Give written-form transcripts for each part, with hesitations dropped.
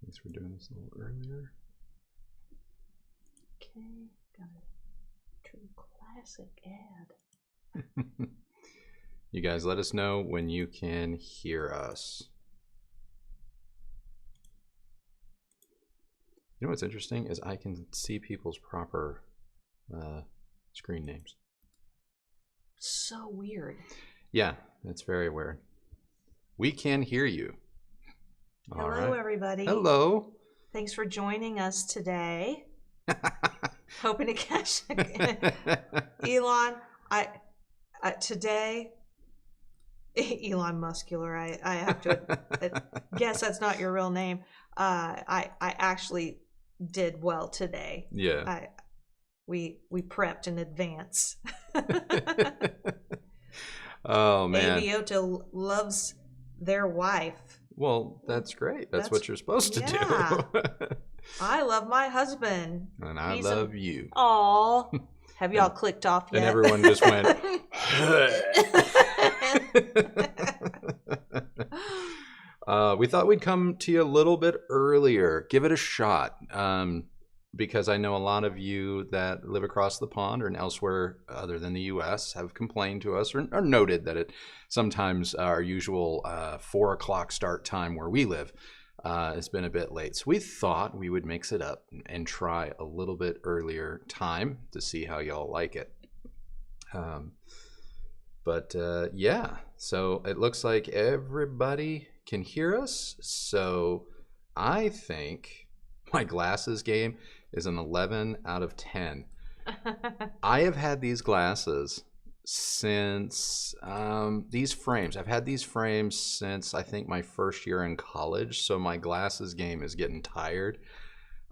Thanks for doing this a little earlier. Okay, got a true classic ad. You guys let us know when you can hear us. You know what's interesting is I can see people's proper screen names. So weird. Yeah, it's very weird. We can hear you. Hello, everybody. Hello. Thanks for joining us today. Hoping to catch Elon. Today, Elon Muscular. I have to guess that's not your real name. I actually did well today. Yeah. We prepped in advance. Oh man. Aviota loves their wife. Well, that's great. That's what you're supposed to do. I love my husband. And I love you. Aw. Have y'all clicked off yet? And everyone just went. We thought we'd come to you a little bit earlier. Give it a shot. Because I know a lot of you that live across the pond or elsewhere other than the U.S. have complained to us or noted that it sometimes our usual 4 o'clock start time where we live has been a bit late. So we thought we would mix it up and try a little bit earlier time to see how y'all like it. Yeah, so it looks like everybody can hear us. So I think my glasses game is an 11 out of 10. I have had these glasses since these frames. I've had these frames since I think my first year in college. So my glasses game is getting tired.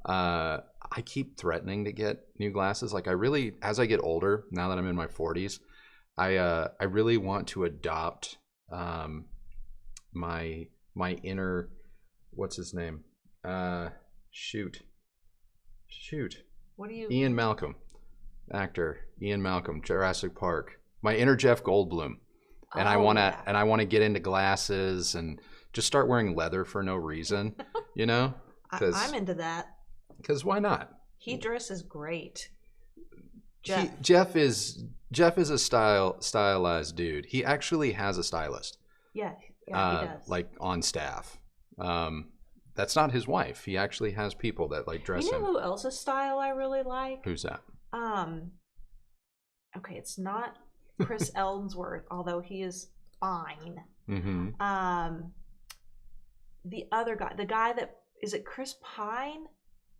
I keep threatening to get new glasses. Like I really, as I get older, now that I'm in my 40s, I really want to adopt my inner, what's his name? Shoot. What do you? Ian Malcolm, actor. Ian Malcolm, Jurassic Park. My inner Jeff Goldblum, and I want to get into glasses and just start wearing leather for no reason, you know? I'm into that. Because why not? He dresses great. Jeff is a stylized dude. He actually has a stylist. Yeah, he does. Like on staff. That's not his wife. He actually has people that like dress him. You know who else's style I really like? Who's that? Okay, it's not Chris Ellsworth, although he is fine. Mm-hmm. The other guy, the guy that is it Chris Pine?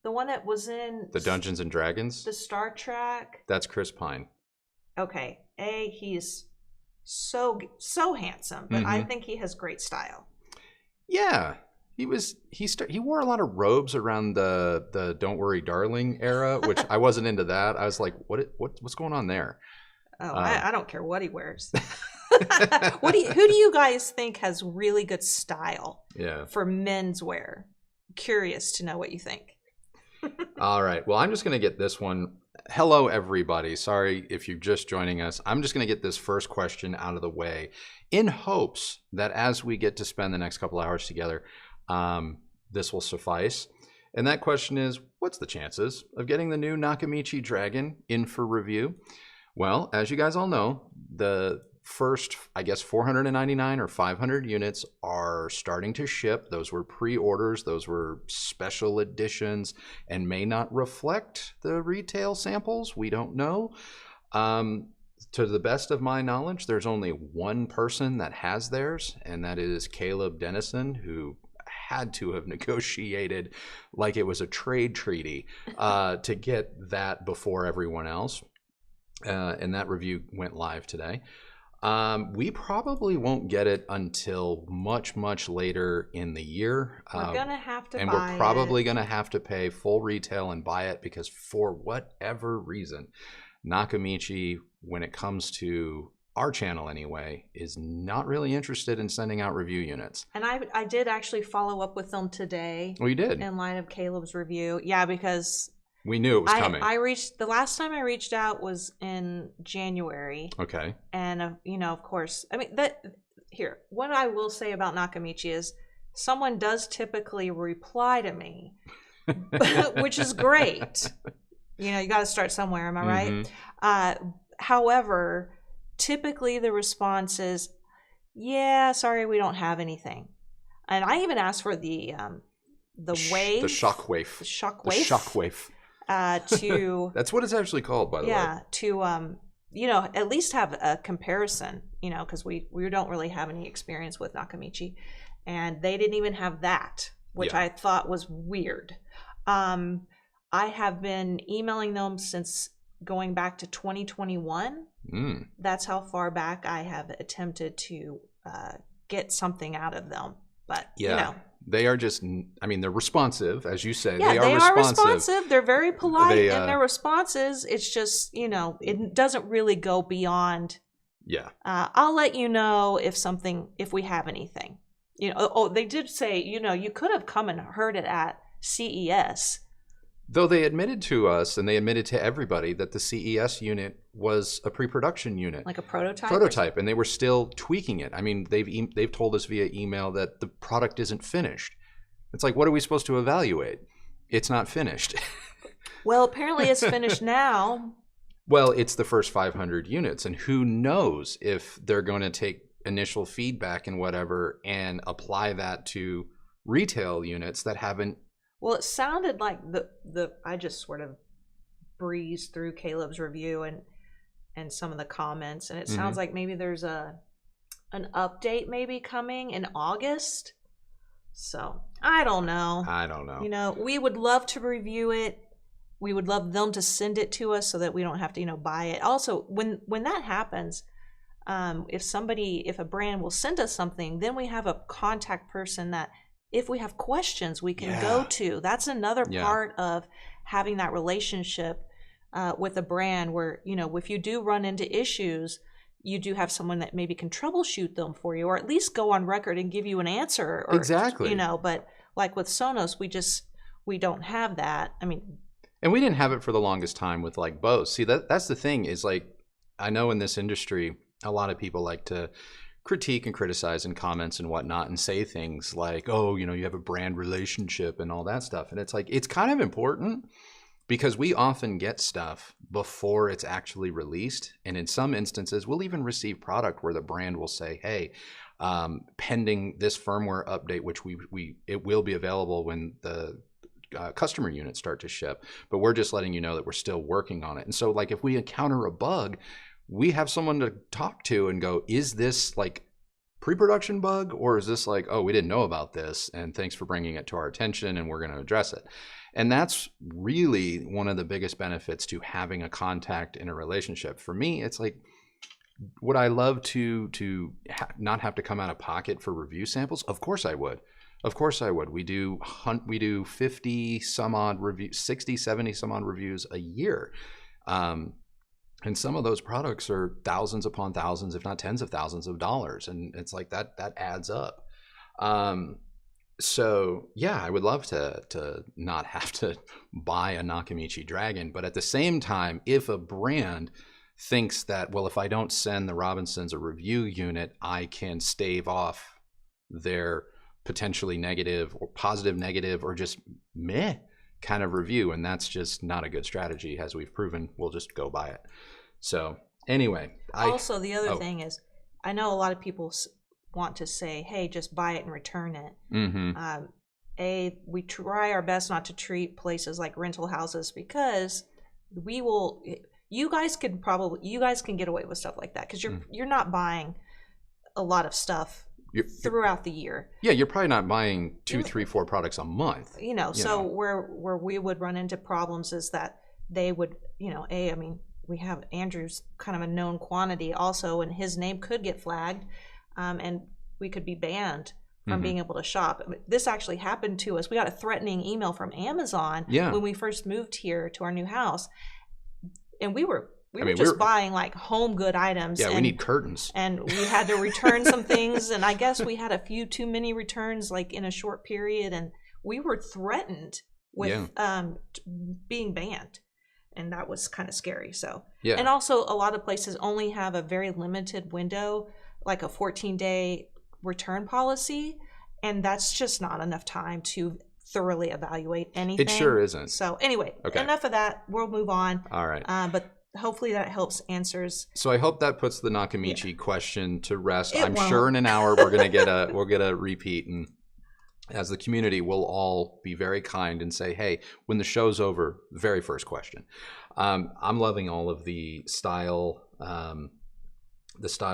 The one that was in the Dungeons and Dragons? The Star Trek? That's Chris Pine. Okay. He's so handsome, but I think he has great style. Yeah. He wore a lot of robes around the Don't Worry Darling era, which I wasn't into that. I was like, what's going on there? Oh, I don't care what he wears. Who do you guys think has really good style for menswear? Curious to know what you think. All right. Well, I'm just going to get this one. Hello, everybody. Sorry if you're just joining us. I'm just going to get this first question out of the way in hopes that as we get to spend the next couple hours together, this will suffice. And that question is, what's the chances of getting the new Nakamichi Dragon in for review? Well, as you guys all know, the first, I guess, 499 or 500 units are starting to ship. Those were pre-orders. Those were special editions and may not reflect the retail samples. We don't know. To the best of my knowledge, there's only one person that has theirs, and that is Caleb Dennison, who had to have negotiated like it was a trade treaty to get that before everyone else. And that review went live today. We probably won't get it until much later in the year. We're gonna have to, and buy we're probably gonna have to pay full retail and buy it because for whatever reason, Nakamichi, when it comes to our channel anyway, is not really interested in sending out review units. And I did actually follow up with them today. Oh, you did? In light of Caleb's review. Yeah, because we knew it was coming. The last time I reached out was in January. Okay. And you know, of course, I mean what I will say about Nakamichi is someone does typically reply to me, which is great. You know, you got to start somewhere. Am I right? However, typically the response is, yeah, sorry, we don't have anything. And I even asked for the wave. The shockwave. The shockwave. The shockwave. To that's what it's actually called, by the way. Yeah, to you know, at least have a comparison, you know, because we don't really have any experience with Nakamichi, and they didn't even have that, which I thought was weird. I have been emailing them since going back to 2021. That's how far back I have attempted to get something out of them. But you know, they are just, I mean, they're responsive, as you say. Yeah, they are responsive. They're very polite in their responses. It's just, you know, it doesn't really go beyond. Yeah. I'll let you know if we have anything. You know, oh, they did say, you know, you could have come and heard it at CES. Though they admitted to us, and they admitted to everybody, that the CES unit was a pre-production unit. Like a prototype? Prototype, and they were still tweaking it. I mean, they've told us via email that the product isn't finished. It's like, what are we supposed to evaluate? It's not finished. Well, apparently it's finished now. Well, it's the first 500 units, and who knows if they're going to take initial feedback and whatever and apply that to retail units that haven't. Well, it sounded like I just sort of breezed through Caleb's review and some of the comments, and it sounds like maybe there's an update maybe coming in August. So I don't know. You know, we would love to review it. We would love them to send it to us so that we don't have to, you know, buy it. Also, when that happens, if a brand will send us something, then we have a contact person that, if we have questions, we can go to. That's another part of having that relationship with a brand where, you know, if you do run into issues, you do have someone that maybe can troubleshoot them for you, or at least go on record and give you an answer. Or, exactly. You know, but like with Sonos, we don't have that. I mean, and we didn't have it for the longest time with like Bose. See, that's the thing is, like, I know in this industry, a lot of people like to critique and criticize in comments and whatnot and say things like, oh, you know, you have a brand relationship and all that stuff. And it's like, it's kind of important because we often get stuff before it's actually released. And in some instances, we'll even receive product where the brand will say, hey, pending this firmware update, which it will be available when the customer units start to ship, but we're just letting you know that we're still working on it. And so, like, if we encounter a bug, we have someone to talk to and go, is this like pre-production bug, or is this like, oh, we didn't know about this and thanks for bringing it to our attention and we're going to address it. And that's really one of the biggest benefits to having a contact in a relationship. For me, it's like, would I love to not have to come out of pocket for review samples? Of course I would. Of course I would. We do 50 some odd reviews, 60, 70 some odd reviews a year. And some of those products are thousands upon thousands, if not tens of thousands of dollars. And it's like that adds up. So yeah, I would love to not have to buy a Nakamichi Dragon. But at the same time, if a brand thinks that, well, if I don't send the Robinsons a review unit, I can stave off their potentially negative or positive negative or just meh kind of review, and that's just not a good strategy, as we've proven. We'll just go buy it. So anyway, also the other thing is, I know a lot of people want to say, hey, just buy it and return it. We try our best not to treat places like rental houses, because you guys can get away with stuff like that, because you're not buying a lot of stuff throughout the year. Yeah, you're probably not buying 2, 3, 4 products a month. Where we would run into problems is that they would, I mean, we have Andrew's kind of a known quantity also, and his name could get flagged, and we could be banned from being able to shop. This actually happened to us. We got a threatening email from Amazon when we first moved here to our new house, and we were buying like home good items. Yeah, we need curtains. And we had to return some things, and I guess we had a few too many returns like in a short period, and we were threatened with being banned. And that was kind of scary. So, and also a lot of places only have a very limited window, like a 14-day return policy. and that's just not enough time to thoroughly evaluate anything. It sure isn't. So anyway, enough of that. We'll move on. All right. But hopefully that helps answers. So I hope that puts the Nakamichi question to rest. I'm won't. sure in an hour we're gonna get a repeat, and as the community, we'll all be very kind and say, hey, when the show's over, very first question. I'm loving all of the style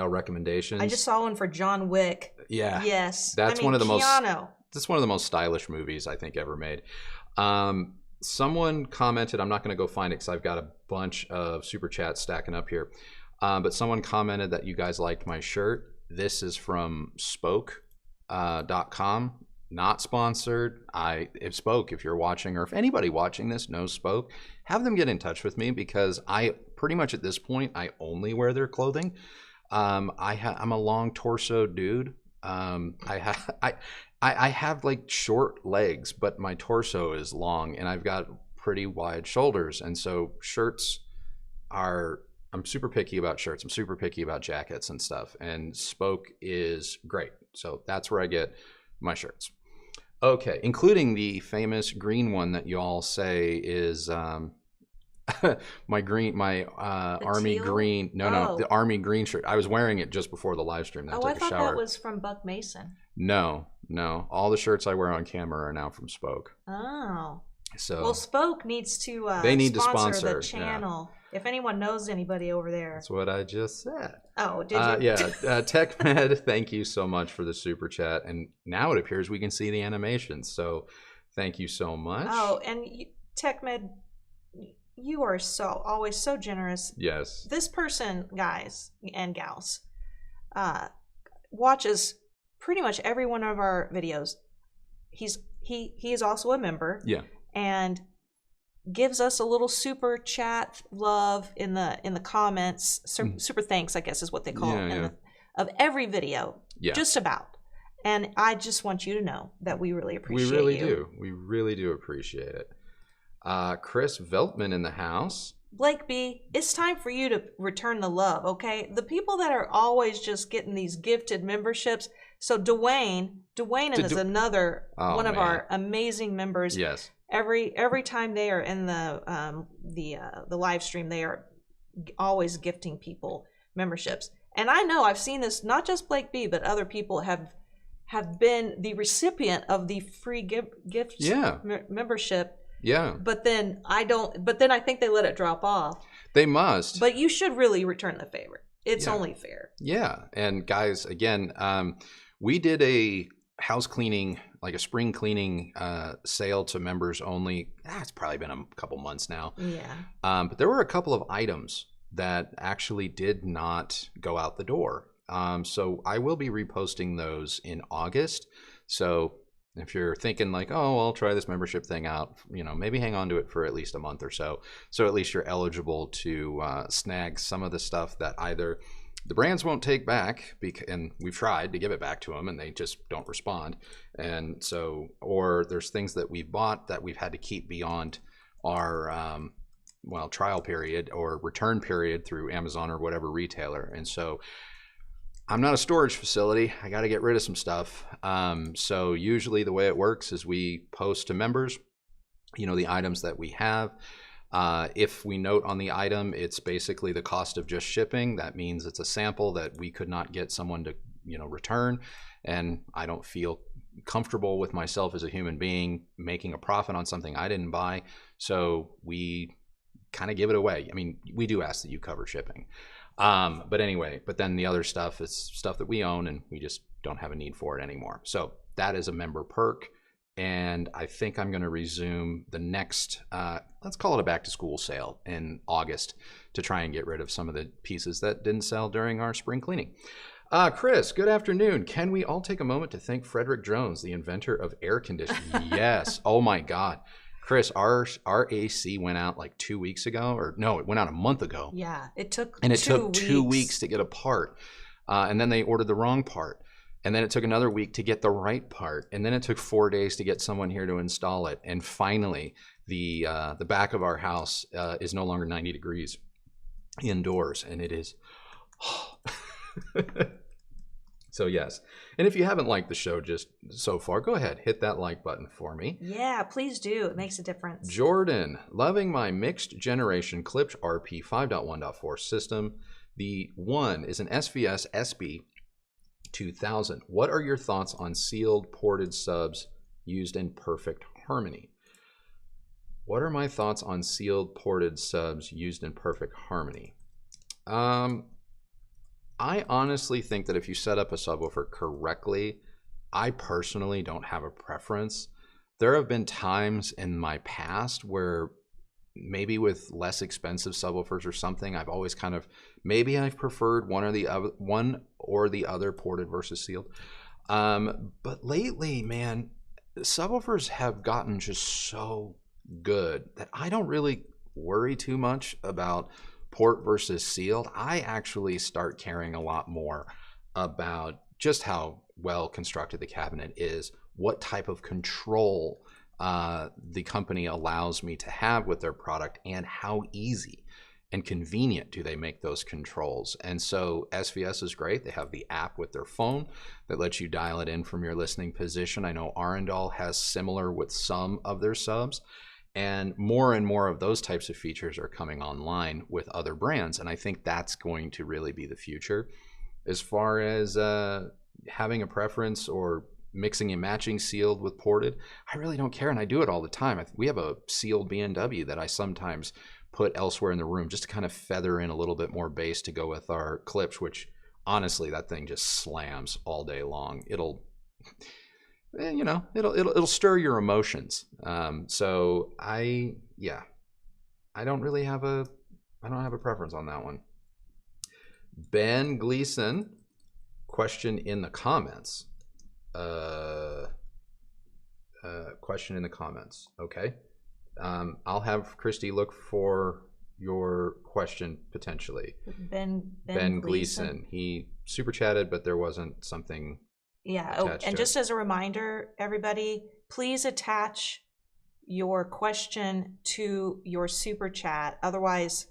recommendations. I just saw one for John Wick. Yeah. Yes. That's one of the Keanu. That's one of the most stylish movies I think ever made. Someone commented, I'm not going to go find it because I've got a bunch of super chats stacking up here. But someone commented that you guys liked my shirt. This is from Spoke.com. Not sponsored. If Spoke, if you're watching, or if anybody watching this knows Spoke, have them get in touch with me, because I pretty much at this point I only wear their clothing. I'm a long torso dude. I have like short legs, but my torso is long, and I've got pretty wide shoulders, and so shirts are. I'm super picky about shirts. I'm super picky about jackets and stuff, and Spoke is great. So that's where I get my shirts. Okay, including the famous green one that you all say is my army teal? green. No, the army green shirt. I was wearing it just before the live stream. I thought that was from Buck Mason. No. All the shirts I wear on camera are now from Spoke. Oh. So well, Spoke needs to they need to sponsor the channel. Yeah. If anyone knows anybody over there. That's what I just said. Oh, did you? Yeah. TechMed, thank you so much for the super chat. And now it appears we can see the animations. So thank you so much. Oh, and TechMed, you are always so generous. Yes. This person, guys and gals, watches pretty much every one of our videos. He is also a member. Yeah. And gives us a little super chat love in the comments. Super thanks, I guess is what they call it. Of every video. Yeah. Just about. And I just want you to know that we really appreciate you. We really do. We really do appreciate it. Chris Veltman in the house. Blake B, it's time for you to return the love, okay? The people that are always just getting these gifted memberships. So Dwayne is another one of our amazing members. Yes. Every time they are in the live stream, they are always gifting people memberships. And I know I've seen this, not just Blake B, but other people have been the recipient of the free gift membership. Yeah. But then I think they let it drop off. They must. But you should really return the favor. It's only fair. Yeah. And guys, again, we did a house cleaning, like a spring cleaning sale to members only. It's probably been a couple months now. Yeah. But there were a couple of items that actually did not go out the door. So I will be reposting those in August. So if you're thinking like, oh, I'll try this membership thing out, maybe hang on to it for at least a month or so. So at least you're eligible to snag some of the stuff that either the brands won't take back, and we've tried to give it back to them and they just don't respond. And so, or there's things that we've bought that we've had to keep beyond our trial period or return period through Amazon or whatever retailer. And so I'm not a storage facility. I got to get rid of some stuff. So usually the way it works is we post to members, the items that we have. If we note on the item, it's basically the cost of just shipping. That means it's a sample that we could not get someone to, return. And I don't feel comfortable with myself as a human being making a profit on something I didn't buy. So we kind of give it away. I mean, we do ask that you cover shipping. But then the other stuff is stuff that we own and we just don't have a need for it anymore. So that is a member perk. And I think I'm going to resume the next, let's call it a back to school sale in August to try and get rid of some of the pieces that didn't sell during our spring cleaning. Chris, good afternoon. Can we all take a moment to thank Frederick Jones, the inventor of air conditioning? Yes. Oh my God. Chris, our AC went out like 2 weeks ago, or no, it went out a month ago. Yeah, it took two weeks to get a part. And then they ordered the wrong part. And then it took another week to get the right part. And then it took 4 days to get someone here to install it. And finally, the back of our house is no longer 90 degrees indoors. And it is So yes. And if you haven't liked the show just so far, go ahead, hit that like button for me. Yeah, please do. It makes a difference. Jordan, loving my mixed generation Klipsch RP 5.1.4 system. The one is an SVS SB 2000. What are your thoughts on sealed ported subs used in perfect harmony? What are my thoughts on sealed ported subs used in perfect harmony? I honestly think that if you set up a subwoofer correctly, I personally don't have a preference. There have been times in my past where maybe with less expensive subwoofers or something, I've always kind of, maybe I've preferred one or the other ported versus sealed. But lately, man, subwoofers have gotten just so good that I don't really worry too much about port versus sealed. I actually start caring a lot more about just how well constructed the cabinet is, what type of control the company allows me to have with their product, and how easy and convenient do they make those controls. And so SVS is great. They have the app with their phone that lets you dial it in from your listening position. I know Arendal has similar with some of their subs. And more of those types of features are coming online with other brands. And I think that's going to really be the future. As far as having a preference or mixing and matching sealed with ported, I really don't care. And I do it all the time. We have a sealed B&W that I sometimes put elsewhere in the room just to kind of feather in a little bit more bass to go with our Klipsch, which honestly, that thing just slams all day long. It'll stir your emotions. So I don't have a preference on that one. Ben Gleason, question in the comments. Question in the comments. Okay. I'll have Kristi look for your question potentially. Ben Gleason. He super chatted, but there wasn't something. Yeah. Oh, and just as a reminder, everybody, please attach your question to your super chat. Otherwise,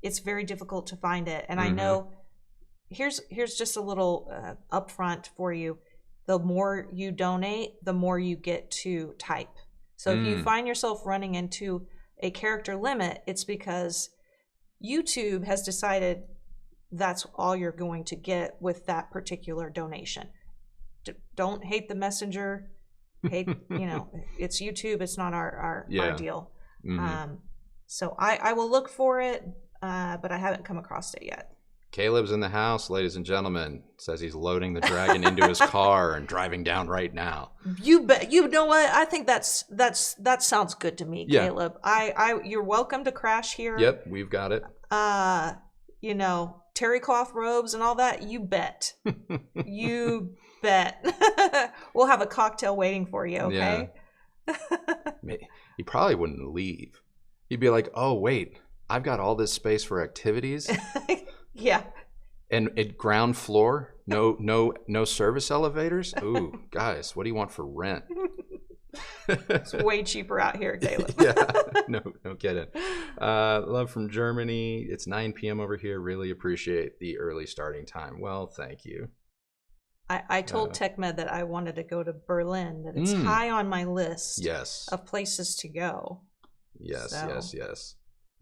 it's very difficult to find it. And I know, here's just a little upfront for you. The more you donate, the more you get to type. So if you find yourself running into a character limit, it's because YouTube has decided that's all you're going to get with that particular donation. Don't hate the messenger. Hate, it's YouTube. It's not our deal. So I will look for it, but I haven't come across it yet. Caleb's in the house, ladies and gentlemen. Says he's loading the Dragon into his car and driving down right now. You bet. You know what? I think that sounds good to me, Caleb. You're welcome to crash here. Yep, we've got it. Terry cloth robes and all that. You bet. You bet. We'll have a cocktail waiting for you. Okay. Yeah. He probably wouldn't leave. He'd be like, "Oh wait, I've got all this space for activities." Yeah. And at ground floor, no service elevators. Ooh, guys, what do you want for rent? It's way cheaper out here, Caleb. Yeah, no kidding. Love from Germany. It's 9 p.m. over here. Really appreciate the early starting time. Well, thank you. I told TechMed that I wanted to go to Berlin, that it's high on my list of places to go. Yes.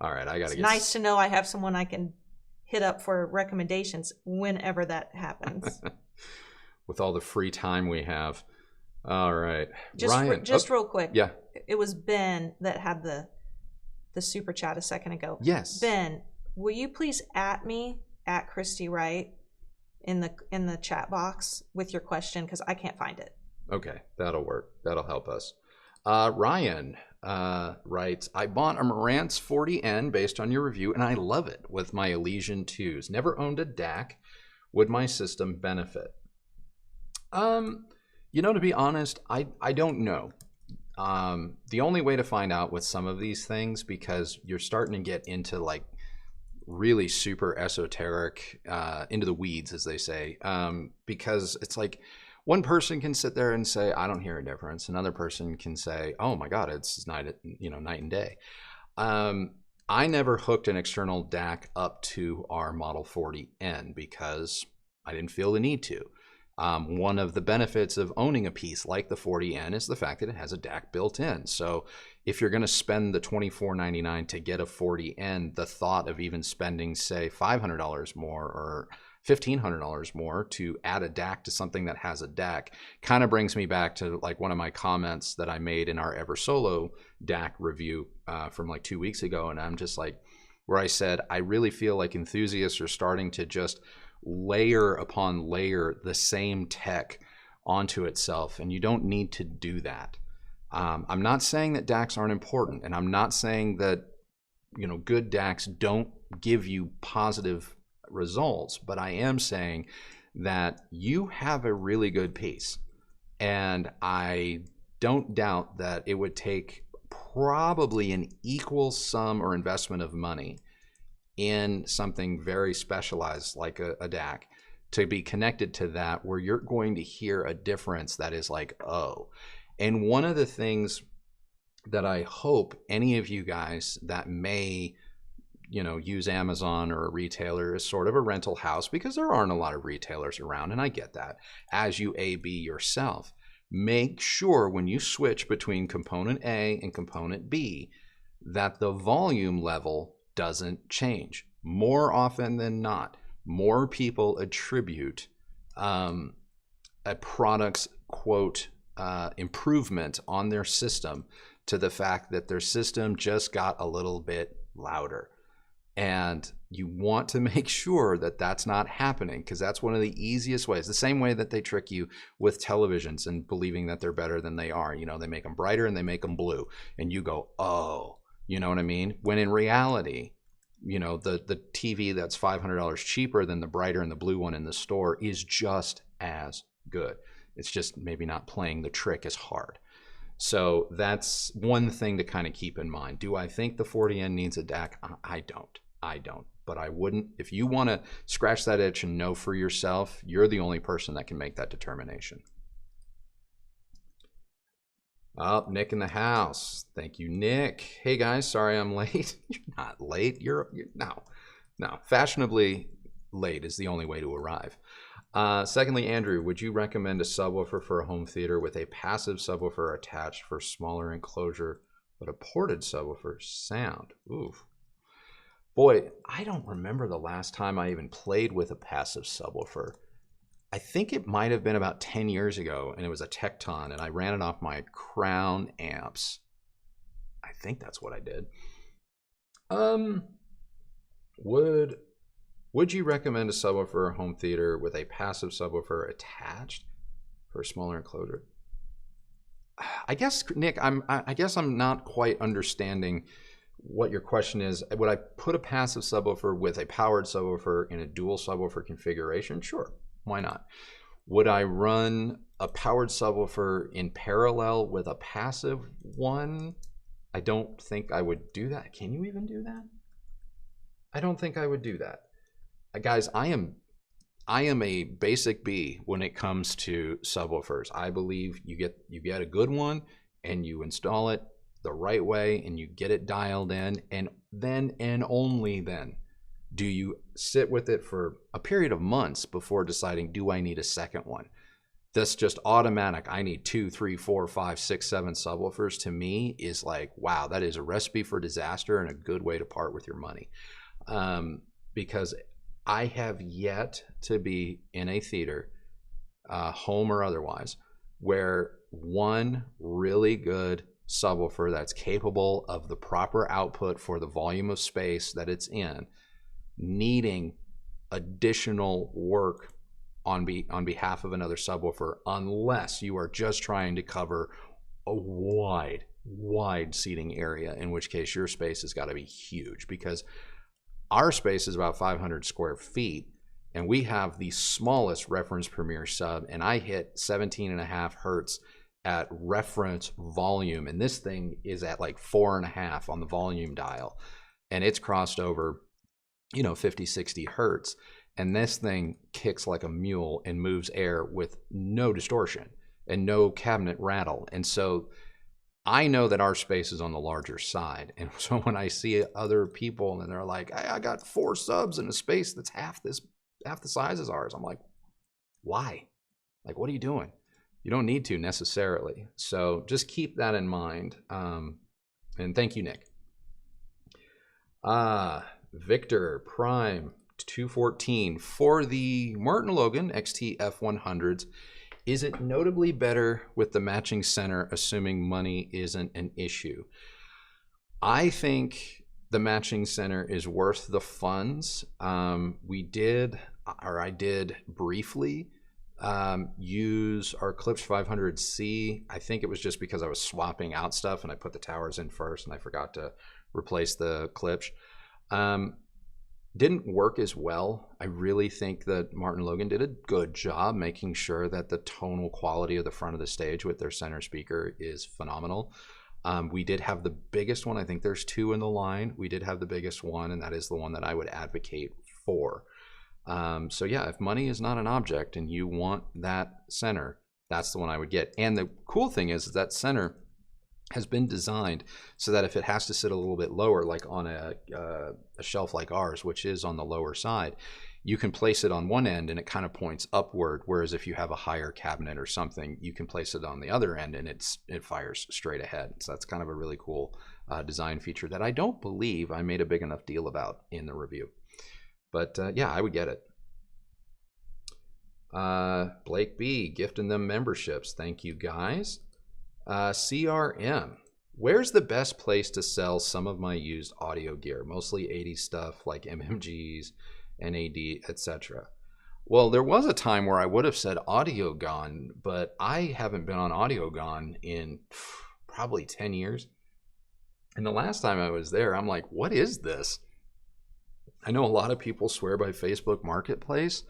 All right, I got to get... It's nice to know I have someone I can hit up for recommendations whenever that happens. With all the free time we have. All right. Ryan. Real quick. Yeah. It was Ben that had the super chat a second ago. Yes. Ben, will you please at me at Kristi Wright in the chat box with your question, because I can't find it. Okay, that'll work. That'll help us. Ryan writes, I bought a Marantz 40N based on your review, and I love it with my Elysian 2s. Never owned a DAC. Would my system benefit? To be honest, I don't know. The only way to find out with some of these things, because you're starting to get into like really super esoteric, into the weeds, as they say, because it's like, one person can sit there and say, I don't hear a difference. Another person can say, oh my God, it's night and day. I never hooked an external DAC up to our Model 40N because I didn't feel the need to. One of the benefits of owning a piece like the 40N is the fact that it has a DAC built in. So if you're going to spend the $24.99 to get a 40N, the thought of even spending, say, $500 more or $1,500 more to add a DAC to something that has a DAC kind of brings me back to like one of my comments that I made in our Ever Solo DAC review from like 2 weeks ago. And I'm just like, where I said, I really feel like enthusiasts are starting to just layer upon layer the same tech onto itself, and you don't need to do that. I'm not saying that DACs aren't important, and I'm not saying that, you know, good DACs don't give you positive results, but I am saying that you have a really good piece, and I don't doubt that it would take probably an equal sum or investment of money in something very specialized like a DAC to be connected to that, where you're going to hear a difference that is like, oh. And one of the things that I hope any of you guys that may, you know, use Amazon or a retailer as sort of a rental house, because there aren't a lot of retailers around, and I get that, as you A/B yourself, make sure when you switch between component A and component B that the volume level doesn't change. More often than not, more people attribute a product's quote improvement on their system to the fact that their system just got a little bit louder. And you want to make sure that that's not happening, because that's one of the easiest ways. The same way that they trick you with televisions and believing that they're better than they are. You know, they make them brighter and they make them blue. And you go, oh, you know what I mean? When in reality, you know, the TV that's $500 cheaper than the brighter and the blue one in the store is just as good. It's just maybe not playing the trick as hard. So that's one thing to kind of keep in mind. Do I think the 40N needs a DAC? I don't. But I wouldn't. If you want to scratch that itch and know for yourself, you're the only person that can make that determination. Oh, Nick in the house. Thank you, Nick. Hey guys, sorry I'm late. You're not late. You're no. Fashionably late is the only way to arrive. Secondly, Andrew, would you recommend a subwoofer for a home theater with a passive subwoofer attached for smaller enclosure, but a ported subwoofer sound? Oof. Boy, I don't remember the last time I even played with a passive subwoofer. I think it might have been about 10 years ago, and it was a Tecton, and I ran it off my Crown amps. I think that's what I did. Would you recommend a subwoofer for a home theater with a passive subwoofer attached for a smaller enclosure? I guess, Nick, I guess I'm not quite understanding what your question is. Would I put a passive subwoofer with a powered subwoofer in a dual subwoofer configuration? Sure, why not? Would I run a powered subwoofer in parallel with a passive one? I don't think I would do that. Can you even do that? I don't think I would do that. Guys, I am a basic B when it comes to subwoofers. I believe you get a good one and you install it the right way and you get it dialed in, and then and only then do you sit with it for a period of months before deciding, do I need a second one? That's just automatic. I need 2, 3, 4, 5, 6, 7 subwoofers. To me is like, wow, that is a recipe for disaster and a good way to part with your money. Because I have yet to be in a theater, home or otherwise, where one really good subwoofer that's capable of the proper output for the volume of space that it's in, needing additional work on behalf of another subwoofer, unless you are just trying to cover a wide seating area, in which case your space has got to be huge, because our space is about 500 square feet, and we have the smallest reference Premiere sub, and I hit 17.5 hertz at reference volume, and this thing is at like 4.5 on the volume dial, and it's crossed over, 50, 60 hertz, and this thing kicks like a mule and moves air with no distortion and no cabinet rattle. And so I know that our space is on the larger side. And so when I see other people and they're like, I got 4 subs in a space that's half the size as ours, I'm like, why? Like, what are you doing? You don't need to necessarily. So just keep that in mind. And thank you, Nick. Victor Prime 214 for the MartinLogan XT F100s. Is it notably better with the matching center, assuming money isn't an issue? I think the matching center is worth the funds. I did briefly use our Klipsch 500C. I think it was just because I was swapping out stuff and I put the towers in first and I forgot to replace the Klipsch. Didn't work as well. I really think that MartinLogan did a good job making sure that the tonal quality of the front of the stage with their center speaker is phenomenal. We did have the biggest one. I think there's 2 in the line. We did have the biggest one, and that is the one that I would advocate for. So yeah, if money is not an object and you want that center, that's the one I would get. And the cool thing is that center has been designed so that if it has to sit a little bit lower, like on a shelf like ours, which is on the lower side, you can place it on one end and it kind of points upward. Whereas if you have a higher cabinet or something, you can place it on the other end and it fires straight ahead. So that's kind of a really cool design feature that I don't believe I made a big enough deal about in the review. But yeah, I would get it. Blake B gifting them memberships. Thank you, guys. CRM, where's the best place to sell some of my used audio gear? Mostly 80s stuff like MMGs, NAD, etc. Well, there was a time where I would have said AudioGone, but I haven't been on AudioGone in probably 10 years. And the last time I was there, I'm like, what is this? I know a lot of people swear by Facebook Marketplace,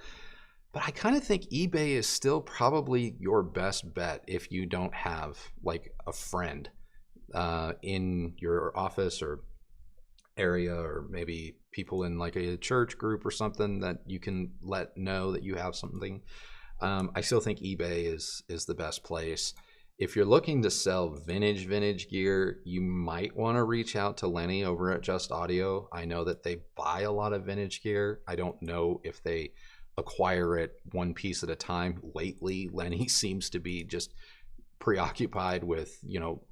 but I kind of think eBay is still probably your best bet if you don't have like a friend in your office or area, or maybe people in like a church group or something that you can let know that you have something. I still think eBay is the best place. If you're looking to sell vintage gear, you might want to reach out to Lenny over at Just Audio. I know that they buy a lot of vintage gear. I don't know if they acquire it one piece at a time. Lately, Lenny seems to be just preoccupied with, you know,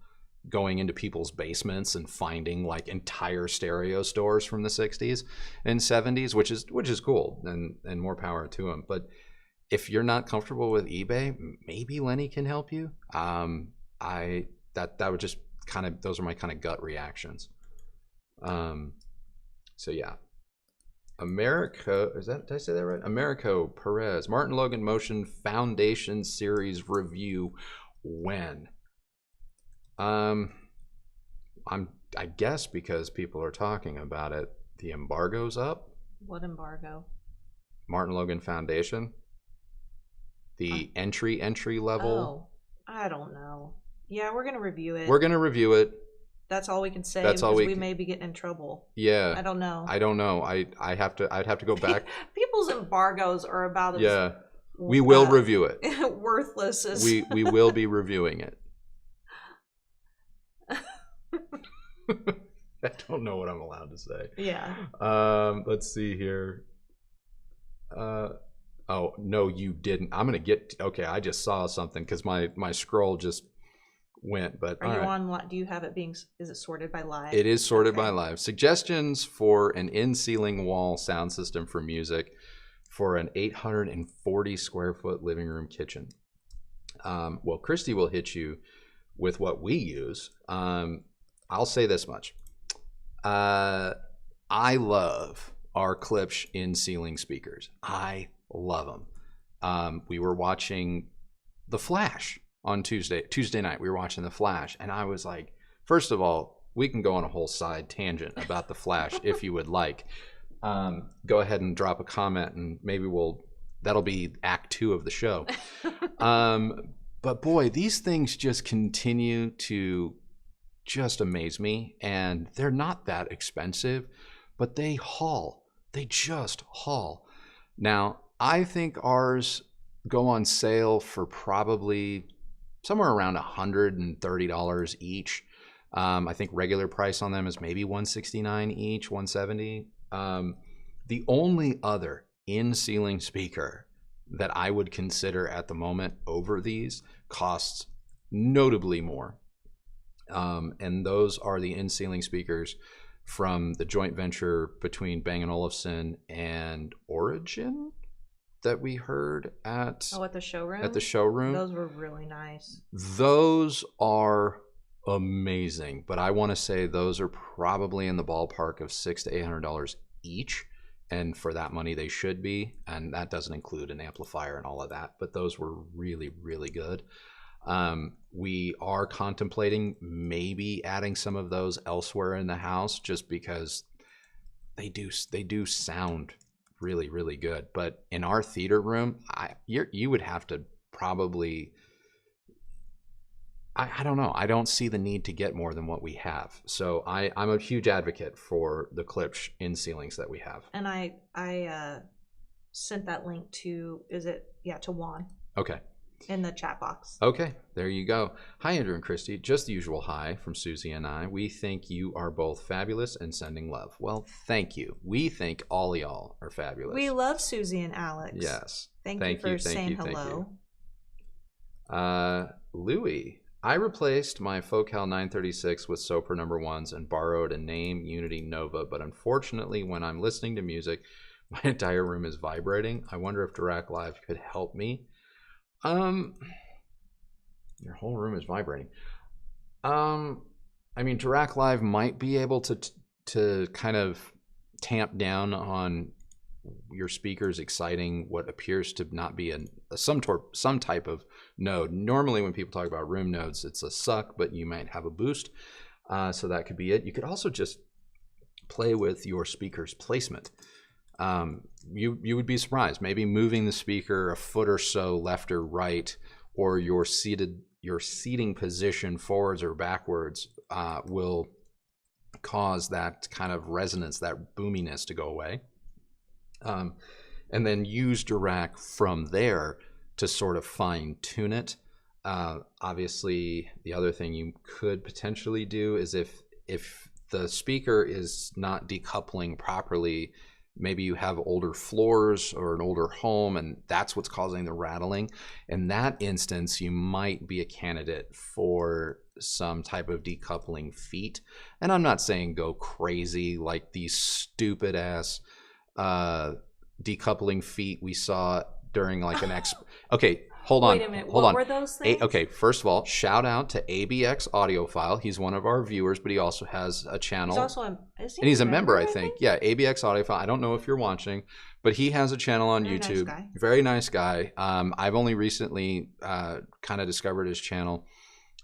going into people's basements and finding like entire stereo stores from the 60s and 70s, which is cool, and more power to him. But if you're not comfortable with eBay, maybe Lenny can help you. That would just kind of, those are my kind of gut reactions. So yeah. Americo, did I say that right? Americo Perez, MartinLogan Motion Foundation Series review when? I guess because people are talking about it, the embargo's up. What embargo? MartinLogan Foundation. The entry level. Oh, I don't know. Yeah, we're gonna review it. We're gonna review it. That's all we can say. That's all we may be getting in trouble. Yeah. I don't know. I'd have to go back. People's embargoes are about as yeah. We will review it. Worthless as we will be reviewing it. I don't know what I'm allowed to say. Yeah. Let's see here. Oh no, you didn't. I'm gonna get. Okay, I just saw something because my scroll just went. But are you on? Do you have it being? Is it sorted by live? It is sorted by live. Suggestions for an in-ceiling wall sound system for music for an 840 square foot living room kitchen. Well, Kristi will hit you with what we use. I'll say this much. I love our Klipsch in-ceiling speakers. I love them. We were watching The Flash on Tuesday night. We were watching The Flash, and I was like, first of all, we can go on a whole side tangent about The Flash if you would like. Go ahead and drop a comment, and maybe that'll be act 2 of the show. But boy, these things just continue to just amaze me, and they're not that expensive, but they just haul. Now, I think ours go on sale for probably somewhere around $130 each. I think regular price on them is maybe $169 each, $170. The only other in-ceiling speaker that I would consider at the moment over these costs notably more. And those are the in-ceiling speakers from the joint venture between Bang & Olufsen and Origin that we heard at the showroom. At the showroom. Those were really nice. Those are amazing, but I want to say those are probably in the ballpark of $600 to $800 each, and for that money they should be, and that doesn't include an amplifier and all of that. But those were really, really good. We are contemplating maybe adding some of those elsewhere in the house, just because they do sound really, really good. But in our theater room, you would have to probably, I don't know. I don't see the need to get more than what we have. So I'm a huge advocate for the Klipsch in ceilings that we have. And I sent that link to to Juan. Okay. In the chat box. Okay, there you go. Hi, Andrew and Kristi. Just the usual hi from Susie and I. We think you are both fabulous and sending love. Well, thank you. We think all y'all are fabulous. We love Susie and Alex. Yes. Thank you for saying hello. Louis, I replaced my Focal 936 with Soper No. 1s and borrowed a Naim Uniti Nova, but unfortunately when I'm listening to music, my entire room is vibrating. I wonder if Dirac Live could help me. Your whole room is vibrating. I mean, Dirac Live might be able to kind of tamp down on your speakers exciting what appears to not be some type of node. Normally when people talk about room nodes, it's a suck, but you might have a boost. So that could be it. You could also just play with your speaker's placement. You would be surprised. Maybe moving the speaker a foot or so left or right, or your seating position forwards or backwards will cause that kind of resonance, that boominess to go away. And then use Dirac from there to sort of fine tune it. Obviously, the other thing you could potentially do is if the speaker is not decoupling properly, maybe you have older floors or an older home and that's what's causing the rattling. In that instance, you might be a candidate for some type of decoupling feet. And I'm not saying go crazy like these stupid ass decoupling feet we saw during like an Okay, hold on. Wait a minute. Hold on. What were those things? Okay, first of all, shout out to ABX Audiophile. He's one of our viewers, but he also has a channel. He's also and he's a member, I think. Yeah, ABX Audiophile. I don't know if you're watching, but he has a channel on YouTube. Nice guy. Very nice guy. I've only recently kind of discovered his channel,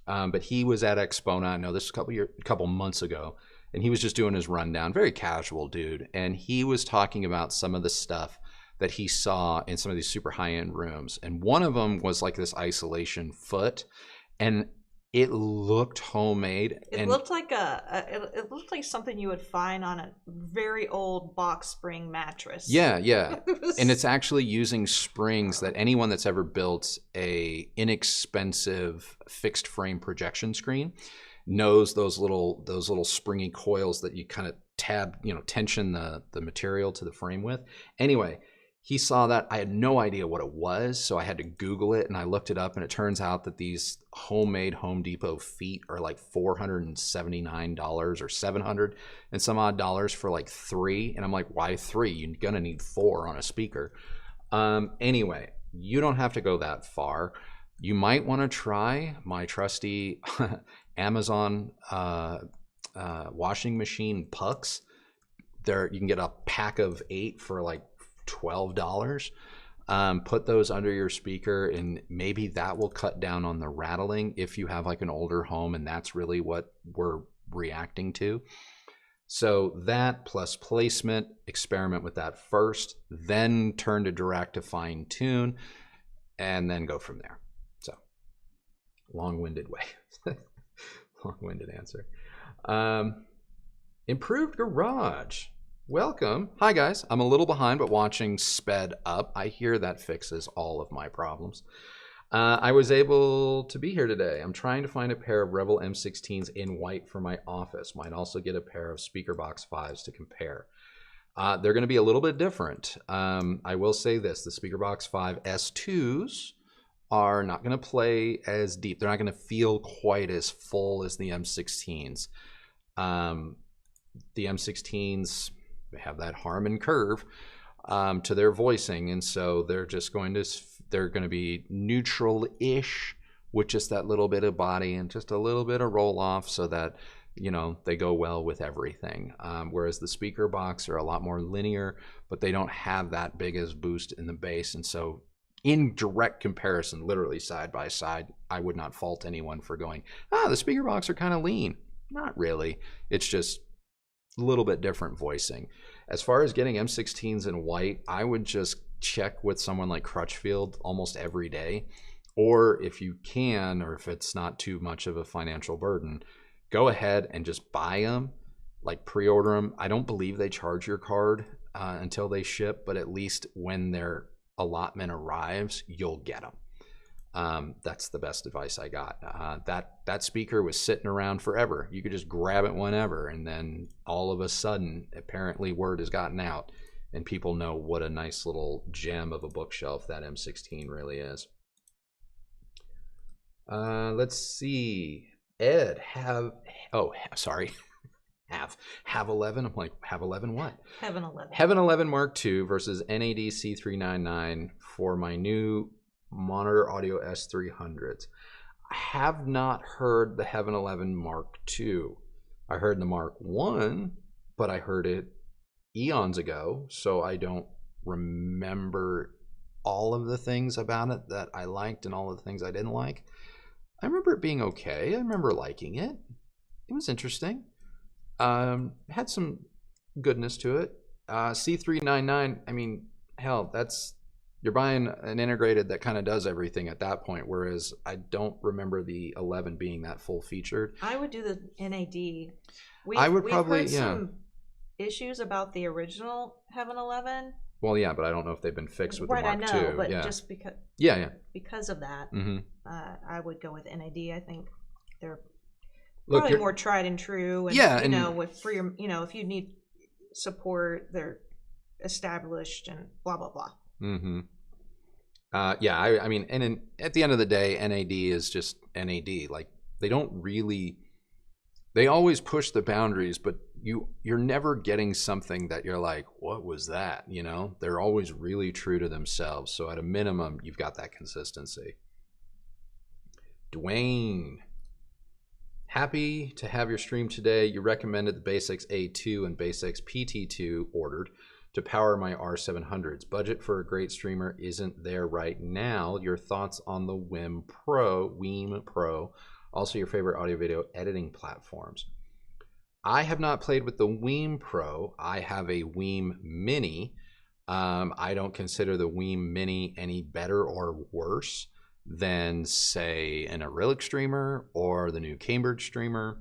but he was at Expona. I know this is a couple months ago, and he was just doing his rundown. Very casual dude, and he was talking about some of the stuff that he saw in some of these super high-end rooms. And one of them was like this isolation foot, and it looked homemade. It looked like it looked like something you would find on a very old box spring mattress. Yeah, yeah. And it's actually using springs that anyone that's ever built a inexpensive fixed frame projection screen knows, those little springy coils that you kind of tension the material to the frame with. Anyway, he saw that. I had no idea what it was, so I had to Google it, and I looked it up, and it turns out that these homemade Home Depot feet are like $479 or $700 and some odd dollars for like 3. And I'm like, why 3? You're gonna need 4 on a speaker. Anyway, you don't have to go that far. You might want to try my trusty Amazon washing machine pucks. There, you can get a pack of 8 for like $12. Put those under your speaker, and maybe that will cut down on the rattling if you have like an older home and that's really what we're reacting to. So that plus placement, experiment with that first, then turn to Dirac to fine tune, and then go from there. So long-winded way. Long-winded answer. Improved garage. Welcome. Hi guys. I'm a little behind, but watching sped up. I hear that fixes all of my problems. I was able to be here today. I'm trying to find a pair of Rebel M16s in white for my office. Might also get a pair of Speaker Box 5s to compare. They're going to be a little bit different. I will say this, the SpeakerBox 5 S2s are not going to play as deep. They're not going to feel quite as full as the M16s. The M16s have that Harman curve to their voicing, and so they're going to be neutral-ish with just that little bit of body and just a little bit of roll-off, so that they go well with everything. Whereas the speaker box are a lot more linear, but they don't have that big as boost in the bass. And so in direct comparison, literally side by side, I would not fault anyone for going, the speaker box are kind of lean. Not really. It's just a little bit different voicing. As far as getting M16s in white, I would just check with someone like Crutchfield almost every day. Or if you can, or if it's not too much of a financial burden, go ahead and just buy them, like pre-order them. I don't believe they charge your card until they ship, but at least when their allotment arrives, you'll get them. That's the best advice I got. That speaker was sitting around forever. You could just grab it whenever, and then all of a sudden, apparently word has gotten out, and people know what a nice little gem of a bookshelf that M16 really is. Let's see. Ed, have 11. I'm like, have 11 what? Heaven 11. Heaven 11 Mark II versus NAD C399 for my new monitor audio S300s. I have not heard the Heaven 11 Mark II. I heard the Mark I, but I heard it eons ago, so I don't remember all of the things about it that I liked and all of the things I didn't like. I remember it being okay. I remember liking it. It was interesting. Had some goodness to it. C399, I mean, hell, you're buying an integrated that kind of does everything at that point, whereas I don't remember the 11 being that full featured. I would do the NAD. We've heard some issues about the original Heaven 11. Well, yeah, but I don't know if they've been fixed with the Mark II. Right, I know, but just because. Yeah. Because of that, I would go with NAD. I think they're Look, probably more tried and true. And, with free, if you need support, they're established and blah blah blah. Mm-hmm. I mean, and at the end of the day, NAD is just NAD. Like they always push the boundaries, but you're never getting something that you're like, what was that? They're always really true to themselves. So at a minimum, you've got that consistency. Dwayne, happy to have your stream today. You recommended the Basics A2 and Basics PT2 ordered to power my R700s. Budget for a great streamer isn't there right now. Your thoughts on the Weem Pro, also your favorite audio video editing platforms. I have not played with the Weem Pro. I have a Weem Mini. I don't consider the Weem Mini any better or worse than, say, an Arylic streamer or the new Cambridge streamer.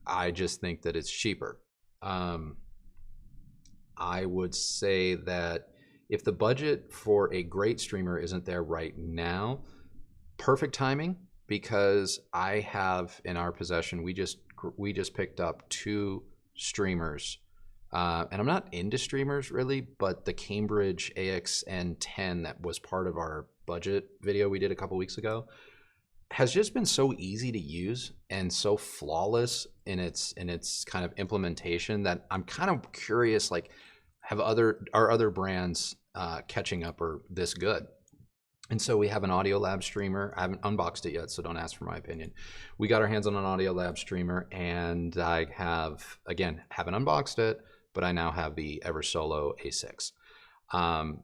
I just think that it's cheaper. I would say that if the budget for a great streamer isn't there right now, perfect timing, because I have in our possession, we just picked up 2 streamers, and I'm not into streamers really, but the Cambridge AXN10 that was part of our budget video we did a couple weeks ago has just been so easy to use and so flawless in its kind of implementation that I'm kind of curious, like, are other brands catching up or this good? And so we have an Audiolab streamer. I haven't unboxed it yet, so don't ask for my opinion. We got our hands on an Audiolab streamer, and I haven't unboxed it, but I now have the Eversolo A6.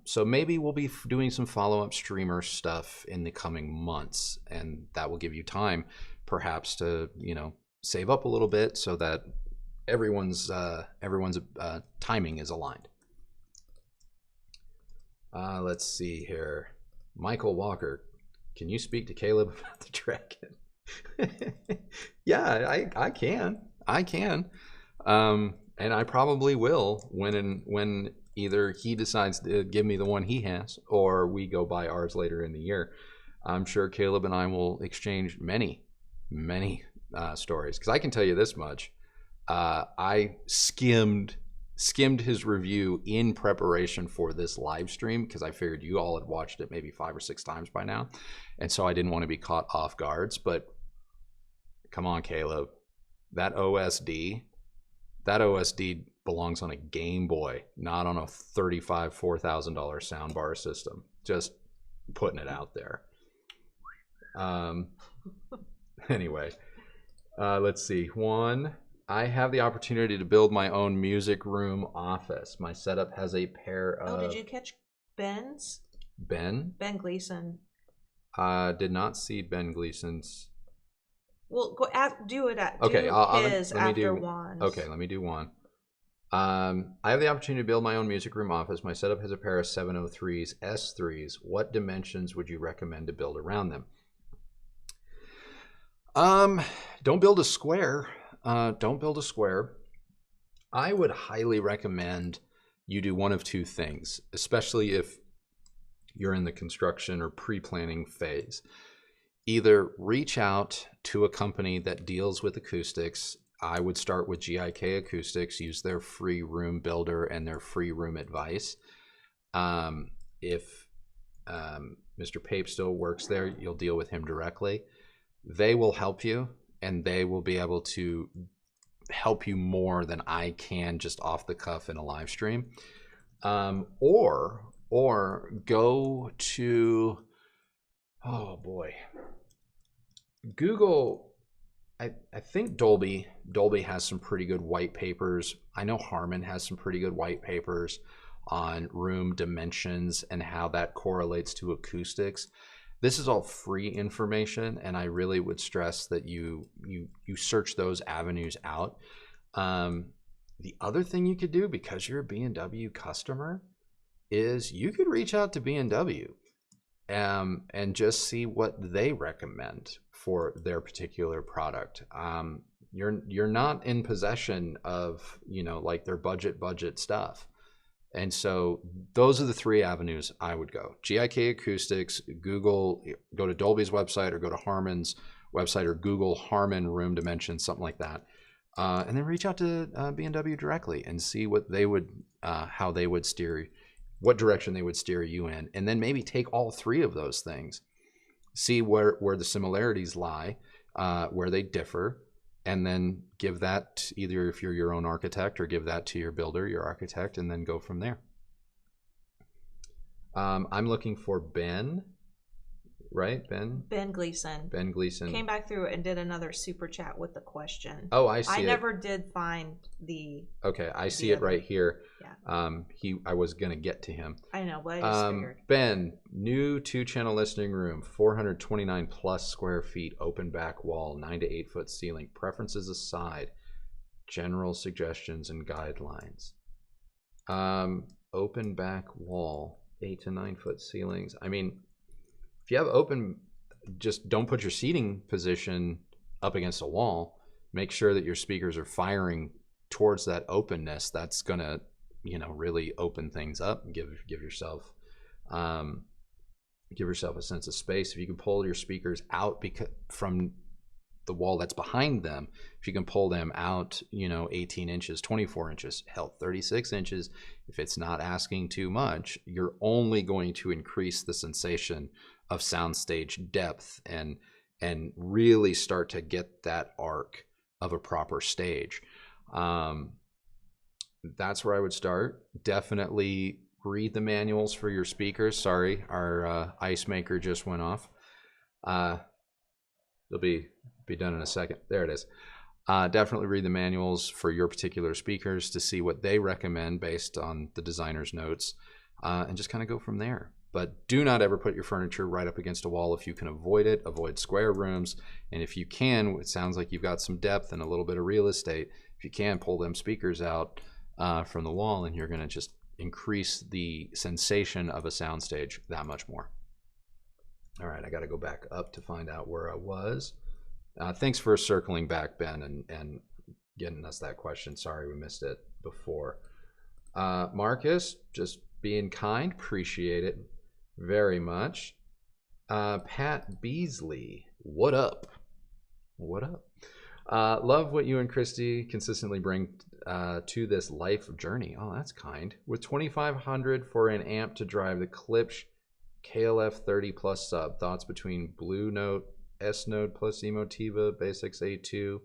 So maybe we'll be doing some follow-up streamer stuff in the coming months, and that will give you time perhaps to, save up a little bit so that everyone's timing is aligned. Let's see here. Michael Walker, can you speak to Caleb about the Dragon? Yeah, I can. And I probably will when either he decides to give me the one he has or we go buy ours later in the year. I'm sure Caleb and I will exchange many stories, because I can tell you this much. I skimmed skimmed his review in preparation for this live stream because I figured you all had watched it maybe 5 or 6 times by now. And so I didn't want to be caught off guards. But come on, Caleb. That OSD belongs on a Game Boy, not on a $4,000 soundbar system. Just putting it out there. Anyway, let's see. I have the opportunity to build my own music room office. My setup has a pair of... Oh, did you catch Ben's? Ben? Ben Gleason. Did not see Ben Gleason's... Well, do it at okay, his after Juan's. Okay, let me do one. I have the opportunity to build my own music room office. My setup has a pair of 703s S3s. What dimensions would you recommend to build around them? Don't build a square. Don't build a square. I would highly recommend you do one of two things, especially if you're in the construction or pre-planning phase. Either reach out to a company that deals with acoustics. I would start with GIK Acoustics, use their free room builder and their free room advice. If Mr. Pape still works there, you'll deal with him directly. They will help you, and they will be able to help you more than I can just off the cuff in a live stream. Or go to, oh boy, Google. I think Dolby has some pretty good white papers. I know Harman has some pretty good white papers on room dimensions and how that correlates to acoustics. This is all free information, and I really would stress that you search those avenues out. The other thing you could do, because you're a B&W customer, is you could reach out to B&W and just see what they recommend for their particular product. You're not in possession of, like their budget stuff. And so those are the 3 avenues I would go. GIK Acoustics, Google, go to Dolby's website or go to Harman's website or Google Harman room dimensions, something like that. And then reach out to B&W directly and see what they would, how they would steer, what direction they would steer you in. And then maybe take all 3 of those things, see where the similarities lie, where they differ, and then give that, either if you're your own architect or give that to your builder, your architect, and then go from there. I'm looking for Ben, right? Ben Gleason. Ben Gleason. Came back through and did another super chat with the question. Oh, I see it. I never did find the... Okay, I see it right here. Yeah. I was going to get to him. I know, but I just figured. Ben, new 2-channel listening room, 429 plus square feet, open back wall, 9 to 8 foot ceiling. Preferences aside, general suggestions and guidelines. Open back wall, 8 to 9 foot ceilings. I mean, if you have open, just don't put your seating position up against a wall. Make sure that your speakers are firing towards that openness. That's gonna, really open things up and give yourself a sense of space. If you can pull your speakers out from the wall that's behind them, if you can pull them out, 18 inches, 24 inches, hell, 36 inches, if it's not asking too much, you're only going to increase the sensation of soundstage depth and really start to get that arc of a proper stage. That's where I would start. Definitely read the manuals for your speakers. Sorry, our ice maker just went off. It'll be done in a second. There it is. Definitely read the manuals for your particular speakers to see what they recommend based on the designer's notes, and just kind of go from there. But do not ever put your furniture right up against a wall if you can avoid it. Avoid square rooms. And if you can, it sounds like you've got some depth and a little bit of real estate. If you can, pull them speakers out from the wall, and you're going to just increase the sensation of a soundstage that much more. All right, I got to go back up to find out where I was. Thanks for circling back, Ben, and getting us that question. Sorry we missed it before. Marcus, just being kind. Appreciate it very much. Pat Beasley, what up? What up? Love what you and Kristi consistently bring to this life journey. Oh, that's kind. With $2,500 for an amp to drive the Klipsch KLF-30 plus sub. Thoughts between Blue Note, S Node plus Emotiva, Basics A2,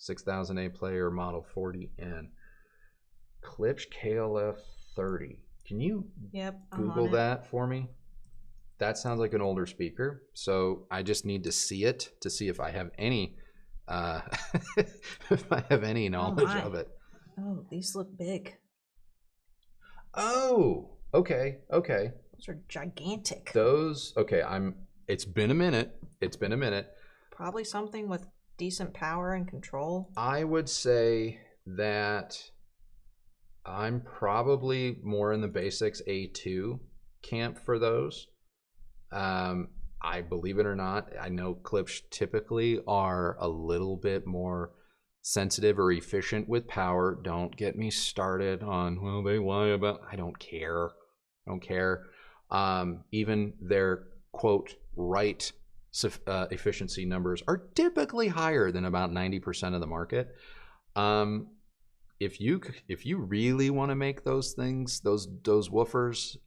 6000A player, Model 40N. Klipsch KLF-30. Can you Google that for me? That sounds like an older speaker, so I just need to see it to see if I have any if I have any knowledge of it. Oh, these look big. Oh, okay. Those are gigantic. Those, okay, it's been a minute. Probably something with decent power and control. I would say that I'm probably more in the Basics A2 camp for those. I believe it or not, I know Klipsch typically are a little bit more sensitive or efficient with power. Don't get me started on, well, they lie about, I don't care. Even their quote right efficiency numbers are typically higher than about 90% of the market. If you really want to make those things, those woofers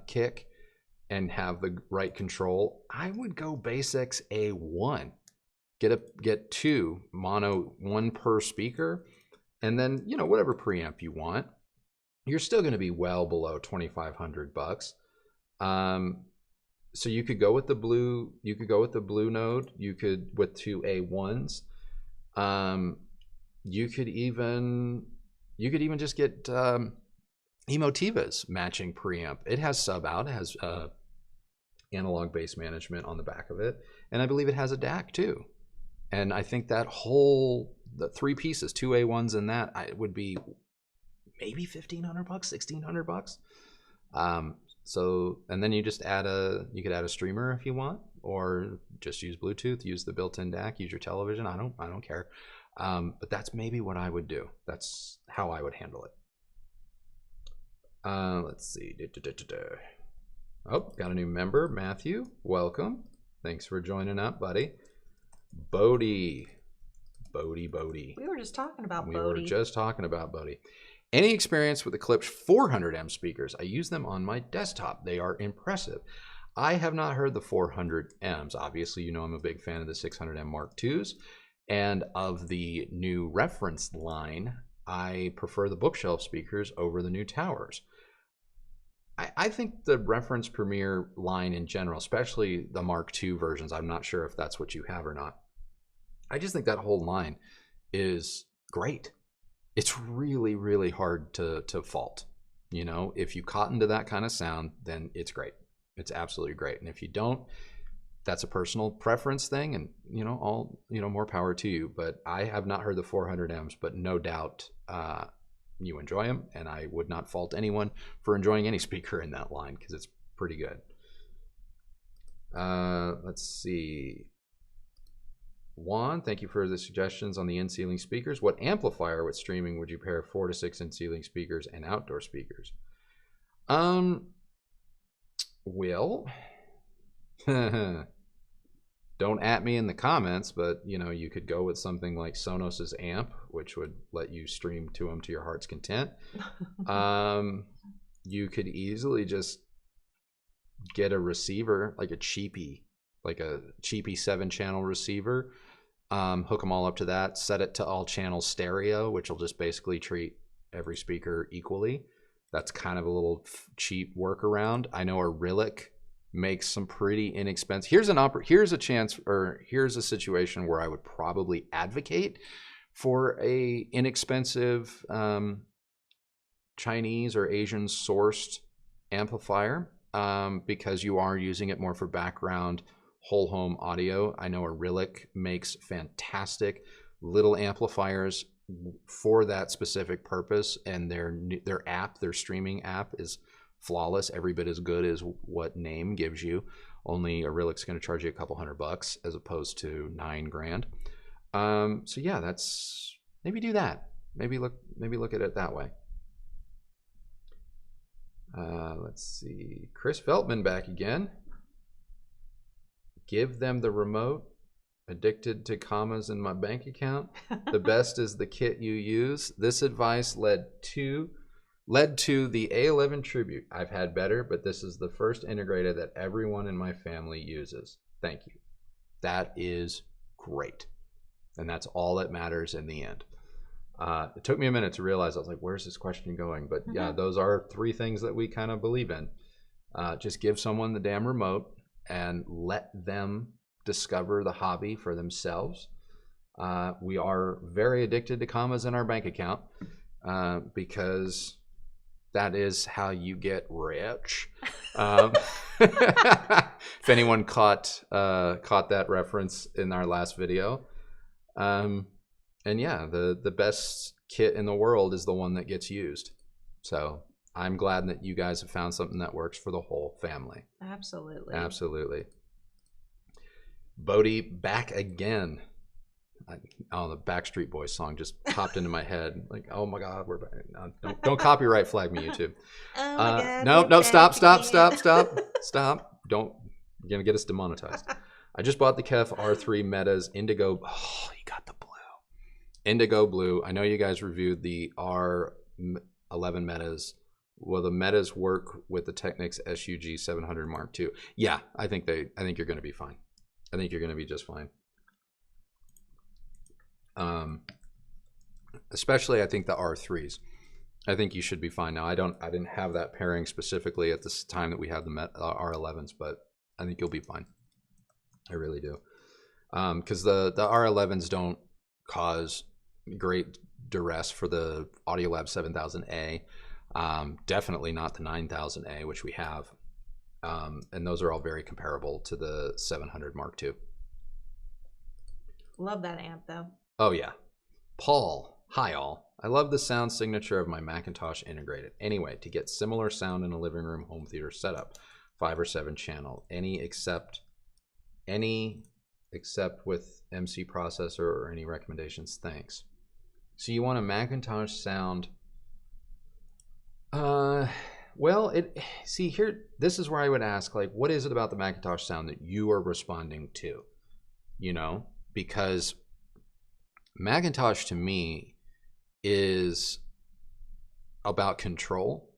kick and have the right control, I would go Basics A1. Get two mono, one per speaker, and then whatever preamp you want. You're still going to be well below $2,500. So you could go with the blue. You could go with the Blue Node. You could with two A1s. You could even just get Emotiva's matching preamp. It has sub out. It has analog bass management on the back of it, and I believe it has a DAC too. And I think that the three pieces, two A1s and that, it would be maybe $1,500, $1,600. So, and then you just you could add a streamer if you want, or just use Bluetooth, use the built-in DAC, use your television. I don't care. But that's maybe what I would do. That's how I would handle it. Let's see. Oh, got a new member, Matthew. Welcome. Thanks for joining up, buddy. Bodie. We were just talking about Bodie. Any experience with the Klipsch 400M speakers? I use them on my desktop. They are impressive. I have not heard the 400Ms. Obviously, I'm a big fan of the 600M Mark IIs. And of the new reference line, I prefer the bookshelf speakers over the new towers. I think the reference Premier line in general, especially the Mark II versions, I'm not sure if that's what you have or not. I just think that whole line is great. It's really, really hard to fault. If you cotton to that kind of sound, then it's great. It's absolutely great. And if you don't, that's a personal preference thing, and more power to you. But I have not heard the 400Ms, but no doubt you enjoy them, and I would not fault anyone for enjoying any speaker in that line because it's pretty good. Let's see. Juan, thank you for the suggestions on the in-ceiling speakers. What amplifier with streaming would you pair 4 to 6 in-ceiling speakers and outdoor speakers? Well, don't at me in the comments, but you could go with something like Sonos's amp, which would let you stream to them to your heart's content. You could easily just get a receiver, like a cheapy 7-channel receiver, hook them all up to that, set it to all channel stereo, which will just basically treat every speaker equally. That's kind of a little cheap workaround. I know a Rillick makes some pretty inexpensive. Here's a situation where I would probably advocate for a inexpensive Chinese or Asian sourced amplifier, because you are using it more for background whole home audio. I know a Rillick makes fantastic little amplifiers for that specific purpose, and their streaming app is flawless, every bit as good as what Naim gives you. Only a Rillick's going to charge you a couple $100 as opposed to $9,000. So yeah, that's, maybe do that. Maybe look at it that way. Let's see. Chris Feltman back again. Give them the remote Addicted to commas in my bank account. The best is the kit you use. This advice led to the A11 Tribute. I've had better, but this is the first integrated that everyone in my family uses. Thank you. That is great. And that's all that matters in the end. It took me a minute to realize, I was like, where's this question going? But yeah, those are 3 things that we kind of believe in. Just give someone the damn remote and let them discover the hobby for themselves. We are very addicted to commas in our bank account because that is how you get rich. If anyone caught that reference in our last video. And yeah, the best kit in the world is the one that gets used. So I'm glad that you guys have found something that works for the whole family. Absolutely. Absolutely. Bodie back again. The Backstreet Boys song just popped into my head. Like, oh my God, we're back. No, don't copyright flag me, YouTube. Oh my God, no, stop. Don't, you're gonna get us demonetized. I just bought the KEF R3 Metas Indigo. Oh, you got the blue. Indigo blue. I know you guys reviewed the R11 Metas. Will the Metas work with the Technics SUG 700 Mark II? Yeah, I think you're gonna be fine. I think you're going to be just fine. Especially, I think the R3s. I think you should be fine. Now, I didn't have that pairing specifically at this time that we had the R11s, but I think you'll be fine. I really do. Because the R11s don't cause great duress for the Audiolab 7000A. Definitely not the 9000A, which we have. And those are all very comparable to the 700 Mark II. Love that amp though. Oh yeah. Paul, hi all. I love the sound signature of my McIntosh integrated. Anyway, to get similar sound in a living room home theater setup, 5 or 7 channel, any except with MC processor or any recommendations, thanks. So you want a McIntosh sound, well, this is where I would ask, like, what is it about the McIntosh sound that you are responding to? You know, because McIntosh to me is about control.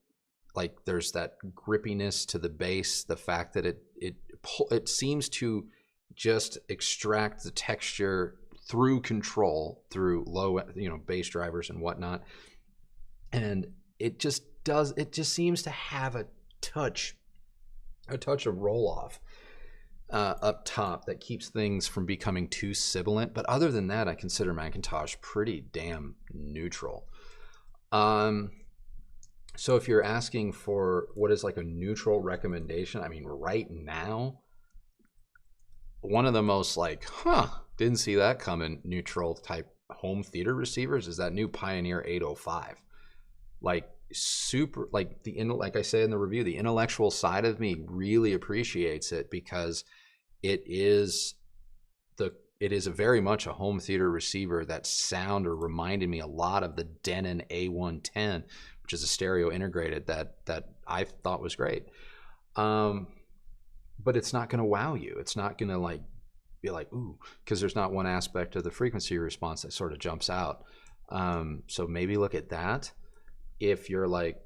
Like, there's that grippiness to the bass, the fact that it seems to just extract the texture through control, through low, bass drivers and whatnot. And it just seems to have a touch of roll off up top that keeps things from becoming too sibilant. But other than that, I consider McIntosh pretty damn neutral. So if you're asking for what is like a neutral recommendation, I mean, right now, one of the most like, didn't see that coming neutral type home theater receivers is that new Pioneer 805. Like, super, like like I say in the review, the intellectual side of me really appreciates it because it is very much a home theater receiver. That sound reminded me a lot of the Denon A110, which is a stereo integrated that I thought was great. But it's not going to wow you. It's not going to like be like, ooh, because there's not one aspect of the frequency response that sort of jumps out. So maybe look at that. If you're like,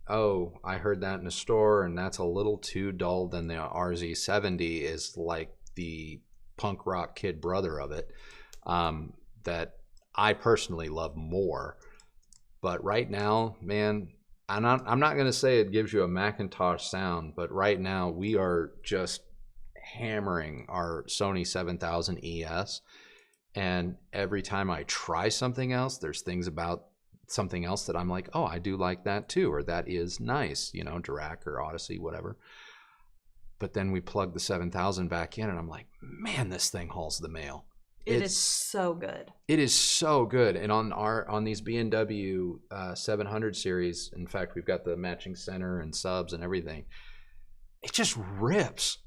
oh, I heard that in a store and that's a little too dull, then the RZ70 is like the punk rock kid brother of it, that I personally love more. But right now, man, I'm not going to say it gives you a McIntosh sound, but right now we are just hammering our Sony 7000 ES. And every time I try something else, there's things about something else that I'm like, oh, I do like that too, or that is nice, Dirac or Odyssey, whatever. But then we plug the 7000 back in and I'm like, man, this thing hauls the mail. It is so good. It is so good. And on these B&W 700 series, in fact, we've got the matching center and subs and everything. It just rips.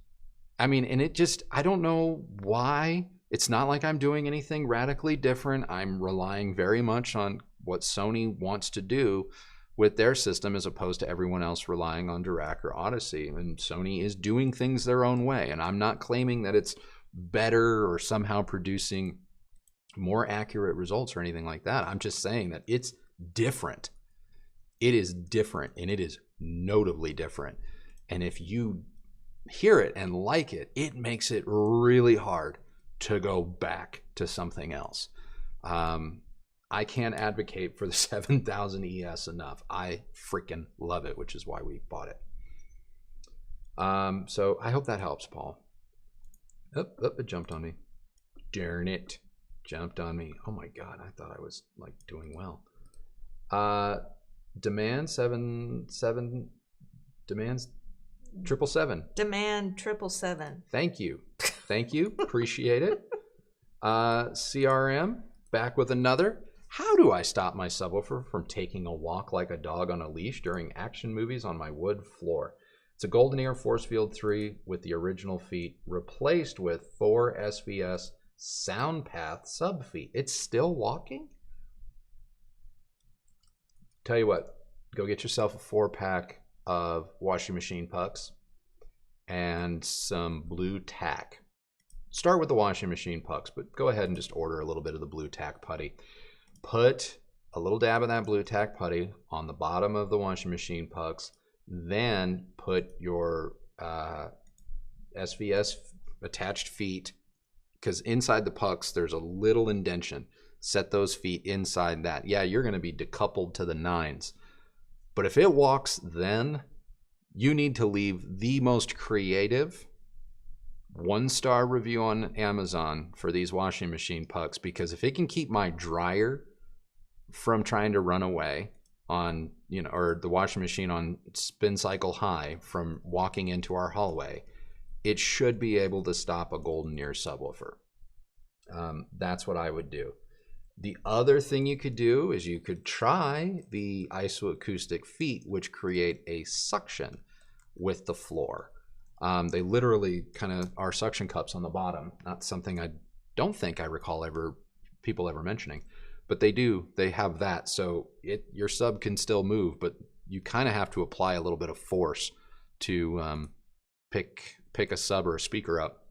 I mean, and I don't know why. It's not like I'm doing anything radically different. I'm relying very much on what Sony wants to do with their system as opposed to everyone else relying on Dirac or Odyssey. And Sony is doing things their own way. And I'm not claiming that it's better or somehow producing more accurate results or anything like that. I'm just saying that it's different. It is different, and it is notably different. And if you hear it and like it, it makes it really hard to go back to something else. I can't advocate for the 7000 ES enough. I freaking love it, which is why we bought it. So I hope that helps, Paul. It jumped on me. Darn it. Jumped on me. Oh my God, I thought I was like doing well. Demand 777. Demands 777. Demand 777. Thank you. Thank you. Appreciate it. CRM, back with another. How do I stop my subwoofer from taking a walk like a dog on a leash during action movies on my wood floor? It's a Golden Ear Force Field 3 with the original feet replaced with 4 SVS SoundPath sub feet. It's still walking? Tell you what, go get yourself a 4-pack of washing machine pucks and some blue tack. Start with the washing machine pucks, but go ahead and just order a little bit of the blue tack putty. Put a little dab of that blue tack putty on the bottom of the washing machine pucks, then put your SVS attached feet, because inside the pucks there's a little indention. Set those feet inside that. Yeah, you're going to be decoupled to the nines. But if it walks, then you need to leave the most creative 1-star review on Amazon for these washing machine pucks, because if it can keep my dryer from trying to run away on, you know, or the washing machine on spin cycle high from walking into our hallway, it should be able to stop a Golden Ear subwoofer. That's what I would do. The other thing you could do is you could try the isoacoustic feet, which create a suction with the floor. They literally kind of are suction cups on the bottom. Not something I don't think I recall people ever mentioning, but they do. They have that, so your sub can still move, but you kind of have to apply a little bit of force to pick a sub or a speaker up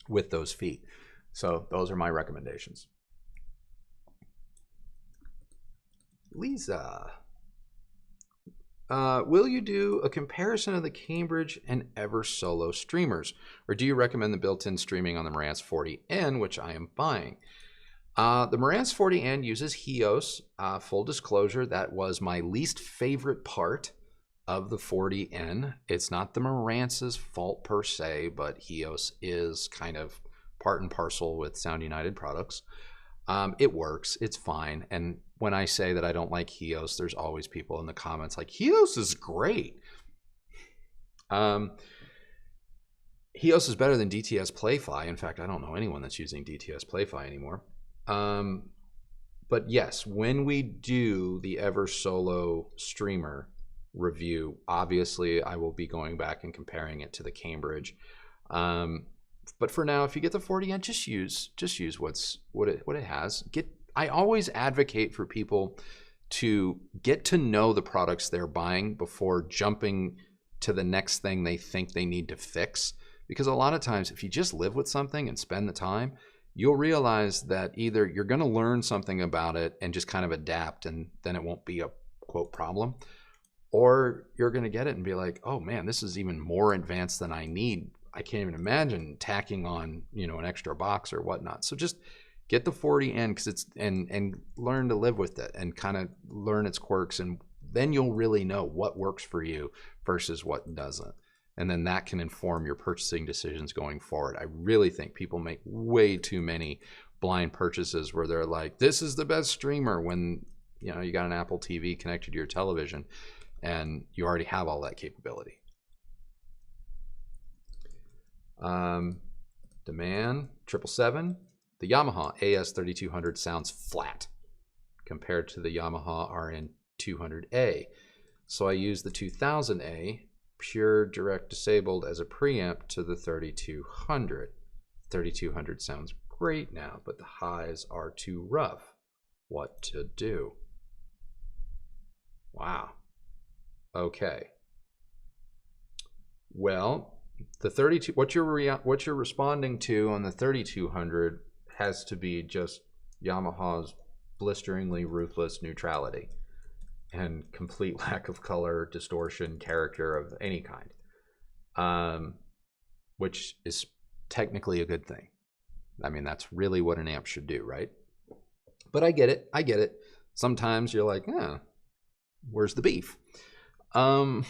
with those feet. So those are my recommendations. Lisa, will you do a comparison of the Cambridge and Ever Solo streamers, or do you recommend the built-in streaming on the Marantz 40N, which I am buying? The Marantz 40N uses HEOS. Full disclosure, that was my least favorite part of the 40N. It's not the Marantz's fault per se, but HEOS is kind of part and parcel with Sound United products. It works, it's fine, and when I say that I don't like HEOS, there's always people in the comments like, HEOS is great. HEOS is better than DTS Playfi. In fact, I don't know anyone that's using DTS Playfi anymore. But yes, when we do the Ever Solo streamer review, obviously I will be going back and comparing it to the Cambridge. But for now, if you get the 40N, just use what it has. I always advocate for people to get to know the products they're buying before jumping to the next thing they think they need to fix. Because a lot of times, if you just live with something and spend the time, you'll realize that either you're going to learn something about it and just kind of adapt, and then it won't be a quote problem, or you're going to get it and be like, oh man, this is even more advanced than I need. I can't even imagine tacking on, an extra box or whatnot. So just get the 40N because and learn to live with it and kind of learn its quirks, and then you'll really know what works for you versus what doesn't. And then that can inform your purchasing decisions going forward. I really think people make way too many blind purchases where they're like, this is the best streamer, when you got an Apple TV connected to your television and you already have all that capability. Demand 777. The Yamaha AS3200 sounds flat compared to the Yamaha RN200A. So I use the 2000A pure direct disabled as a preamp to the 3200. 3200 sounds great now, but the highs are too rough. What to do? Wow. Okay. Well, the 32, what you're responding to on the 3200 has to be just Yamaha's blisteringly ruthless neutrality and complete lack of color, distortion, character of any kind, which is technically a good thing. I mean, that's really what an amp should do, right? But I get it. Sometimes you're like, where's the beef? The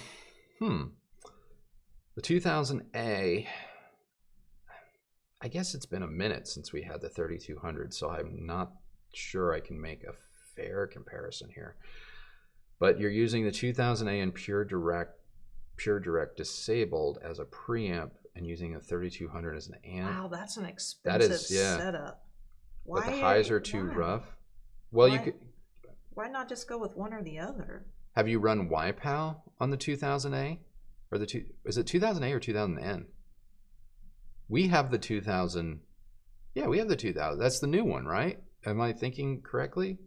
2000A, I guess it's been a minute since we had the 3200, so I'm not sure I can make a fair comparison here. But you're using the 2000A in pure direct disabled as a preamp and using a 3200 as an amp. Wow, that's an expensive setup. Why? But the highs are too rough. Well, you could. Why not just go with one or the other? Have you run YPAL on the 2000A? Or is it 2000A or 2000N? We have the 2000. Yeah, we have the 2000. That's the new one, right? Am I thinking correctly?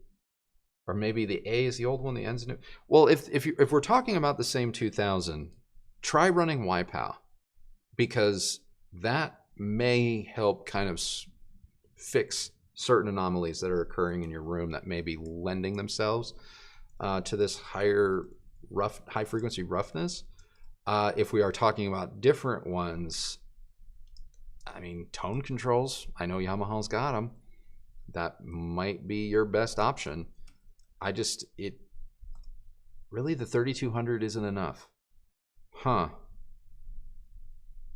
Or maybe the A is the old one, the N's new. Well, if we're talking about the same 2000, try running YPAL, because that may help kind of fix certain anomalies that are occurring in your room that may be lending themselves to this high frequency roughness. If we are talking about different ones, I mean, tone controls, I know Yamaha's got them. That might be your best option. Really the 3200 isn't enough. Well,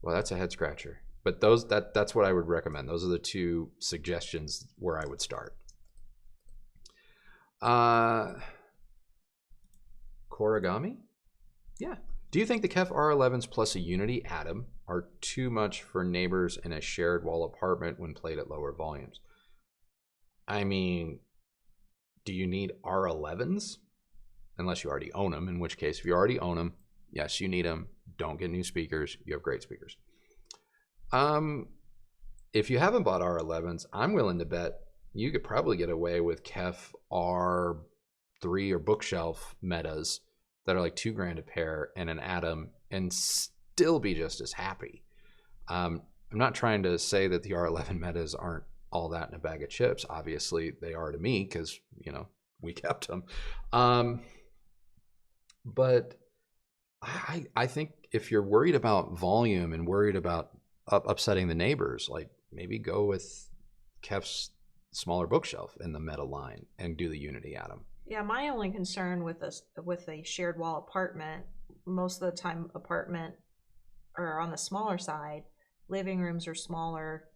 that's a head scratcher. But that's what I would recommend. Those are the two suggestions where I would start. Korigami? Yeah. Do you think the KEF R11s plus a Uniti Atom are too much for neighbors in a shared wall apartment when played at lower volumes? I mean, do you need R11s? Unless you already own them, in which case, if you already own them, yes, you need them. Don't get new speakers. You have great speakers. If you haven't bought R11s, I'm willing to bet you could probably get away with KEF R3 or bookshelf metas that are like $2,000 a pair and an Atom and still be just as happy. I'm not trying to say that the R11 metas aren't all that in a bag of chips. Obviously they are to me because, you know, we kept them. But I think if you're worried about volume and worried about upsetting the neighbors, like maybe go with KEF's smaller bookshelf in the meta line and do the Uniti Atom. Yeah, my only concern with a shared wall apartment, most of the time apartment or on the smaller side, living rooms are smaller,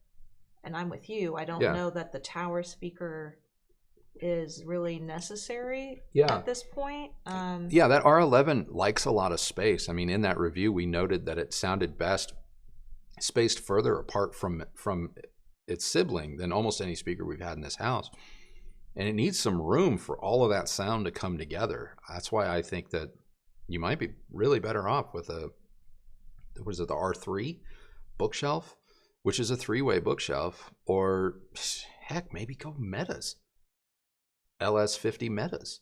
and I'm with you. I don't know that the tower speaker is really necessary at this point. Yeah, that R11 likes a lot of space. I mean, in that review, we noted that it sounded best spaced further apart from its sibling than almost any speaker we've had in this house. And it needs some room for all of that sound to come together. That's why I think that you might be really better off with the R3 bookshelf, which is a 3-way bookshelf, or heck, maybe go metas. LS50 metas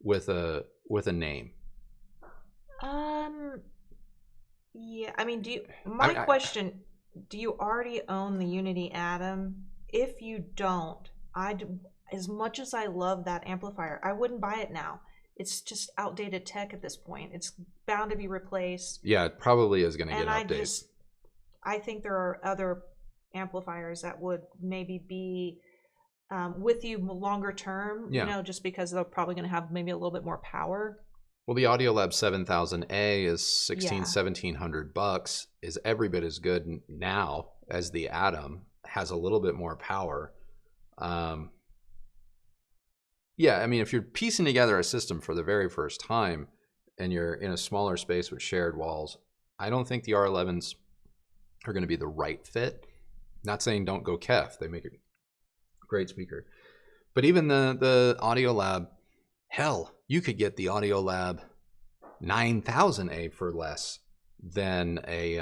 with a name. Yeah, I mean, do you already own the Uniti Atom? If you don't, as much as I love that amplifier, I wouldn't buy it now. It's just outdated tech at this point. It's bound to be replaced. Yeah, it probably is going to get an update. I think there are other amplifiers that would maybe be with you longer term, you know, just because they're probably going to have maybe a little bit more power. Well, the Audiolab 7000A is $1,700, is every bit as good now as the Atom, has a little bit more power. Yeah, I mean, if you're piecing together a system for the very first time and you're in a smaller space with shared walls, I don't think the R11s are going to be the right fit. Not saying don't go KEF. They make a great speaker. But even the Audiolab, hell, you could get the Audiolab 9000A for less than a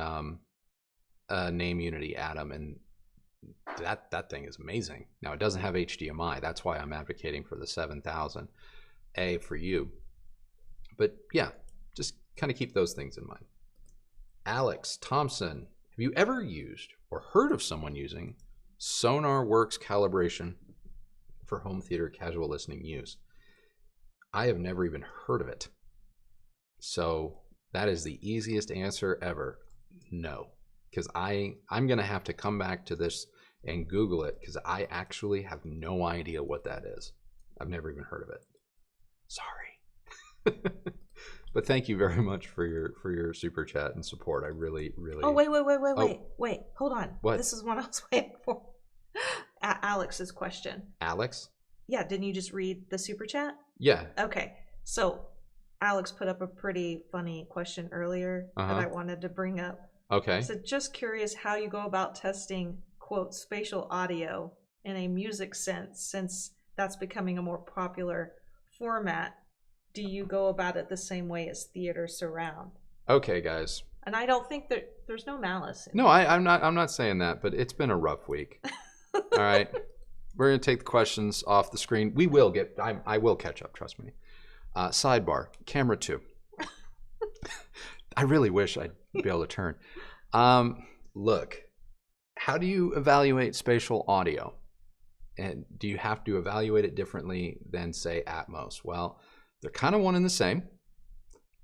Naim Uniti Atom, and that thing is amazing. Now, it doesn't have HDMI. That's why I'm advocating for the 7000A for you. But yeah, just kind of keep those things in mind. Alex Thompson, have you ever used or heard of someone using Sonarworks calibration for home theater casual listening use? I have never even heard of it. So that is the easiest answer ever. No, because I'm going to have to come back to this and Google it because I actually have no idea what that is. I've never even heard of it. Sorry. But thank you very much for your super chat and support. I really. Oh, wait. Hold on. What? This is what I was waiting for. Alex's question. Alex? Yeah, didn't you just read the super chat? Yeah. Okay. So Alex put up a pretty funny question earlier that I wanted to bring up. Okay. So just curious how you go about testing, quote, spatial audio in a music sense, since that's becoming a more popular format. Do you go about it the same way as theater surround? Okay, guys. And I don't think there's no malice. No, I'm not saying that, but it's been a rough week. All right. We're going to take the questions off the screen. We will get, I will catch up, trust me. Sidebar, camera 2. I really wish I'd be able to turn. Look, how do you evaluate spatial audio? And do you have to evaluate it differently than, say, Atmos? Well, they're kind of one and the same.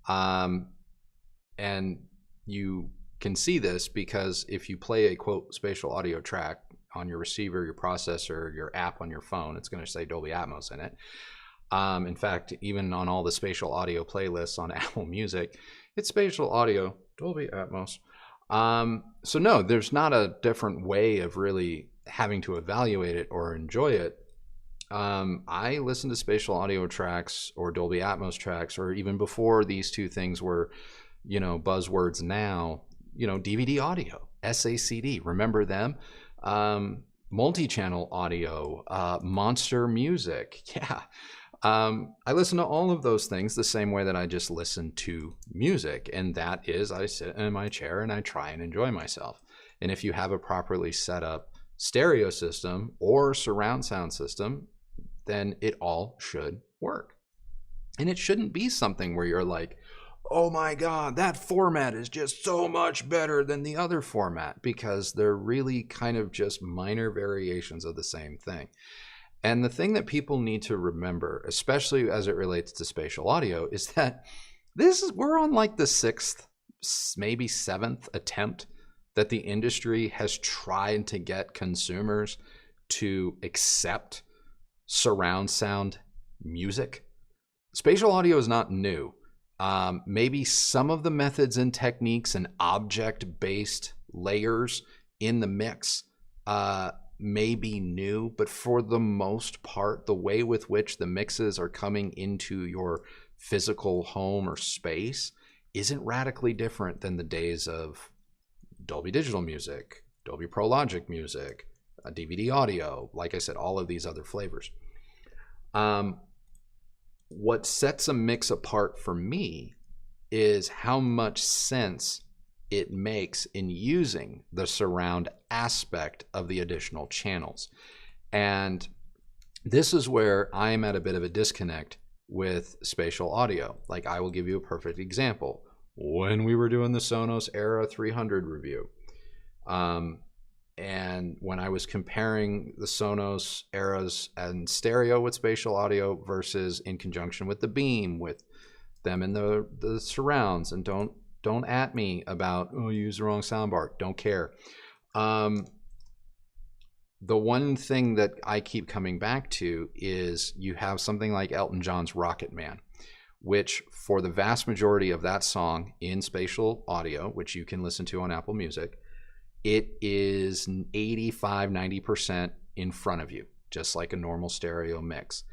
And you can see this because if you play a, quote, spatial audio track on your receiver, your processor, your app on your phone, it's going to say Dolby Atmos in it. In fact, even on all the spatial audio playlists on Apple Music, it's spatial audio, Dolby Atmos. So no, there's not a different way of really having to evaluate it or enjoy it. I listen to spatial audio tracks or Dolby Atmos tracks, or even before these two things were, buzzwords now, DVD audio, SACD, remember them? Multi-channel audio, Monster Music. Yeah. I listen to all of those things the same way that I just listen to music. And that is, I sit in my chair and I try and enjoy myself. And if you have a properly set up stereo system or surround sound system, then it all should work. And it shouldn't be something where you're like, oh my God, that format is just so much better than the other format, because they're really kind of just minor variations of the same thing. And the thing that people need to remember, especially as it relates to spatial audio, is that we're on like the 6th, maybe 7th attempt that the industry has tried to get consumers to accept surround sound music. Spatial audio is not new. Maybe some of the methods and techniques and object-based layers in the mix may be new, but for the most part, the way with which the mixes are coming into your physical home or space isn't radically different than the days of Dolby Digital Music, Dolby Pro Logic Music, DVD audio, like I said, all of these other flavors. What sets a mix apart for me is how much sense it makes in using the surround aspect of the additional channels. And this is where I'm at a bit of a disconnect with spatial audio. Like, I will give you a perfect example. When we were doing the Sonos Era 300 review, and when I was comparing the Sonos Eras and stereo with spatial audio versus in conjunction with the Beam, with them in the surrounds, and don't at me about, oh, you used the wrong soundbar. Don't care. The one thing that I keep coming back to is you have something like Elton John's Rocket Man, which for the vast majority of that song in spatial audio, which you can listen to on Apple Music, it is 85-90% in front of you, just like a normal stereo mix.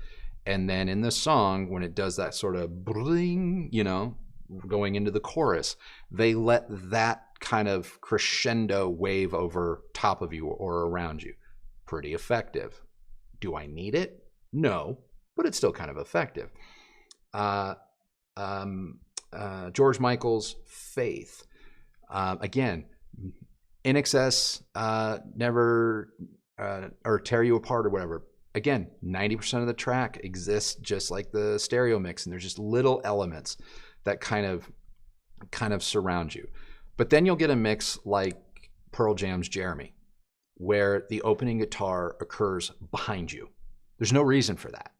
And then in the song, when it does that sort of bling, going into the chorus, they let that kind of crescendo wave over top of you or around you. Pretty effective. Do I need it? No, but it's still kind of effective. George Michael's Faith. Again, in excess, never or tear you apart or whatever. Again, 90% of the track exists just like the stereo mix, and there's just little elements that kind of surround you. But then you'll get a mix like Pearl Jam's Jeremy, where the opening guitar occurs behind you. There's no reason for that.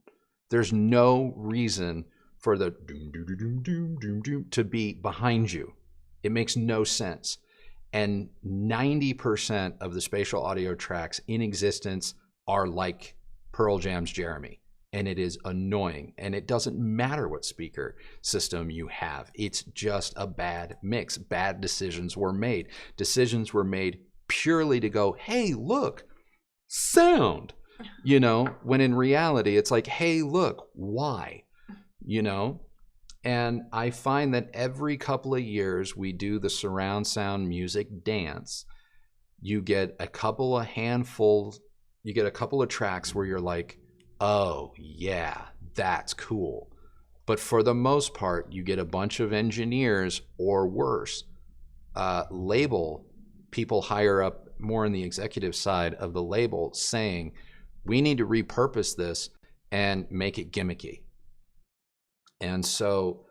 There's no reason for the doom, doom, doom, doom, doom, doom to be behind you. It makes no sense. And 90% of the spatial audio tracks in existence are like Pearl Jam's Jeremy. And it is annoying. And it doesn't matter what speaker system you have. It's just a bad mix. Bad decisions were made. Decisions were made purely to go, hey, look, sound. You know, when in reality, it's like, hey, look, why? You know? And I find that every couple of years we do the surround sound music dance. You get a couple of handfuls, you get a couple of tracks where you're like, oh, yeah, that's cool. But for the most part, you get a bunch of engineers or worse, label people higher up, more on the executive side of the label, saying, we need to repurpose this and make it gimmicky. And so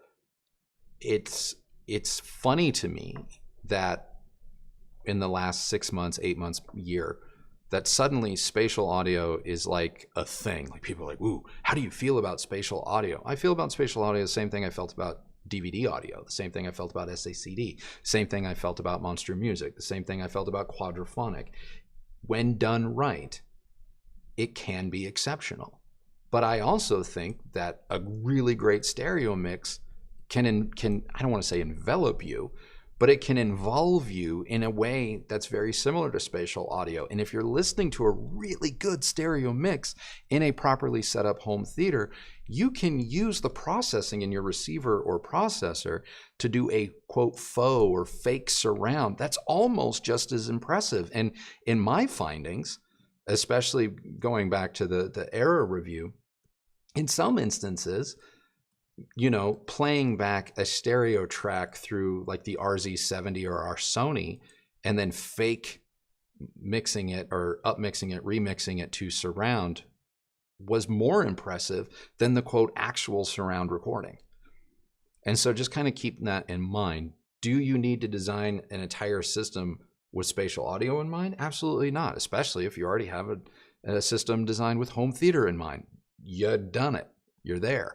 it's funny to me that in the last 6 months, 8 months, year, that suddenly spatial audio is like a thing. Like people are like, ooh, how do you feel about spatial audio? I feel about spatial audio the same thing I felt about DVD audio, the same thing I felt about SACD, same thing I felt about Monster Music, the same thing I felt about quadraphonic. When done right, it can be exceptional. But I also think that a really great stereo mix can I don't want to say envelop you, but it can involve you in a way that's very similar to spatial audio. And if you're listening to a really good stereo mix in a properly set up home theater, you can use the processing in your receiver or processor to do a quote faux or fake surround. That's almost just as impressive. And in my findings, especially going back to the error review, in some instances, you know, playing back a stereo track through like the RZ70 or our Sony and then fake mixing it or upmixing it, remixing it to surround was more impressive than the quote actual surround recording. And so just kind of keeping that in mind. Do you need to design an entire system with spatial audio in mind? Absolutely not, especially if you already have a system designed with home theater in mind. You've done it. You're there.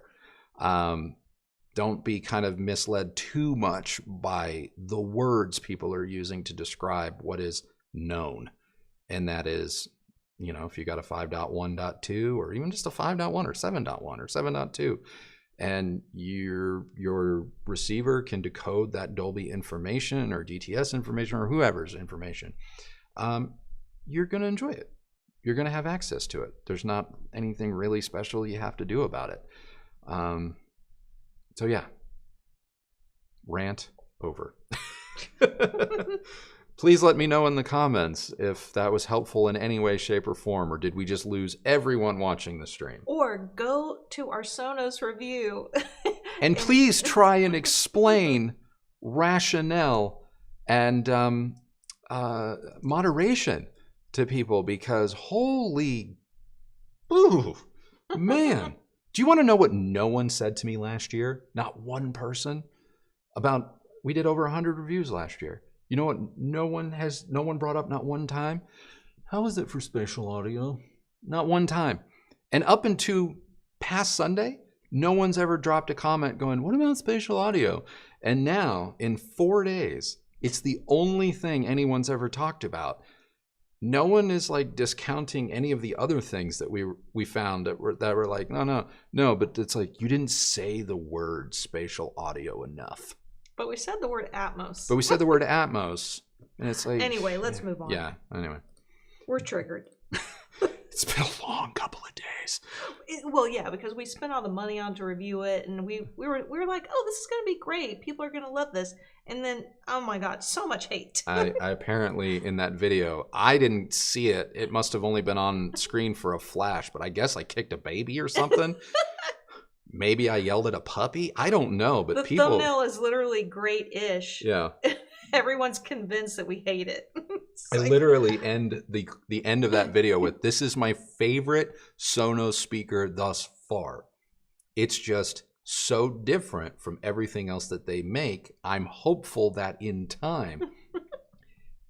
Don't be kind of misled too much by the words people are using to describe what is known. And that is, you know, if you got a 5.1.2 or even just a 5.1 or 7.1 or 7.2, and your receiver can decode that Dolby information or DTS information or whoever's information, you're going to enjoy it. You're going to have access to it. There's not anything really special you have to do about it. So yeah, rant over. Please let me know in the comments if that was helpful in any way, shape, or form, or did we just lose everyone watching the stream? Or go to our Sonos review. And please try and explain rationale and moderation to people, because holy, ooh, man. Do you want to know what no one said to me last year? Not one person. We did over 100 reviews last year. You know what no one brought up not one time? How is it for spatial audio? Not one time. And up until past Sunday, no one's ever dropped a comment going, what about spatial audio? And now, in 4 days, it's the only thing anyone's ever talked about. No one is like discounting any of the other things that we found that were like, no, but it's like you didn't say the word spatial audio enough. But we said the word Atmos. And it's like, anyway, let's move on. Yeah, anyway. We're triggered. It's been a long couple of days. Well, yeah, because we spent all the money on to review it, and we were like, oh, this is going to be great. People are going to love this. And then, oh my God, so much hate. I apparently, in that video, I didn't see it. It must have only been on screen for a flash, but I guess I kicked a baby or something. Maybe I yelled at a puppy. I don't know, but the thumbnail is literally great-ish. Yeah. Everyone's convinced that we hate it. I literally end the end of that video with, this is my favorite Sonos speaker thus far. It's just so different from everything else that they make. I'm hopeful that in time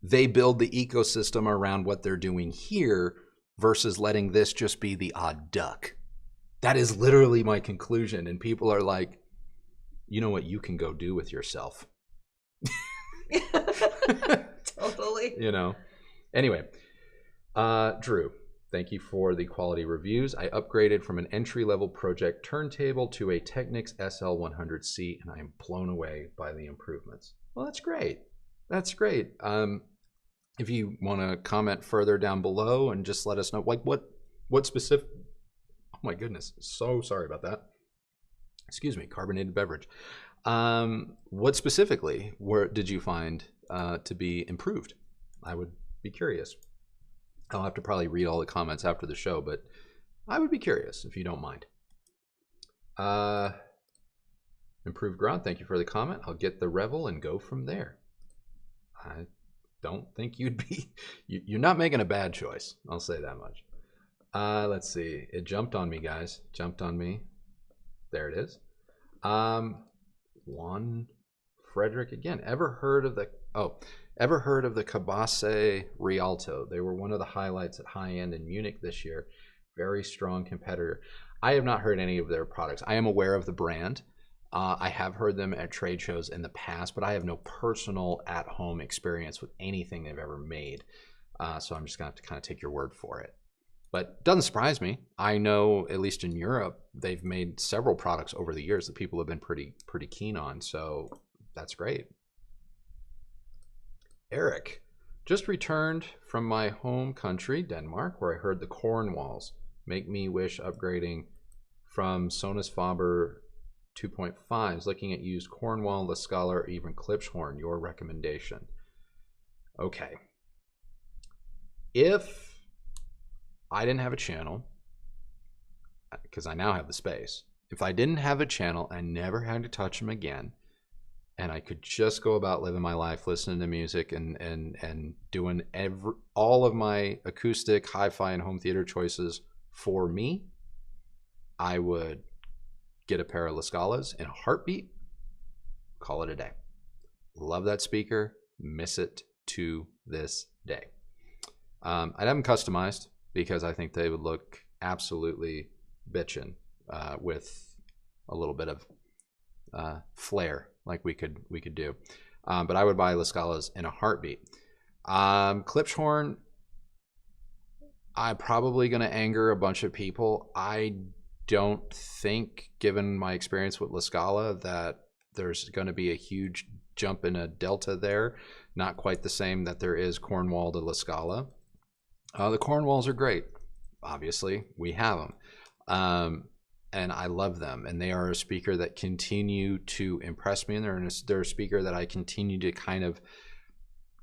they build the ecosystem around what they're doing here versus letting this just be the odd duck. That is literally my conclusion. And people are like, you know what you can go do with yourself. Totally. You know. Anyway, Drew, thank you for the quality reviews. I upgraded from an entry-level project turntable to a Technics SL100C, and I am blown away by the improvements. Well, that's great. That's great. If you want to comment further down below and just let us know, like what specific. Oh my goodness, so sorry about that. Excuse me, carbonated beverage. What specifically did you find to be improved? I would be curious. I'll have to probably read all the comments after the show, but I would be curious if you don't mind. Improved ground, thank you for the comment. I'll get the Revel and go from there. I don't think you'd be, you're not making a bad choice. I'll say that much. Let's see. It jumped on me, guys. Jumped on me. There it is. Juan Frederick again. Ever heard of the Cabase Rialto? They were one of the highlights at high end in Munich this year. Very strong competitor. I have not heard any of their products. I am aware of the brand. I have heard them at trade shows in the past, but I have no personal at-home experience with anything they've ever made. So I'm just going to have to kind of take your word for it. But it doesn't surprise me. I know, at least in Europe, they've made several products over the years that people have been pretty keen on. So that's great. Eric, just returned from my home country, Denmark, where I heard the Cornwalls make me wish upgrading from Sonus Faber 2.5s, looking at used Cornwall, the Scala, or even Klipschorn. Your recommendation. Okay. If I didn't have a channel, because I now have the space, if I didn't have a channel and never had to touch them again, and I could just go about living my life, listening to music and doing all of my acoustic, hi-fi, and home theater choices for me, I would get a pair of La Scalas in a heartbeat, call it a day. Love that speaker, miss it to this day. I'd have them customized because I think they would look absolutely bitchin' with a little bit of flair, like we could do. But I would buy La Scalas in a heartbeat. Klipschorn, I'm probably going to anger a bunch of people. I don't think, given my experience with La Scala, that there's going to be a huge jump in a delta there. Not quite the same that there is Cornwall to La Scala. The Cornwalls are great. Obviously, we have them. And I love them. And they are a speaker that continue to impress me. And they're a speaker that I continue to kind of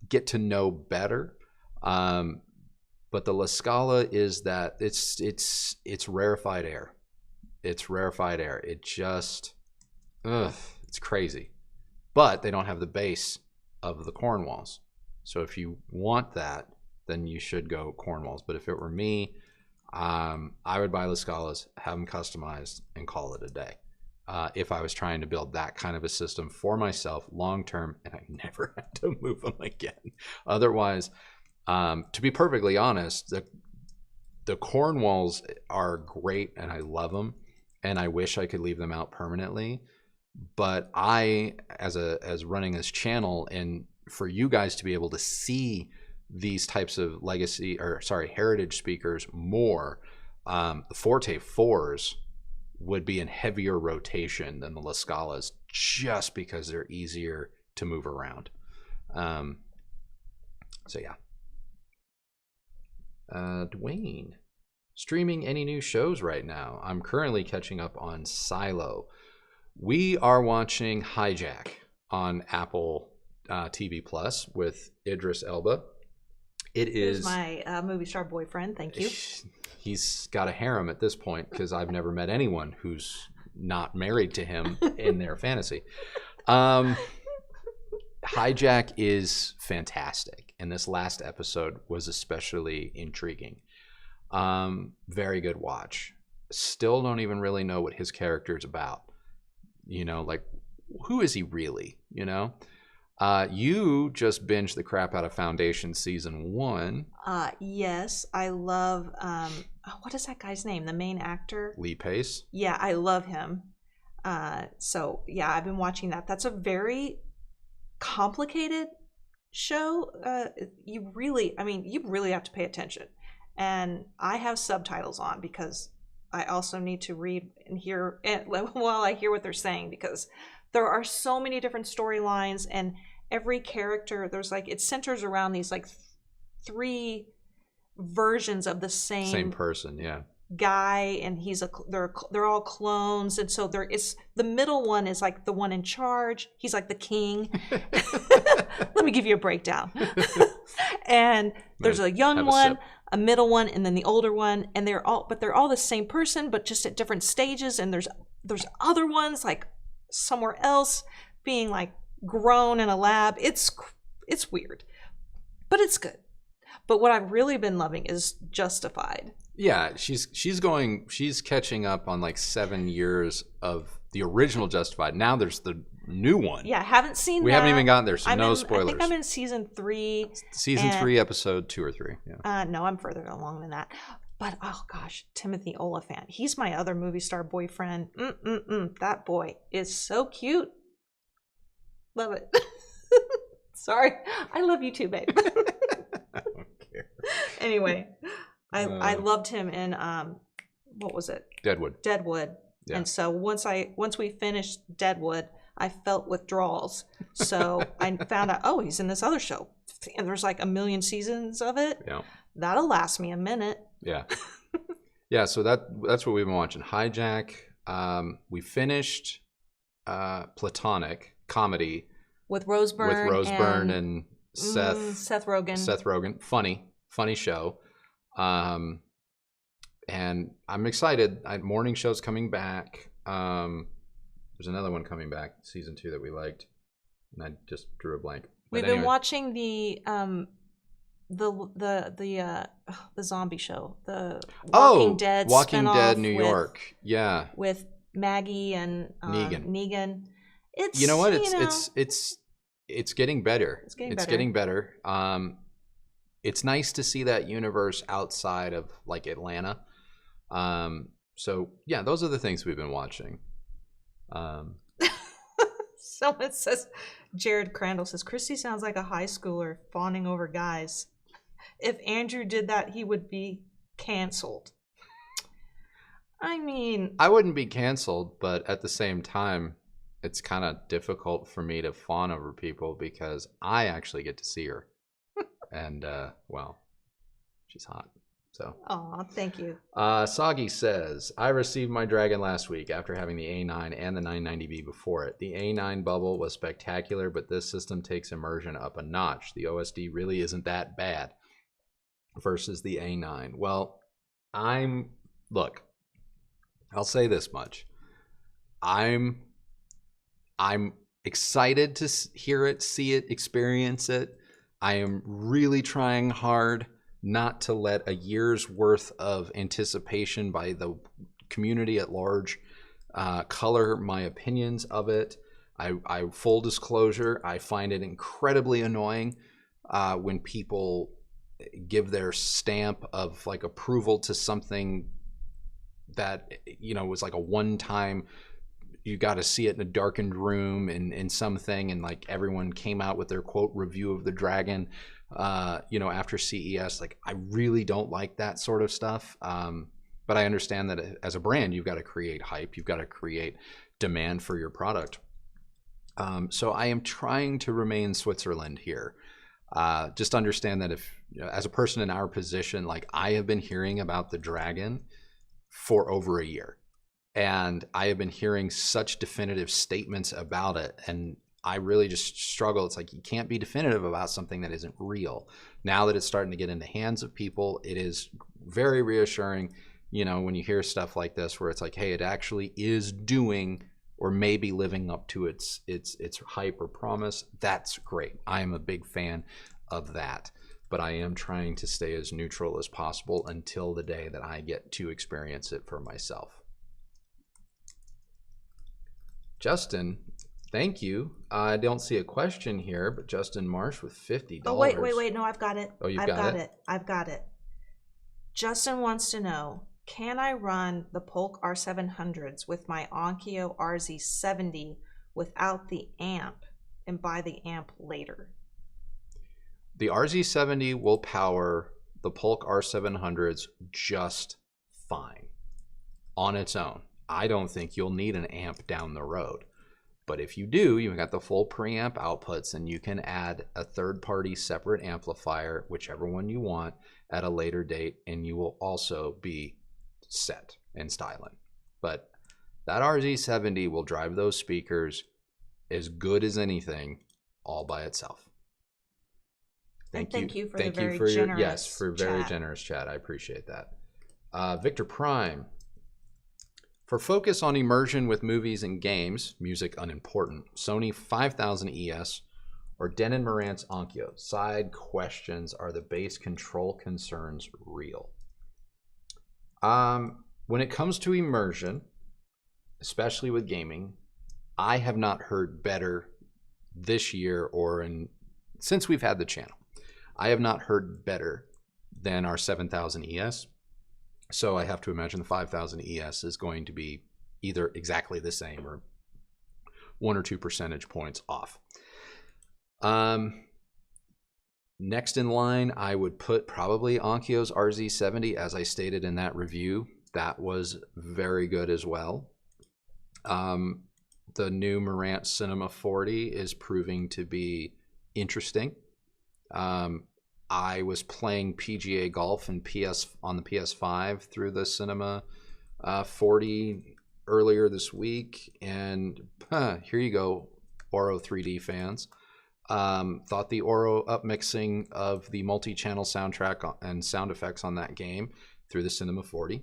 get to know better. But the La Scala is that it's rarefied air. It's rarefied air. It just, it's crazy. But they don't have the bass of the Cornwalls. So if you want that, then you should go Cornwalls. But if it were me, I would buy La Scalas, have them customized, and call it a day. If I was trying to build that kind of a system for myself long term, and I never had to move them again. Otherwise, to be perfectly honest, the Cornwalls are great, and I love them, and I wish I could leave them out permanently. But I, as running this channel, and for you guys to be able to see these types of heritage speakers more, the Forte 4s would be in heavier rotation than the La Scalas, just because they're easier to move around. So yeah. Dwayne, streaming any new shows right now? I'm currently catching up on Silo. We are watching Hijack on Apple TV Plus with Idris Elba. He's my movie star boyfriend. Thank you. He's got a harem at this point because I've never met anyone who's not married to him in their fantasy. Hijack is fantastic, and this last episode was especially intriguing. Very good watch. Still don't even really know what his character is about. you know, like, who is he really, you know? You just binged the crap out of Foundation season 1. Yes, I love, what is that guy's name? The main actor? Lee Pace. Yeah, I love him. So yeah, I've been watching that. That's a very complicated show. You really have to pay attention. And I have subtitles on because I also need to read and hear while I hear what they're saying, because there are so many different storylines, and every character, there's like, it centers around these like 3 versions of the same person, yeah, guy, and they're all clones, and so the middle one is like the one in charge. He's like the king. Let me give you a breakdown. And there's a young one, a middle one, and then the older one, and they're all the same person, but just at different stages. And there's other ones like somewhere else being like grown in a lab. It's weird, but it's good. But what I've really been loving is Justified. Yeah, she's catching up on like 7 years of the original Justified. Now there's the new one. Yeah, I haven't seen We haven't even gotten there, so no spoilers. I think I'm in season 3. Season 3, episode 2 or 3. Yeah. No, I'm further along than that. But oh gosh, Timothy Oliphant. He's my other movie star boyfriend. That boy is so cute. Love it. Sorry, I love you too, babe. I don't care. Anyway, I loved him in what was it? Deadwood. Yeah. And so once we finished Deadwood, I felt withdrawals. So I found out, oh, he's in this other show, and there's like 1 million seasons of it. Yeah. That'll last me a minute. Yeah. Yeah. So that's what we've been watching. Hijack. We finished Platonic comedy with Rose Byrne and Seth Rogen. Seth Rogen. Funny show. And I'm excited. Morning show's coming back. There's another one coming back, season 2, that we liked, and I just drew a blank. We've been watching the zombie show, the Walking Dead. Walking Dead New York. Yeah. With Maggie and Negan. It's, you know what? It's getting better. It's getting better. It's nice to see that universe outside of like Atlanta. So yeah, those are the things we've been watching. Someone says, Jared Crandall says, Kristi sounds like a high schooler fawning over guys. If Andrew did that, he would be canceled. I mean, I wouldn't be canceled, but at the same time, it's kind of difficult for me to fawn over people because I actually get to see her. And, well, she's hot. So. Aw, thank you. Soggy says, I received my Dragon last week after having the A9 and the 990B before it. The A9 bubble was spectacular, but this system takes immersion up a notch. The OSD really isn't that bad versus the A9. Well, look, I'll say this much. I'm excited to hear it, see it, experience it. I am really trying hard not to let a year's worth of anticipation by the community at large color my opinions of it. I full disclosure, I find it incredibly annoying when people give their stamp of like approval to something that, you know, was like a one-time, you got to see it in a darkened room and in something, and like everyone came out with their quote review of the Dragon, you know, after CES. Like, I really don't like that sort of stuff. But I understand that as a brand, you've got to create hype, you've got to create demand for your product. So I am trying to remain Switzerland here. Just understand that if, as a person in our position, like, I have been hearing about the Dragon for over a year. And I have been hearing such definitive statements about it, and I really just struggle. It's like, you can't be definitive about something that isn't real. Now that it's starting to get in the hands of people, it is very reassuring, you know, when you hear stuff like this where it's like, hey, it actually is doing or maybe living up to its hype or promise. That's great. I am a big fan of that. But I am trying to stay as neutral as possible until the day that I get to experience it for myself. Justin, thank you. I don't see a question here, but Justin Marsh with $50. Oh, wait. No, I've got it. Oh, I've got it. Justin wants to know, can I run the Polk R700s with my Onkyo RZ70 without the amp and buy the amp later? The RZ70 will power the Polk R700s just fine on its own. I don't think you'll need an amp down the road. But if you do, you've got the full preamp outputs, and you can add a third-party separate amplifier, whichever one you want, at a later date, and you will also be set and styling. But that RZ70 will drive those speakers as good as anything all by itself. Thank you for the very generous chat. I appreciate that. Victor Prime. For focus on immersion with movies and games, music unimportant, Sony 5000 ES or Denon Marantz Onkyo. Side questions, are the bass control concerns real? When it comes to immersion, especially with gaming, I have not heard better this year or since we've had the channel. I have not heard better than our 7000 ES. So I have to imagine the 5000 ES is going to be either exactly the same or 1 or 2 percentage points off. Next in line, I would put probably Onkyo's RZ70, as I stated in that review. That was very good as well. The new Marantz Cinema 40 is proving to be interesting. I was playing PGA Golf and on the PS5 through the Cinema 40 earlier this week, and here you go, Oro 3D fans. Thought the Oro upmixing of the multi-channel soundtrack and sound effects on that game through the Cinema 40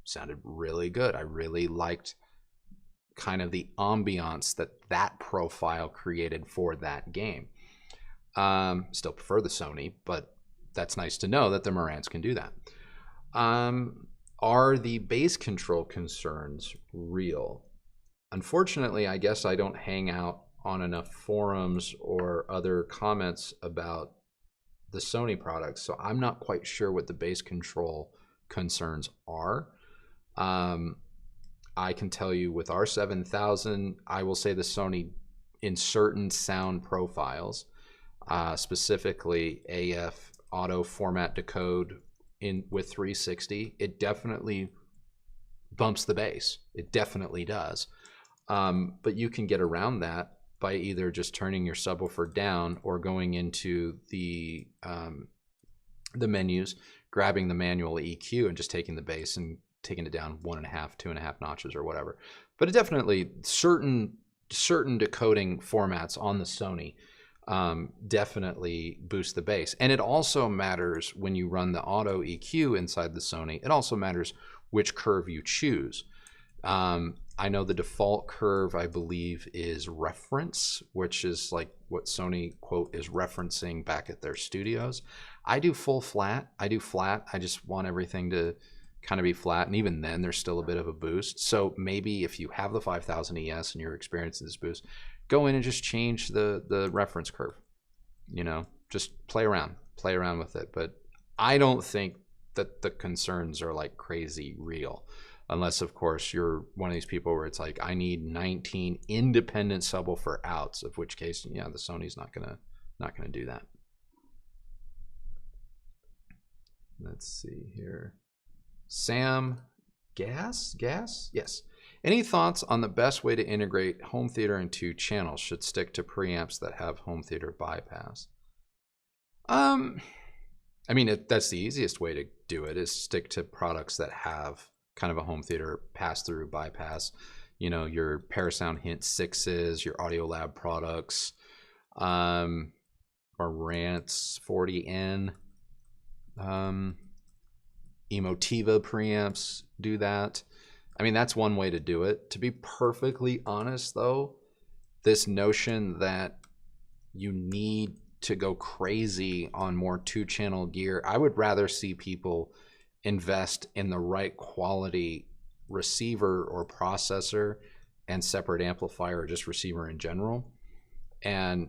sounded really good. I really liked kind of the ambiance that profile created for that game. Still prefer the Sony, but that's nice to know that the Marantz can do that. Are the bass control concerns real? Unfortunately, I guess I don't hang out on enough forums or other comments about the Sony products, so I'm not quite sure what the bass control concerns are. I can tell you with our 7000, I will say the Sony in certain sound profiles, specifically AF auto format decode with 360, it definitely bumps the bass. It definitely does. But you can get around that by either just turning your subwoofer down or going into the menus, grabbing the manual EQ and just taking the bass and taking it down 1.5, 2.5 notches or whatever. But it definitely, certain decoding formats on the Sony definitely boost the bass. And it also matters when you run the auto EQ inside the Sony, it also matters which curve you choose. I know the default curve, I believe, is reference, which is like what Sony, quote, is referencing back at their studios. I do full flat. I do flat. I just want everything to kind of be flat. And even then, there's still a bit of a boost. So maybe if you have the 5000 ES and you're experiencing this boost, go in and just change the reference curve. You know, just play around with it. But I don't think that the concerns are like crazy real. Unless, of course, you're one of these people where it's like, I need 19 independent subwoofer outs, of which case, yeah, the Sony's not gonna do that. Let's see here. Sam Gas? Yes. Any thoughts on the best way to integrate home theater in 2 channels? Should stick to preamps that have home theater bypass? I mean, that's the easiest way to do it, is stick to products that have kind of a home theater pass-through bypass. You know, your Parasound Hint 6s, your Audiolab products, Marantz 40N, Emotiva preamps do that. I mean, that's one way to do it. To be perfectly honest, though, this notion that you need to go crazy on more 2-channel gear, I would rather see people invest in the right quality receiver or processor and separate amplifier or just receiver in general, and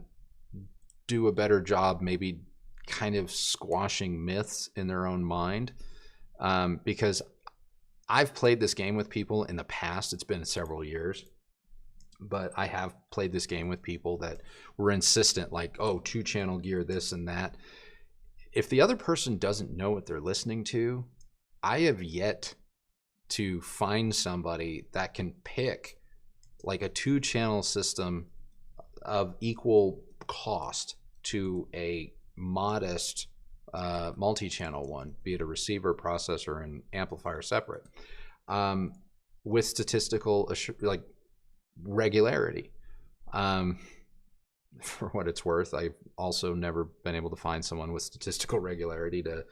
do a better job maybe kind of squashing myths in their own mind. Because I've played this game with people in the past. It's been several years, but I have played this game with people that were insistent, like, oh, 2-channel gear, this and that. If the other person doesn't know what they're listening to, I have yet to find somebody that can pick like a 2-channel system of equal cost to a modest multi-channel one, be it a receiver, processor, and amplifier separate, with statistical like regularity. For what it's worth, I've also never been able to find someone with statistical regularity to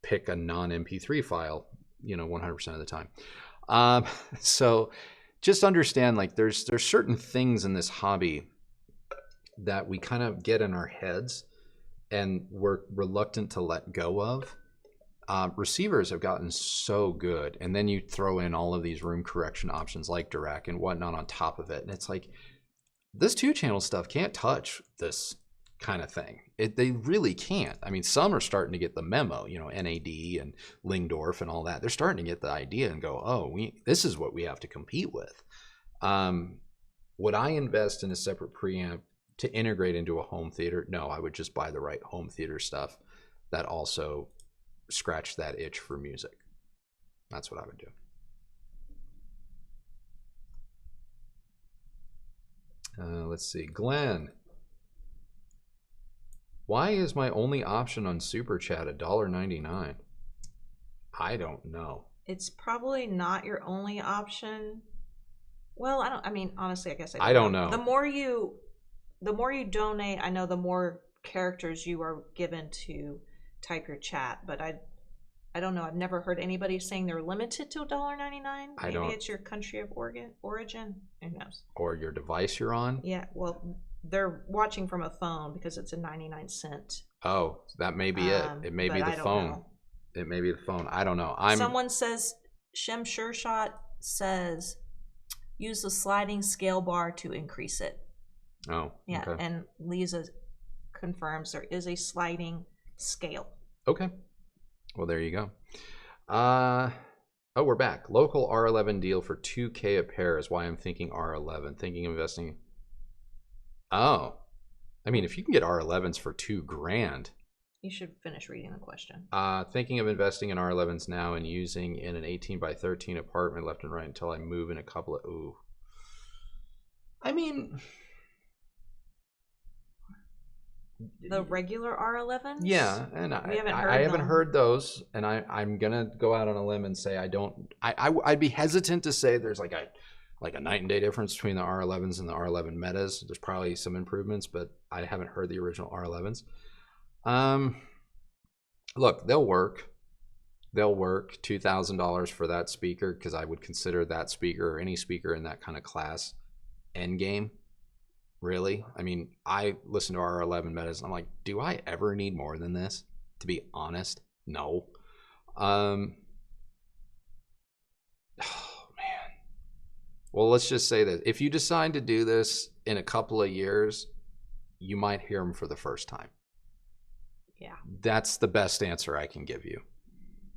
pick a non-MP3 file, 100% of the time. So just understand, like, there's certain things in this hobby that we kind of get in our heads and we're reluctant to let go of. Receivers have gotten so good, and then you throw in all of these room correction options like Dirac and whatnot on top of it, and it's like, this 2-channel stuff can't touch this kind of thing. They really can't. I mean, some are starting to get the memo, NAD and Lingdorf and all that. They're starting to get the idea and go, oh, this is what we have to compete with. Would I invest in a separate preamp to integrate into a home theater? No, I would just buy the right home theater stuff that also scratched that itch for music. That's what I would do. Let's see. Glenn, why is my only option on Super Chat $1.99? I don't know. It's probably not your only option. Well, honestly, I guess I don't know. The more you donate, I know the more characters you are given to type your chat, but I don't know. I've never heard anybody saying they're limited to $1.99. Maybe it's your country of origin. Who knows? Or your device you're on. Yeah. Well, they're watching from a phone because it's a 99¢. Oh, that may be it. It may be the phone. It may be the phone. I don't know. Someone says, Shem Shershot says, use the sliding scale bar to increase it. Oh. Yeah. Okay. And Lisa confirms there is a sliding scale. Okay. Well, there you go. Oh, we're back. Local R11 deal for $2K a pair is why I'm thinking R11. Thinking of investing. Oh, I mean, if you can get R11s for $2,000. You should finish reading the question. Thinking of investing in R11s now and using in an 18x13 apartment left and right until I move in a couple of. Ooh. I mean. The regular R11s? Yeah, and I haven't heard those, and I'm gonna go out on a limb and say I'd be hesitant to say there's like a night and day difference between the R11s and the R11 metas. There's probably some improvements, but I haven't heard the original R11s. Look, they'll work. They'll work. $2,000 for that speaker, because I would consider that speaker or any speaker in that kind of class end game. Really? I mean, I listen to R11 metas and I'm like, do I ever need more than this? To be honest, no. Oh, man. Well, let's just say that if you decide to do this in a couple of years, you might hear them for the first time. Yeah. That's the best answer I can give you.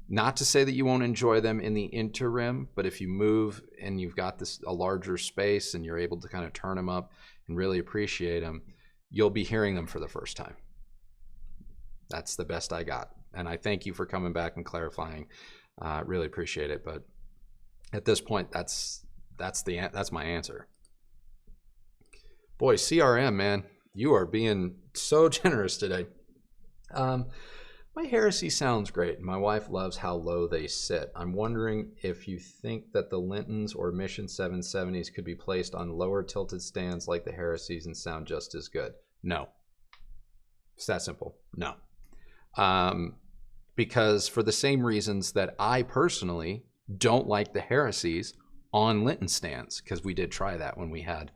Not to say that you won't enjoy them in the interim, but if you move and you've got a larger space and you're able to kind of turn them up and really appreciate them, you'll be hearing them for the first time. That's the best I got. And I thank you for coming back and clarifying. Really appreciate it. But at this point, that's my answer. Boy, CRM, man, you are being so generous today. My Heresy sounds great. My wife loves how low they sit. I'm wondering if you think that the Lintons or Mission 770s could be placed on lower tilted stands like the Heresies and sound just as good. No. It's that simple. No. Because for the same reasons that I personally don't like the Heresies on Linton stands, because we did try that when we had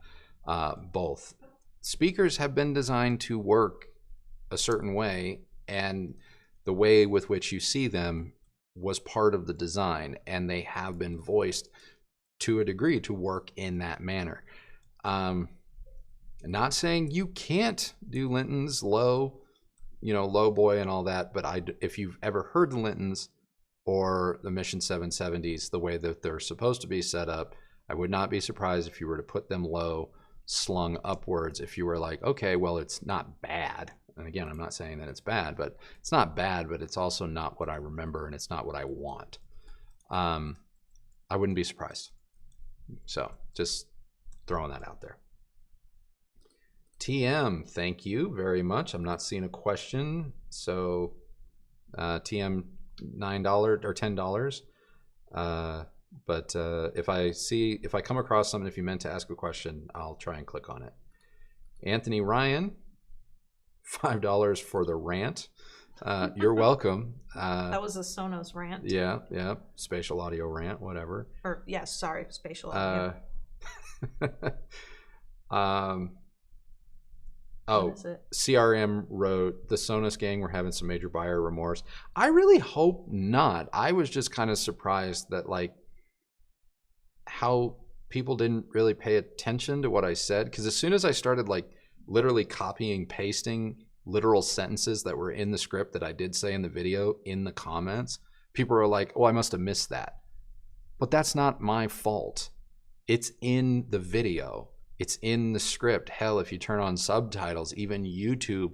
both. Speakers have been designed to work a certain way, and the way with which you see them was part of the design, and they have been voiced to a degree to work in that manner. Not saying you can't do Lintons low, low boy and all that, but if you've ever heard the Lintons or the Mission 770s, the way that they're supposed to be set up, I would not be surprised if you were to put them low, slung upwards, if you were like, okay, well, it's not bad. And again, I'm not saying that it's bad, but it's not bad, but it's also not what I remember, and it's not what I want. I wouldn't be surprised. So just throwing that out there. TM, thank you very much. I'm not seeing a question. So TM, $9 or $10. But if I come across something, if you meant to ask a question, I'll try and click on it. Anthony Ryan, $5 for the rant. You're welcome. That was a Sonos rant. Yeah, spatial audio rant, whatever. Or yes, sorry, spatial audio. CRM wrote, the Sonos gang were having some major buyer remorse. I really hope not. I was just kind of surprised that how people didn't really pay attention to what I said, because as soon as I started literally copying, pasting literal sentences that were in the script that I did say in the video in the comments, people were like, oh, I must have missed that. But that's not my fault. It's in the video. It's in the script. Hell, if you turn on subtitles, even YouTube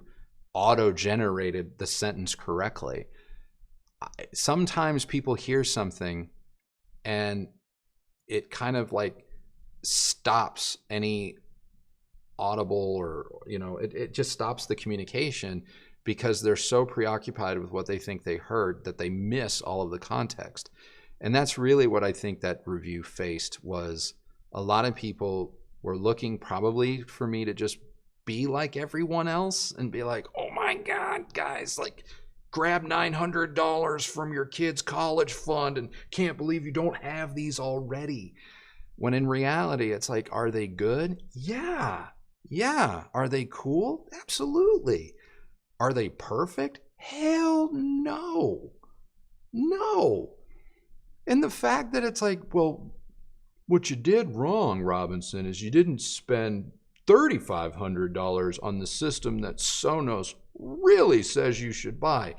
auto-generated the sentence correctly. Sometimes people hear something and it kind of stops any audible, or it just stops the communication because they're so preoccupied with what they think they heard that they miss all of the context. And that's really what I think that review faced, was a lot of people were looking probably for me to just be like everyone else and be like, oh my God, guys, grab $900 from your kid's college fund and can't believe you don't have these already. When in reality, it's like, are they good? Yeah. Are they cool? Absolutely. Are they perfect? Hell no. And the fact that it's like, well, what you did wrong, Robinson, is you didn't spend $3,500 on the system that Sonos really says you should buy.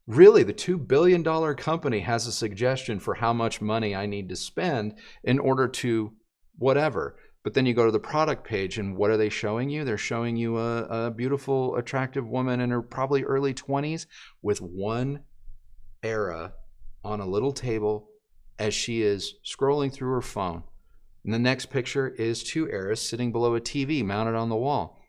Really, the $2 billion company has a suggestion for how much money I need to spend in order to whatever. But then you go to the product page, and what are they showing you? They're showing you a beautiful, attractive woman in her probably early 20s with one era on a little table as she is scrolling through her phone. And the next picture is two eras sitting below a TV mounted on the wall.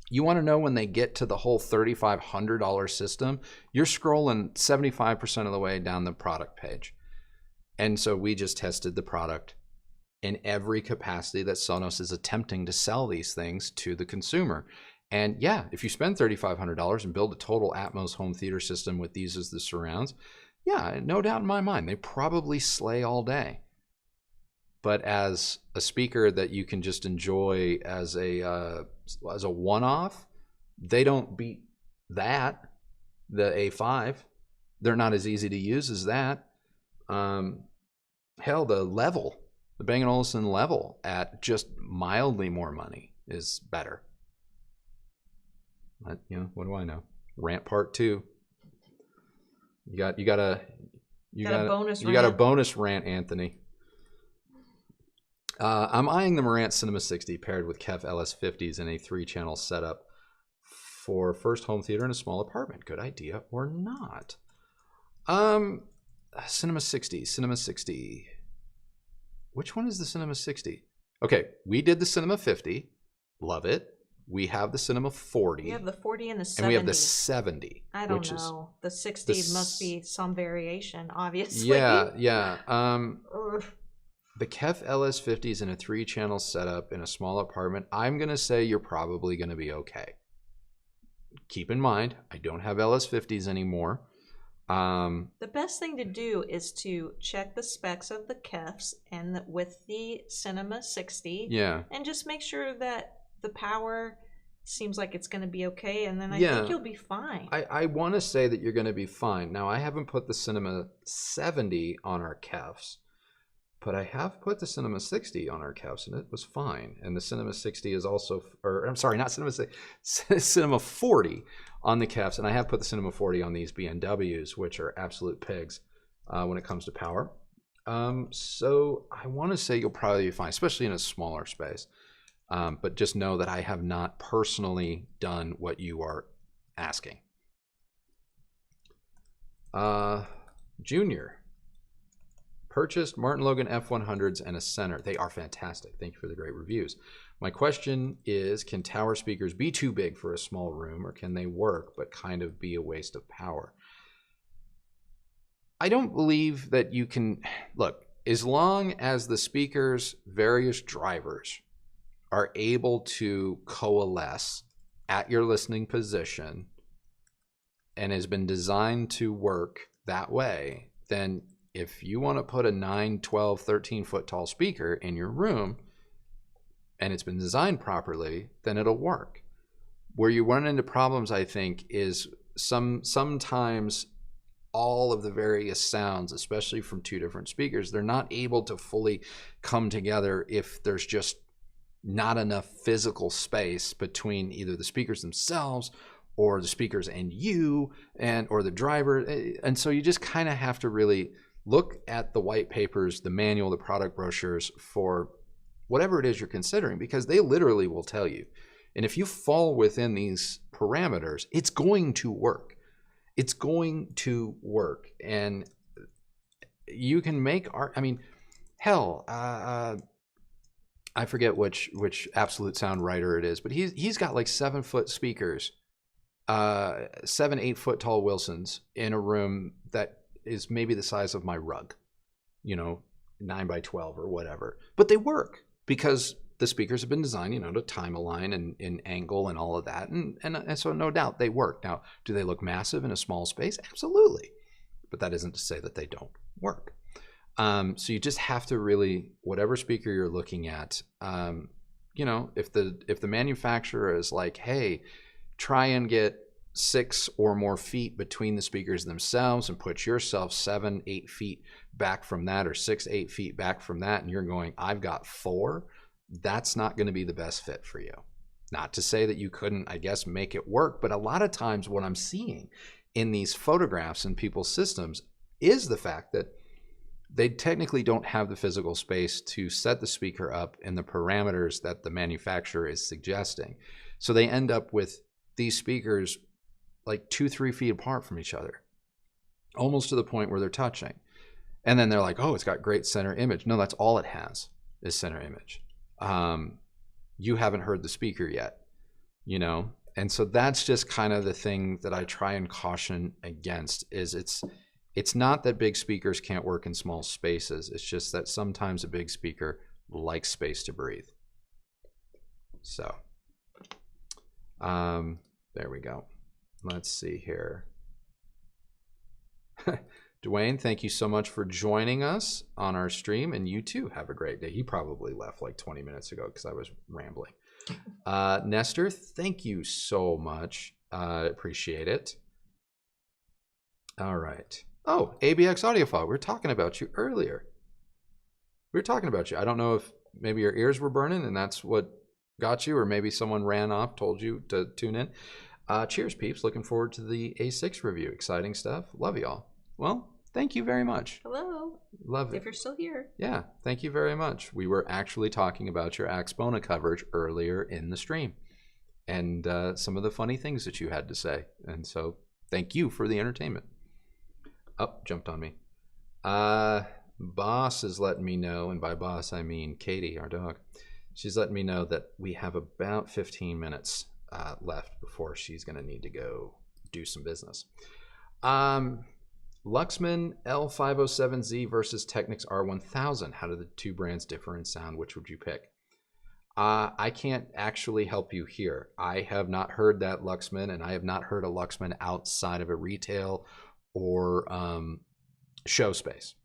You want to know when they get to the whole $3,500 system, you're scrolling 75% of the way down the product page. And so we just tested the product in every capacity that Sonos is attempting to sell these things to the consumer. And yeah, if you spend $3,500 and build a total Atmos home theater system with these as the surrounds, yeah, no doubt in my mind, they probably slay all day. But as a speaker that you can just enjoy as a one-off, they don't beat that. The A5, they're not as easy to use as that. Hell, the Level, the Bang & Olufsen Level at just mildly more money is better. But, what do I know? Rant part 2. You got a bonus rant, Anthony. I'm eyeing the Marantz Cinema 60 paired with KEF LS50s in a 3-channel setup for first home theater in a small apartment. Good idea or not? Cinema 60. Which one is the Cinema 60? Okay, we did the Cinema 50. Love it. We have the Cinema 40. We have the 40 and the 70. And we have the 70. I don't know. The 60 must be some variation, obviously. Yeah. The KEF LS50s in a 3-channel setup in a small apartment, I'm going to say you're probably going to be okay. Keep in mind, I don't have LS50s anymore. The best thing to do is to check the specs of the KEFs and with the Cinema 60. Yeah. And just make sure that the power seems like it's going to be okay, and then I think you'll be fine. I want to say that you're going to be fine. Now, I haven't put the Cinema 70 on our KEFs, but I have put the Cinema 60 on our couch, and it was fine. And the Cinema 60 is also, or I'm sorry, not Cinema 60, Cinema 40 on the KEFs, and I have put the Cinema 40 on these BNWs, which are absolute pigs when it comes to power. So I want to say you'll probably be fine, especially in a smaller space. But just know that I have not personally done what you are asking. Junior. Purchased MartinLogan F100s and a center. They are fantastic. Thank you for the great reviews. My question is, can tower speakers be too big for a small room, or can they work but kind of be a waste of power? I don't believe that you can... Look, as long as the speaker's various drivers are able to coalesce at your listening position and has been designed to work that way, then if you want to put a 9, 12, 13 foot tall speaker in your room and it's been designed properly, then it'll work. Where you run into problems, I think, is sometimes all of the various sounds, especially from two different speakers, they're not able to fully come together if there's just not enough physical space between either the speakers themselves or the speakers and you or the driver. And so you just kind of have to really look at the white papers, the manual, the product brochures for whatever it is you're considering, because they literally will tell you. And if you fall within these parameters, it's going to work. It's going to work. And you can make art. I mean, hell, I forget which Absolute Sound writer it is, but he's got like 7 foot speakers, 7, 8 foot tall Wilsons in a room that is maybe the size of my rug, 9 by 12 or whatever. But they work because the speakers have been designed, to time align and angle and all of that. And so no doubt they work. Now, do they look massive in a small space? Absolutely. But that isn't to say that they don't work. So you just have to really, whatever speaker you're looking at, if the manufacturer is like, hey, try and get 6 or more feet between the speakers themselves and put yourself 7, 8 feet back from that, or 6, 8 feet back from that, and you're going, I've got 4, that's not going to be the best fit for you. Not to say that you couldn't, I guess, make it work, but a lot of times what I'm seeing in these photographs in people's systems is the fact that they technically don't have the physical space to set the speaker up in the parameters that the manufacturer is suggesting. So they end up with these speakers like 2-3 feet apart from each other, almost to the point where they're touching. And then they're like, oh, it's got great center image. No, that's all it has is center image. You haven't heard the speaker yet, And so that's just kind of the thing that I try and caution against is it's not that big speakers can't work in small spaces. It's just that sometimes a big speaker likes space to breathe. So, there we go. Let's see here. Dwayne, thank you so much for joining us on our stream, and you too have a great day. He probably left like 20 minutes ago because I was rambling. Nestor, thank you so much. Appreciate it. All right. Oh, ABX Audiophile, we were talking about you earlier. We were talking about you. I don't know if maybe your ears were burning and that's what got you, or maybe someone ran off, told you to tune in. Cheers, peeps. Looking forward to the A6 review. Exciting stuff. Love y'all. Well, thank you very much. Hello. Love it. If you're still here. Yeah, thank you very much. We were actually talking about your Axpona coverage earlier in the stream and some of the funny things that you had to say. And so thank you for the entertainment. Oh, jumped on me. Boss is letting me know, and by boss I mean Katie, our dog. She's letting me know that we have about 15 minutes left before she's going to need to go do some business. Luxman L507Z versus Technics R1000. How do the two brands differ in sound? Which would you pick? I can't actually help you here. I have not heard that Luxman, and I have not heard a Luxman outside of a retail or show space.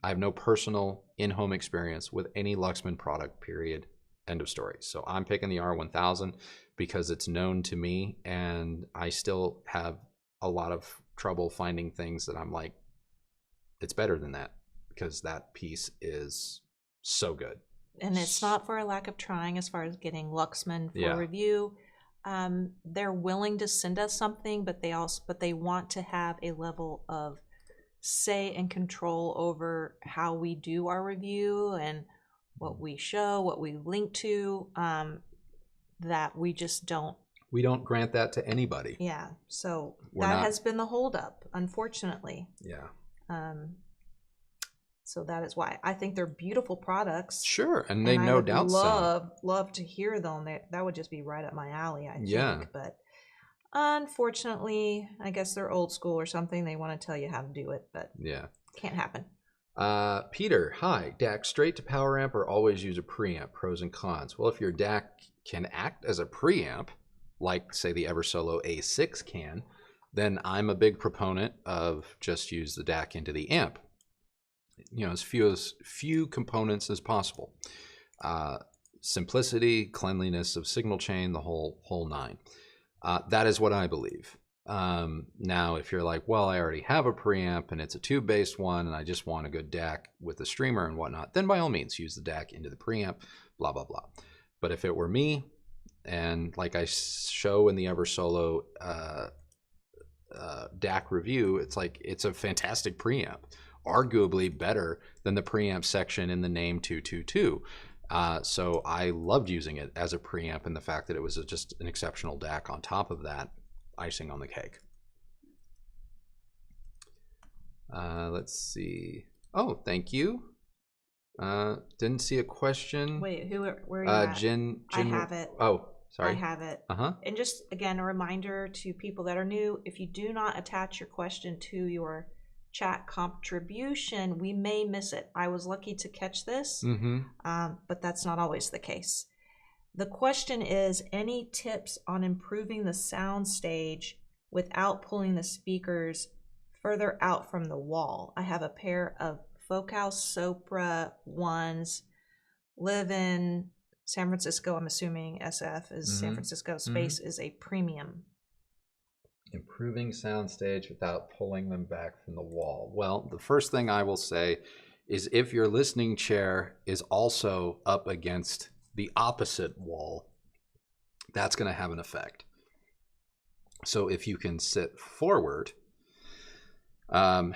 I have no personal in-home experience with any Luxman product, period. End of story. So I'm picking the R1000 because it's known to me, and I still have a lot of trouble finding things that I'm like, it's better than that, because that piece is so good. And it's not for a lack of trying as far as getting Luxman for review. They're willing to send us something, but they want to have a level of say and control over how we do our review and what we show, what we link to, that we just don't. We don't grant that to anybody. Yeah, so that has been the holdup, unfortunately. Yeah. So that is why I think they're beautiful products. Sure, and they no doubt love to hear them. That would just be right up my alley, I think. But unfortunately, I guess they're old school or something. They want to tell you how to do it, but can't happen. Peter, hi. DAC straight to power amp or always use a preamp? Pros and cons. Well, if your DAC can act as a preamp, like say the Eversolo A6 can, then I'm a big proponent of just use the DAC into the amp. You know, as few components as possible. Simplicity, cleanliness of signal chain, the whole nine. That is what I believe. Now, if you're like, well, I already have a preamp and it's a tube-based one and I just want a good DAC with the streamer and whatnot, then by all means use the DAC into the preamp, blah, blah, blah. But if it were me, and like I show in the Eversolo DAC review, it's a fantastic preamp, arguably better than the preamp section in the Naim 222. So I loved using it as a preamp, and the fact that it was just an exceptional DAC on top of that, icing on the cake. Let's see. Oh, thank you. Didn't see a question. Wait, where are you at? Jen, I have it. Oh, sorry. I have it. And just, again, a reminder to people that are new, if you do not attach your question to your chat contribution, we may miss it. I was lucky to catch this, but that's not always the case. The question is, any tips on improving the soundstage without pulling the speakers further out from the wall? I have a pair of Focal Sopra ones, live in San Francisco. I'm assuming SF is San Francisco. Space is a premium. Improving soundstage without pulling them back from the wall. Well, the first thing I will say is if your listening chair is also up against the opposite wall, that's going to have an effect. So if you can sit forward, and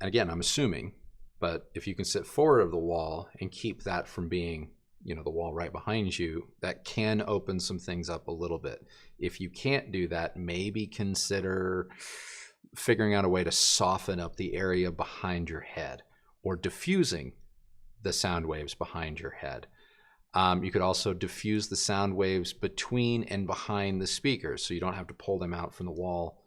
again, I'm assuming, but if you can sit forward of the wall and keep that from being, you know, the wall right behind you, that can open some things up a little bit. If you can't do that, maybe consider figuring out a way to soften up the area behind your head or diffusing the sound waves behind your head. You could also diffuse the sound waves between and behind the speakers, so you don't have to pull them out from the wall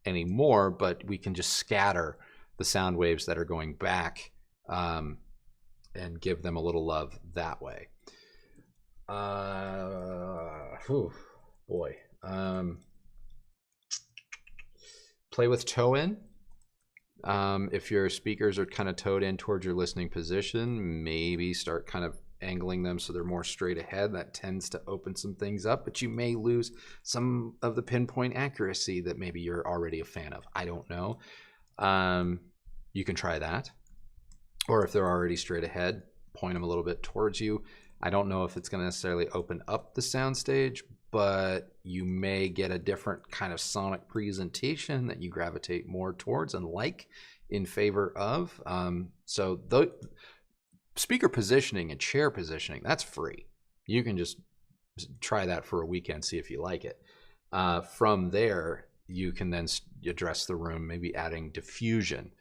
anymore, but we can just scatter the sound waves that are going back and give them a little love that way. Play with toe in. If your speakers are kind of toed in towards your listening position, maybe start kind of angling them so they're more straight ahead. That tends to open some things up, but you may lose some of the pinpoint accuracy that maybe you're already a fan of. I don't know. You can try that. Or if they're already straight ahead, point them a little bit towards you. I don't know if it's going to necessarily open up the soundstage, but you may get a different kind of sonic presentation that you gravitate more towards and like in favor of. So the speaker positioning and chair positioning, that's free. You can just try that for a weekend, see if you like it. From there, you can then address the room, maybe adding diffusion.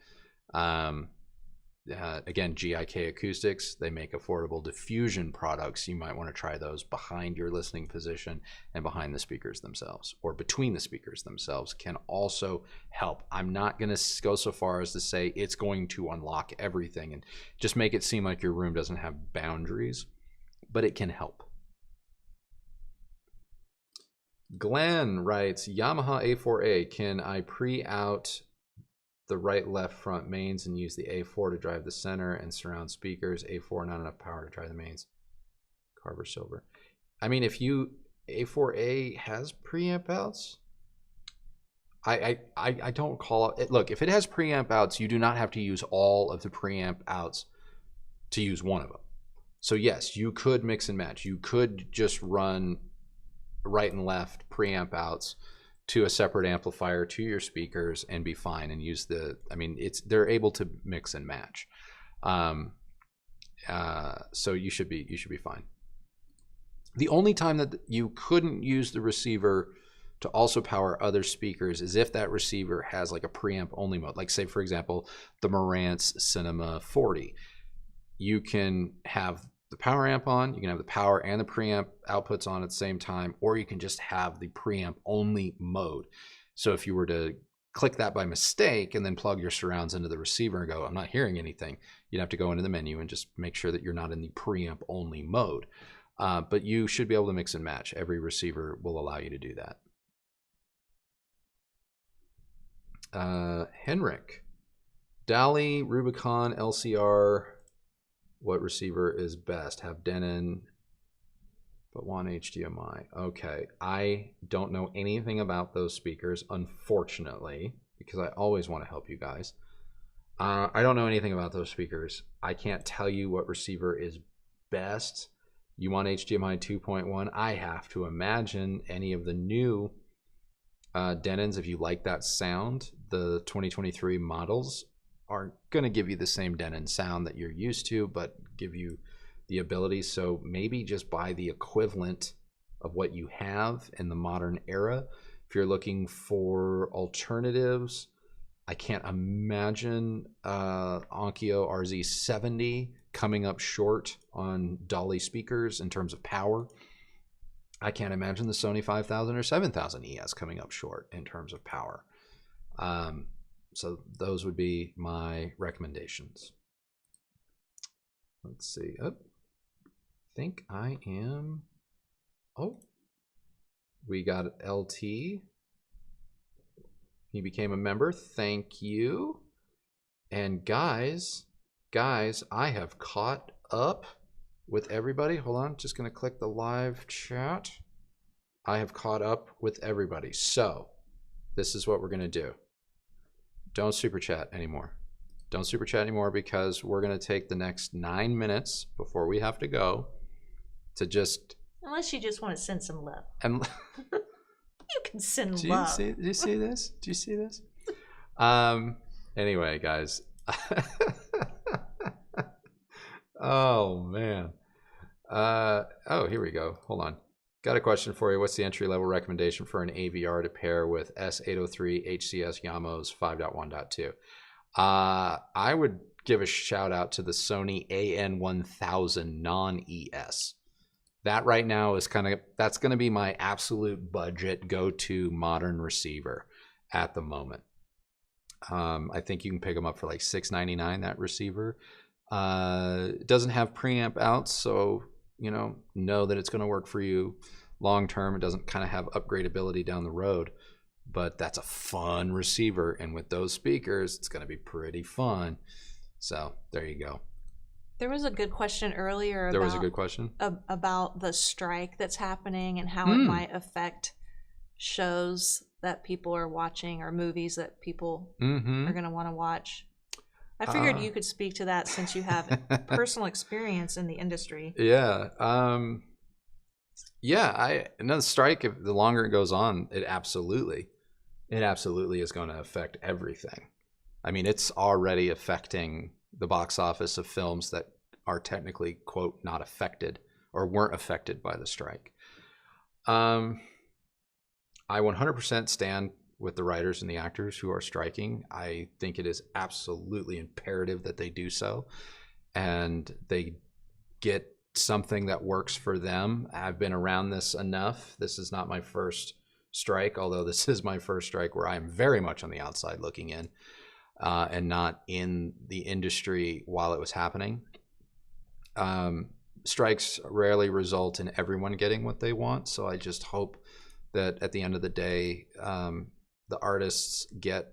Again, GIK Acoustics, they make affordable diffusion products. You might want to try those behind your listening position and behind the speakers themselves, or between the speakers themselves, can also help. I'm not going to go so far as to say it's going to unlock everything and just make it seem like your room doesn't have boundaries, but it can help. Glenn writes, Yamaha A4A, can I pre-out the right left front mains and use the A4 to drive the center and surround speakers? A4 not enough power to drive the mains. Carver Silver. I mean, if you A4A has preamp outs, I don't call it. Look, if it has preamp outs, you do not have to use all of the preamp outs to use one of them. So yes, you could mix and match. You could just run right and left preamp outs to a separate amplifier to your speakers and be fine and use the, I mean, they're able to mix and match. So you should be fine. The only time that you couldn't use the receiver to also power other speakers is if that receiver has like a preamp only mode. Like say, for example, the Marantz Cinema 40. You can have the power amp on, you can have the power and the preamp outputs on at the same time, or you can just have the preamp only mode. So if you were to click that by mistake and then plug your surrounds into the receiver and go, I'm not hearing anything, you'd have to go into the menu and just make sure that you're not in the preamp only mode. But you should be able to mix and match. Every receiver will allow you to do that. Henrik, Dali, Rubicon, LCR, what receiver is best? Have Denon, but want HDMI. Okay, I don't know anything about those speakers, unfortunately, because I always want to help you guys. I don't know anything about those speakers. I can't tell you what receiver is best. You want HDMI 2.1? I have to imagine any of the new Denons, if you like that sound, the 2023 models are going to give you the same Denon sound that you're used to, but give you the ability. So maybe just buy the equivalent of what you have in the modern era. If you're looking for alternatives, I can't imagine Onkyo RZ70 coming up short on Dolly speakers in terms of power. I can't imagine the Sony 5000 or 7000 ES coming up short in terms of power. So those would be my recommendations. Let's see. Oh, I think I am. Oh, we got LT. He became a member. Thank you. And guys, I have caught up with everybody. Hold on, just gonna click the live chat. I have caught up with everybody. So this is what we're gonna do. Don't super chat anymore. Don't super chat anymore because we're gonna take the next 9 minutes before we have to go to just. Unless you just want to send some love. And you can send do love. Do you see this? Do you see this? Anyway, guys. Oh man. Oh, here we go. Hold on. Got a question for you. What's the entry level recommendation for an AVR to pair with S803 HCS Yamaha's 5.1.2? I would give a shout out to the Sony AN1000 non-ES. That right now is that's going to be my absolute budget go-to modern receiver at the moment. I think you can pick them up for like $6.99, that receiver. It doesn't have preamp outs, so know that it's going to work for you long term. It doesn't kind of have upgradability down the road, but that's a fun receiver, and with those speakers, it's going to be pretty fun. So there you go. There was a good question earlier. There was a good question about the strike that's happening and how it might affect shows that people are watching or movies that people are going to want to watch. I figured you could speak to that since you have personal experience in the industry. Yeah. Another strike, if the longer it goes on, it absolutely is going to affect everything. I mean, it's already affecting the box office of films that are technically, quote, not affected or weren't affected by the strike. I 100% stand with the writers and the actors who are striking. I think it is absolutely imperative that they do so and they get something that works for them. I've been around this enough. This is not my first strike, although this is my first strike where I'm very much on the outside looking in and not in the industry while it was happening. Strikes rarely result in everyone getting what they want, so I just hope that at the end of the day, the artists get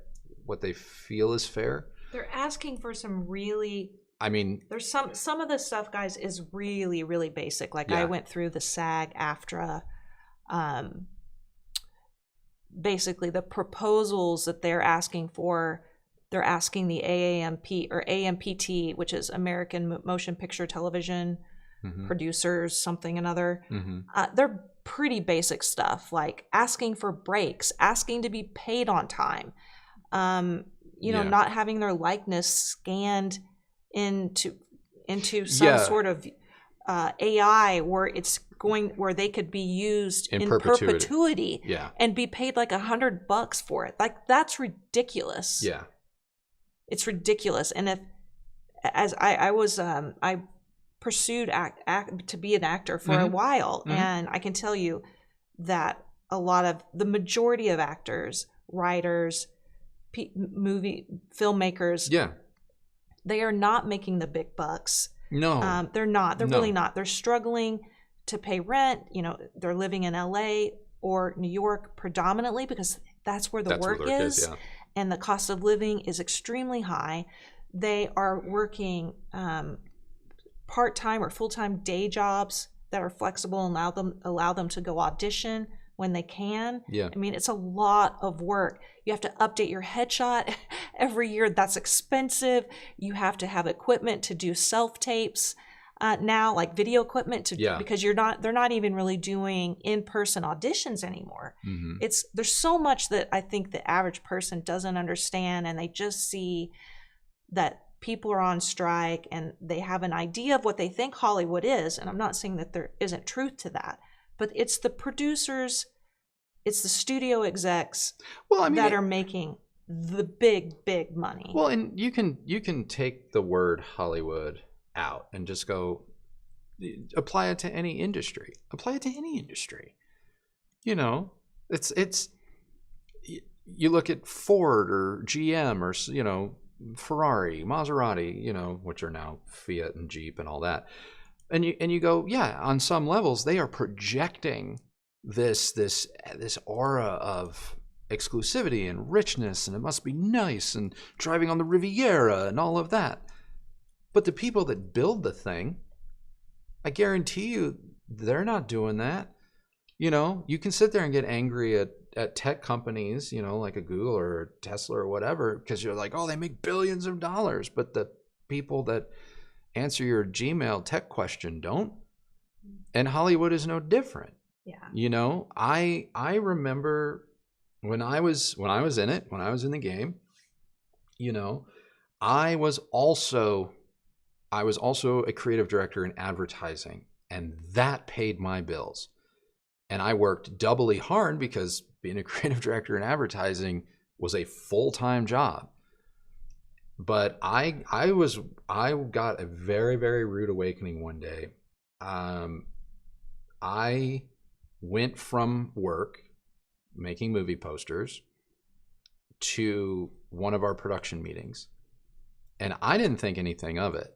what they feel is fair. They're asking for some really, there's some of the stuff, guys, is really, really basic. Like I went through the SAG-AFTRA basically the proposals that they're asking for. They're asking the AAMP or AMPT, which is American Motion Picture Television Producers, something another. They're pretty basic stuff, like asking for breaks, asking to be paid on time, not having their likeness scanned into some sort of AI where they could be used in perpetuity and be paid like $100 for it. Like, that's ridiculous. Yeah. It's ridiculous. And I pursued to be an actor for a while, and I can tell you that the majority of actors, writers, movie filmmakers, they are not making the big bucks. No, they're not. They're really not. They're struggling to pay rent. They're living in LA or New York predominantly because that's where the work is. And the cost of living is extremely high. They are working part-time or full-time day jobs that are flexible and allow them to go audition when they can. I mean, it's a lot of work. You have to update your headshot every year. That's expensive. You have to have equipment to do self-tapes now, like video equipment because they're not even really doing in-person auditions anymore. There's so much that I think the average person doesn't understand, and they just see that people are on strike and they have an idea of what they think Hollywood is. And I'm not saying that there isn't truth to that, but it's the producers, it's the studio execs that are making the big money. Well, and you can take the word Hollywood out and just go apply it to any industry. It's you look at Ford or GM or Ferrari, Maserati, which are now Fiat and Jeep and all that, and you go, on some levels they are projecting this aura of exclusivity and richness, and it must be nice, and driving on the Riviera and all of that. But the people that build the thing, I guarantee you, they're not doing that. You can sit there and get angry at tech companies, like a Google or a Tesla or whatever, because you're like, oh, they make billions of dollars. But the people that answer your Gmail tech question don't. And Hollywood is no different. Yeah. I remember when I was in it, when I was in the game, I was also a creative director in advertising, and that paid my bills. And I worked doubly hard because being a creative director in advertising was a full-time job. But I got a very, very rude awakening one day. I went from work making movie posters to one of our production meetings, and I didn't think anything of it.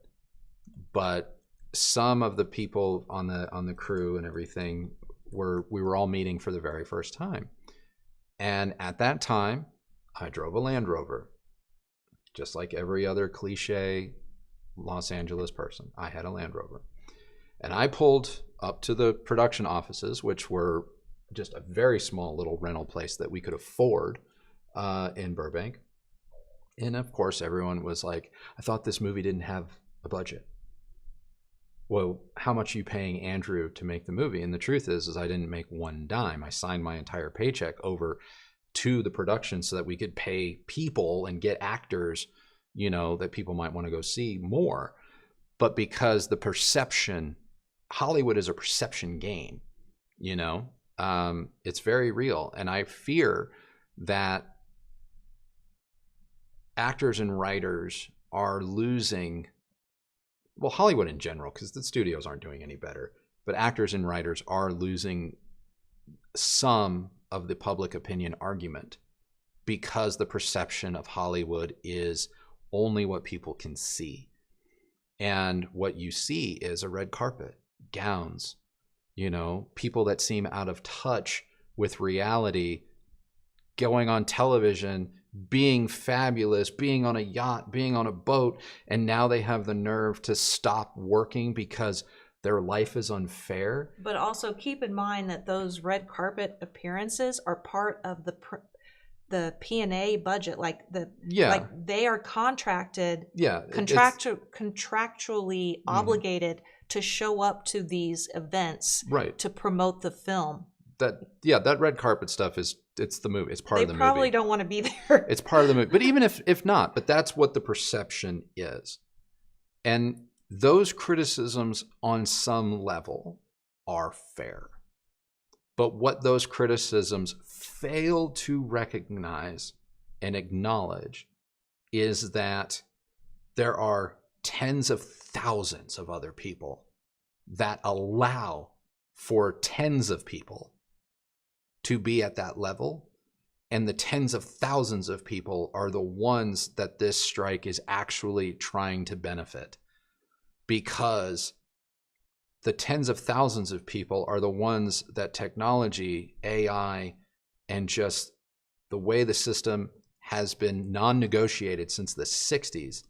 But some of the people on the crew and everything we were all meeting for the very first time. And at that time, I drove a Land Rover, just like every other cliche Los Angeles person. I had a Land Rover. And I pulled up to the production offices, which were just a very small little rental place that we could afford in Burbank. And of course, everyone was like, I thought this movie didn't have a budget. Well, how much are you paying Andrew to make the movie? And the truth is I didn't make one dime. I signed my entire paycheck over to the production so that we could pay people and get actors, that people might want to go see more. But because the perception, Hollywood is a perception game, it's very real. And I fear that actors and writers are losing, well, Hollywood in general, because the studios aren't doing any better, but actors and writers are losing some of the public opinion argument because the perception of Hollywood is only what people can see. And what you see is a red carpet, gowns, people that seem out of touch with reality, going on television, being fabulous, being on a yacht, being on a boat, and now they have the nerve to stop working because their life is unfair. But also keep in mind that those red carpet appearances are part of the P&A budget. Like they are contracted, contractually obligated to show up to these events, right, to promote the film. That red carpet stuff it's the movie. It's part of the movie. They probably don't want to be there. It's part of the movie. But even if not, but that's what the perception is. And those criticisms on some level are fair. But what those criticisms fail to recognize and acknowledge is that there are tens of thousands of other people that allow for tens of people to be at that level. And the tens of thousands of people are the ones that this strike is actually trying to benefit, because the tens of thousands of people are the ones that technology, AI, and just the way the system has been non-negotiated since the 60s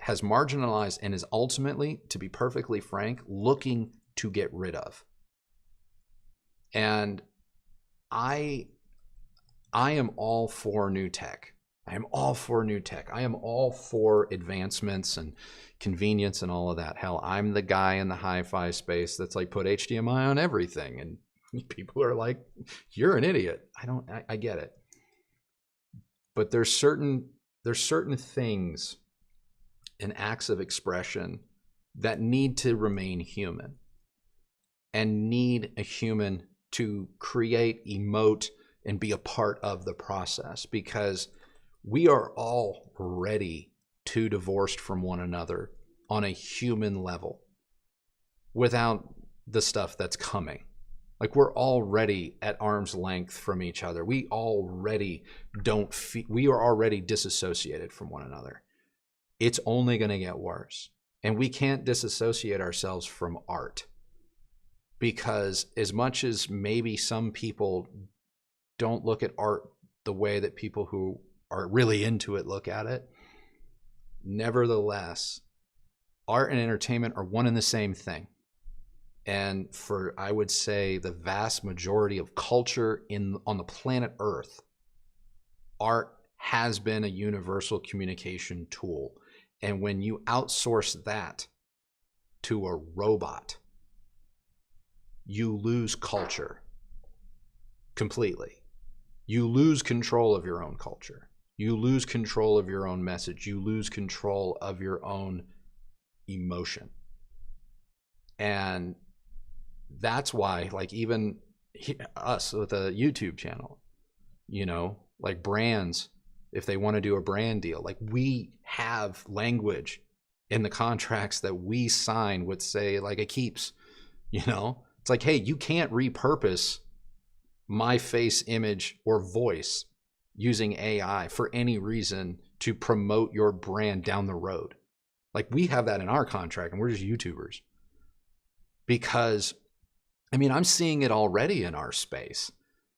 has marginalized and is ultimately, to be perfectly frank, looking to get rid of. And I am all for new tech. I am all for new tech. I am all for advancements and convenience and all of that. Hell, I'm the guy in the hi-fi space that's like, put HDMI on everything. And people are like, you're an idiot. I get it. But there's certain things and acts of expression that need to remain human and need a human to create, emote, and be a part of the process, because we are already too divorced from one another on a human level without the stuff that's coming. Like, we're already at arm's length from each other. We already we are already disassociated from one another. It's only going to get worse. And we can't disassociate ourselves from art, because as much as maybe some people don't look at art the way that people who are really into it look at it, nevertheless, art and entertainment are one and the same thing. And for, I would say, the vast majority of culture on the planet Earth, art has been a universal communication tool. And when you outsource that to a robot, you lose culture completely. You lose control of your own culture. You lose control of your own message. You lose control of your own emotion. And that's why, like, even us with a YouTube channel, you know, like brands, if they want to do a brand deal, like, we have language in the contracts that we sign with, say, like a Keeps, you know, it's like, hey, you can't repurpose my face, image, or voice using AI for any reason to promote your brand down the road. Like, we have that in our contract, and we're just YouTubers. Because, I mean, I'm seeing it already in our space.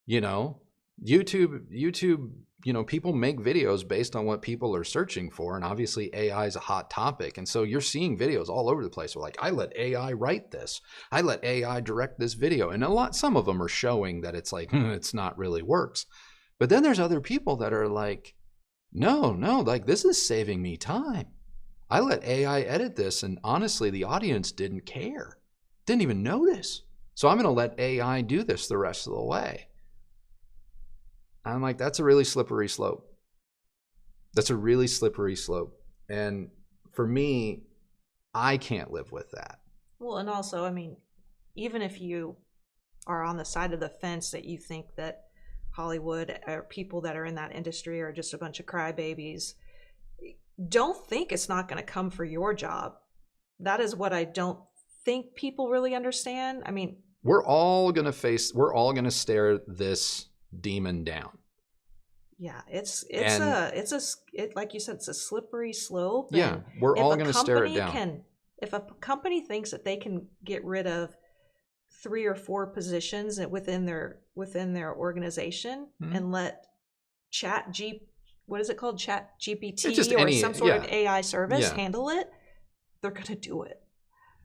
You know, YouTube, you know, people make videos based on what people are searching for, and obviously AI is a hot topic. And so you're seeing videos all over the place. We're like, I let AI write this. I let AI direct this video. And some of them are showing that it's like, it's not really works. But then there's other people that are like, no, like, this is saving me time. I let AI edit this, and honestly, the audience didn't care. Didn't even notice. So I'm going to let AI do this the rest of the way. I'm like, that's a really slippery slope. That's a really slippery slope. And for me, I can't live with that. Well, and also, I mean, even if you are on the side of the fence that you think that Hollywood or people that are in that industry are just a bunch of crybabies, don't think it's not going to come for your job. That is what I don't think people really understand. I mean, we're all going to stare this demon down. Yeah, it's like you said, it's a slippery slope. Yeah, we're all going to stare it down. If a company thinks that they can get rid of 3 or 4 positions within their organization, and let what is it called, Chat GPT or some sort of AI service handle it, they're going to do it.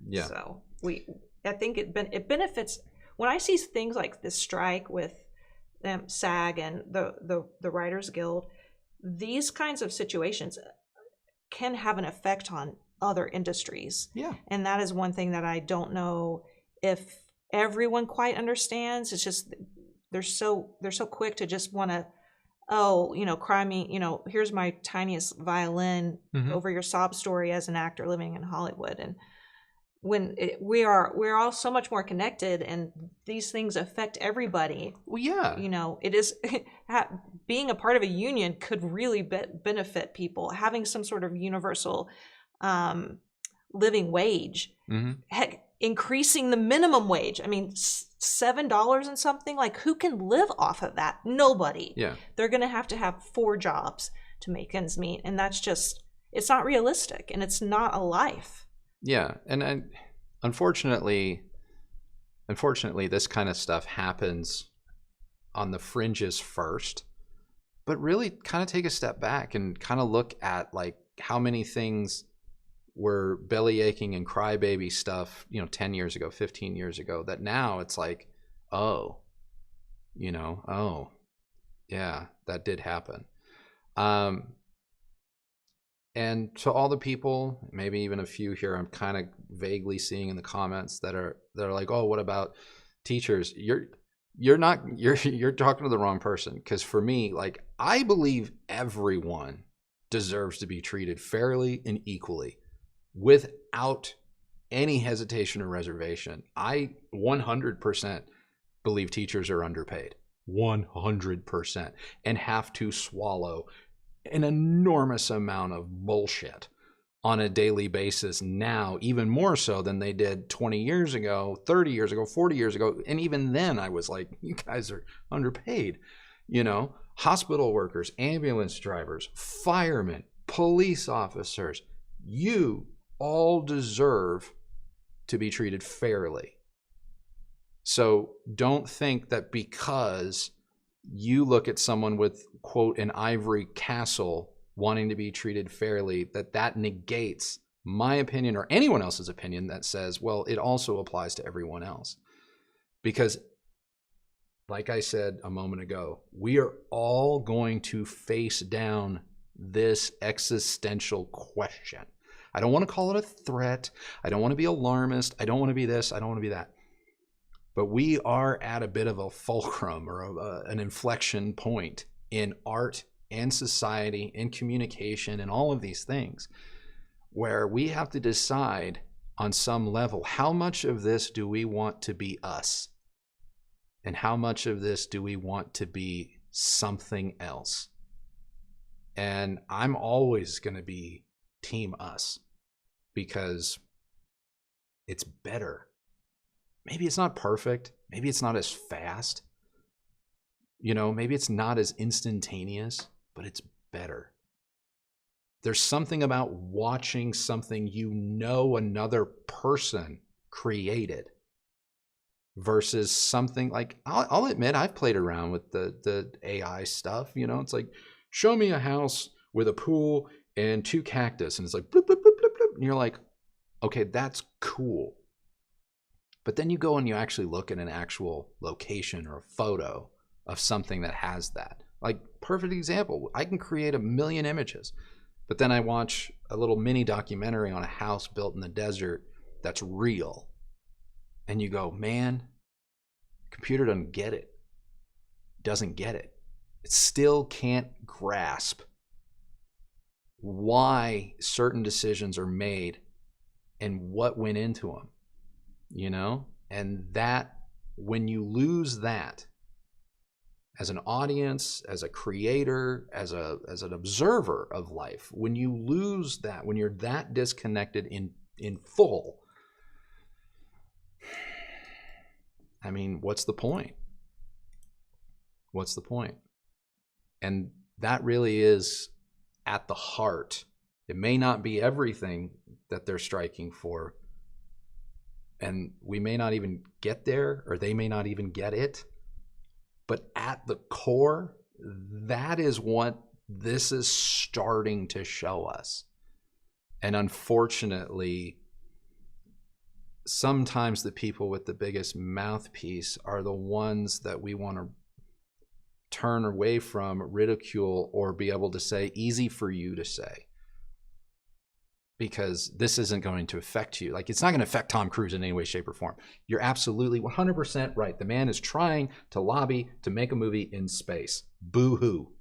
Yeah. So I think it benefits when I see things like this strike with SAG and the Writers Guild. These kinds of situations can have an effect on other industries. Yeah. And that is one thing that I don't know if everyone quite understands. It's just they're so quick to just want to, cry me, here's my tiniest violin over your sob story as an actor living in Hollywood. And when we're all so much more connected, and these things affect everybody. Well, yeah. It is being a part of a union could really benefit people. Having some sort of universal living wage, heck, increasing the minimum wage. I mean, $7 and something. Like, who can live off of that? Nobody. Yeah. They're going to have 4 jobs to make ends meet, and that's just, it's not realistic, and it's not a life. Yeah, and unfortunately, this kind of stuff happens on the fringes first, but really kind of take a step back and kind of look at like how many things were belly aching and crybaby stuff, 10 years ago, 15 years ago, that now it's like, oh, yeah, that did happen. And to all the people, maybe even a few here, I'm kind of vaguely seeing in the comments that are like, oh, what about teachers? You're talking to the wrong person. Because for me, like, I believe everyone deserves to be treated fairly and equally, without any hesitation or reservation. I 100% believe teachers are underpaid, 100%, and have to swallow an enormous amount of bullshit on a daily basis now, even more so than they did 20 years ago, 30 years ago, 40 years ago. And even then I was like, you guys are underpaid. Hospital workers, ambulance drivers, firemen, police officers, you all deserve to be treated fairly. So don't think that because you look at someone with, quote, an ivory castle wanting to be treated fairly, that negates my opinion or anyone else's opinion that says, well, it also applies to everyone else. Because, like I said a moment ago, we are all going to face down this existential question. I don't want to call it a threat. I don't want to be alarmist. I don't want to be this. I don't want to be that. But we are at a bit of a fulcrum or an inflection point in art and society and communication and all of these things, where we have to decide on some level, how much of this do we want to be us? And how much of this do we want to be something else? And I'm always going to be team us, because it's better. Maybe it's not perfect. Maybe it's not as fast. Maybe it's not as instantaneous, but it's better. There's something about watching something another person created versus something like, I'll admit, I've played around with the AI stuff. It's like, show me a house with a pool and 2 cactus, and it's like, bloop, bloop, bloop, bloop, bloop. And you're like, okay, that's cool. But then you go and you actually look at an actual location or a photo of something that has that. Like, perfect example, I can create 1 million images, but then I watch a little mini documentary on a house built in the desert that's real. And you go, man, computer doesn't get it. Doesn't get it. It still can't grasp why certain decisions are made and what went into them. And that, when you lose that as an audience, as a creator, as an observer of life, when you lose that, when you're that disconnected in full, I mean, what's the point? What's the point? And that really is at the heart. It may not be everything that they're striking for, and we may not even get there, or they may not even get it. But at the core, that is what this is starting to show us. And unfortunately, sometimes the people with the biggest mouthpiece are the ones that we want to turn away from, ridicule, or be able to say, easy for you to say. Because this isn't going to affect you. Like, it's not going to affect Tom Cruise in any way, shape, or form. You're absolutely 100% right. The man is trying to lobby to make a movie in space. Boo-hoo.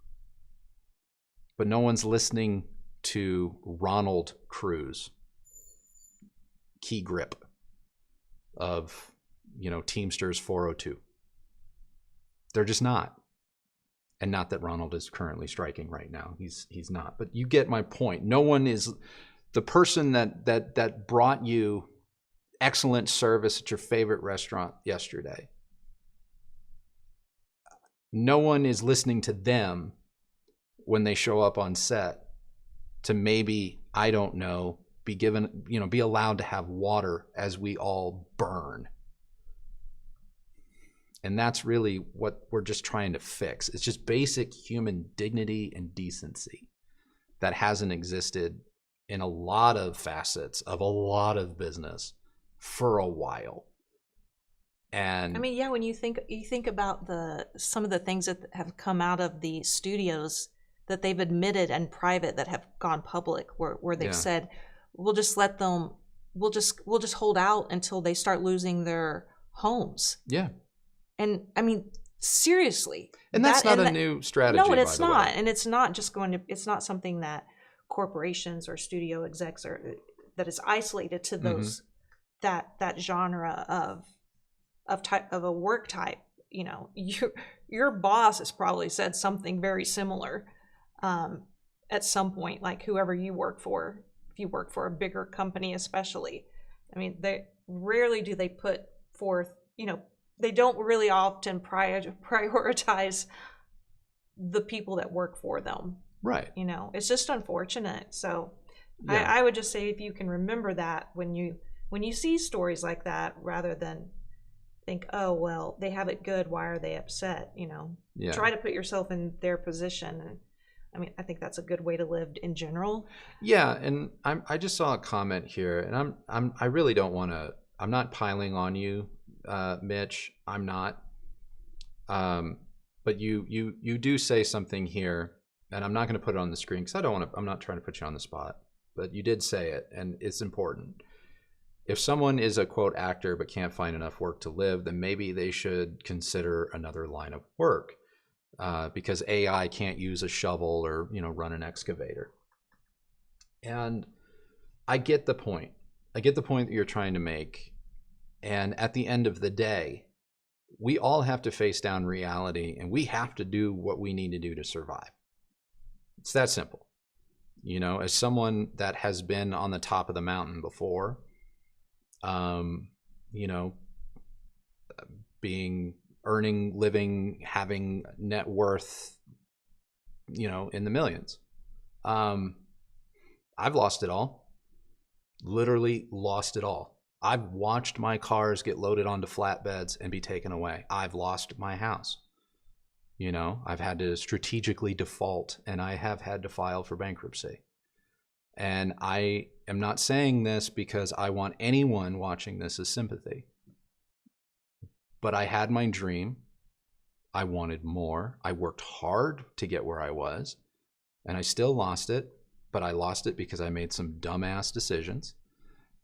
But no one's listening to Ronald Cruise, key grip of, you know, Teamsters 402. They're just not. And not that Ronald is currently striking right now. He's not. But you get my point. No one is... The person that brought you excellent service at your favorite restaurant yesterday, no one is listening to them when they show up on set to maybe, I don't know, be given, you know, be allowed to have water as we all burn. And that's really what we're just trying to fix. It's just basic human dignity and decency that hasn't existed in a lot of facets of a lot of business for a while. And I mean, yeah, when you think about some of the things that have come out of the studios that they've admitted in private that have gone public, where they've said, we'll just let them, we'll just hold out until they start losing their homes. Yeah. And I mean, seriously. And that's not a new strategy. No, and it's not. Way. And it's not just it's not something that corporations or studio execs that is isolated to those that genre of a work type. You know, your boss has probably said something very similar at some point, like whoever you work for, if you work for a bigger company especially. I mean, they rarely do they put forth, you know, they don't really often prioritize the people that work for them. Right. You know, it's just unfortunate. So I would just say, if you can remember that when you see stories like that, rather than think, oh, well, they have it good, why are they upset? You know, try to put yourself in their position. And I mean, I think that's a good way to live in general. Yeah. And I just saw a comment here, and I really don't want to, I'm not piling on you, Mitch. I'm not. But you do say something here, and I'm not going to put it on the screen because I'm not trying to put you on the spot, but you did say it, and it's important. If someone is a quote actor but can't find enough work to live, then maybe they should consider another line of work, because AI can't use a shovel or, you know, run an excavator. And I get the point. I get the point that you're trying to make. And at the end of the day, we all have to face down reality, and we have to do what we need to do to survive. It's that simple. You know, as someone that has been on the top of the mountain before, you know, earning, living, having net worth, you know, in the millions. I've lost it all. Literally lost it all. I've watched my cars get loaded onto flatbeds and be taken away. I've lost my house. You know, I've had to strategically default, and I have had to file for bankruptcy. And I am not saying this because I want anyone watching this as sympathy. But I had my dream. I wanted more. I worked hard to get where I was, and I still lost it. But I lost it because I made some dumbass decisions.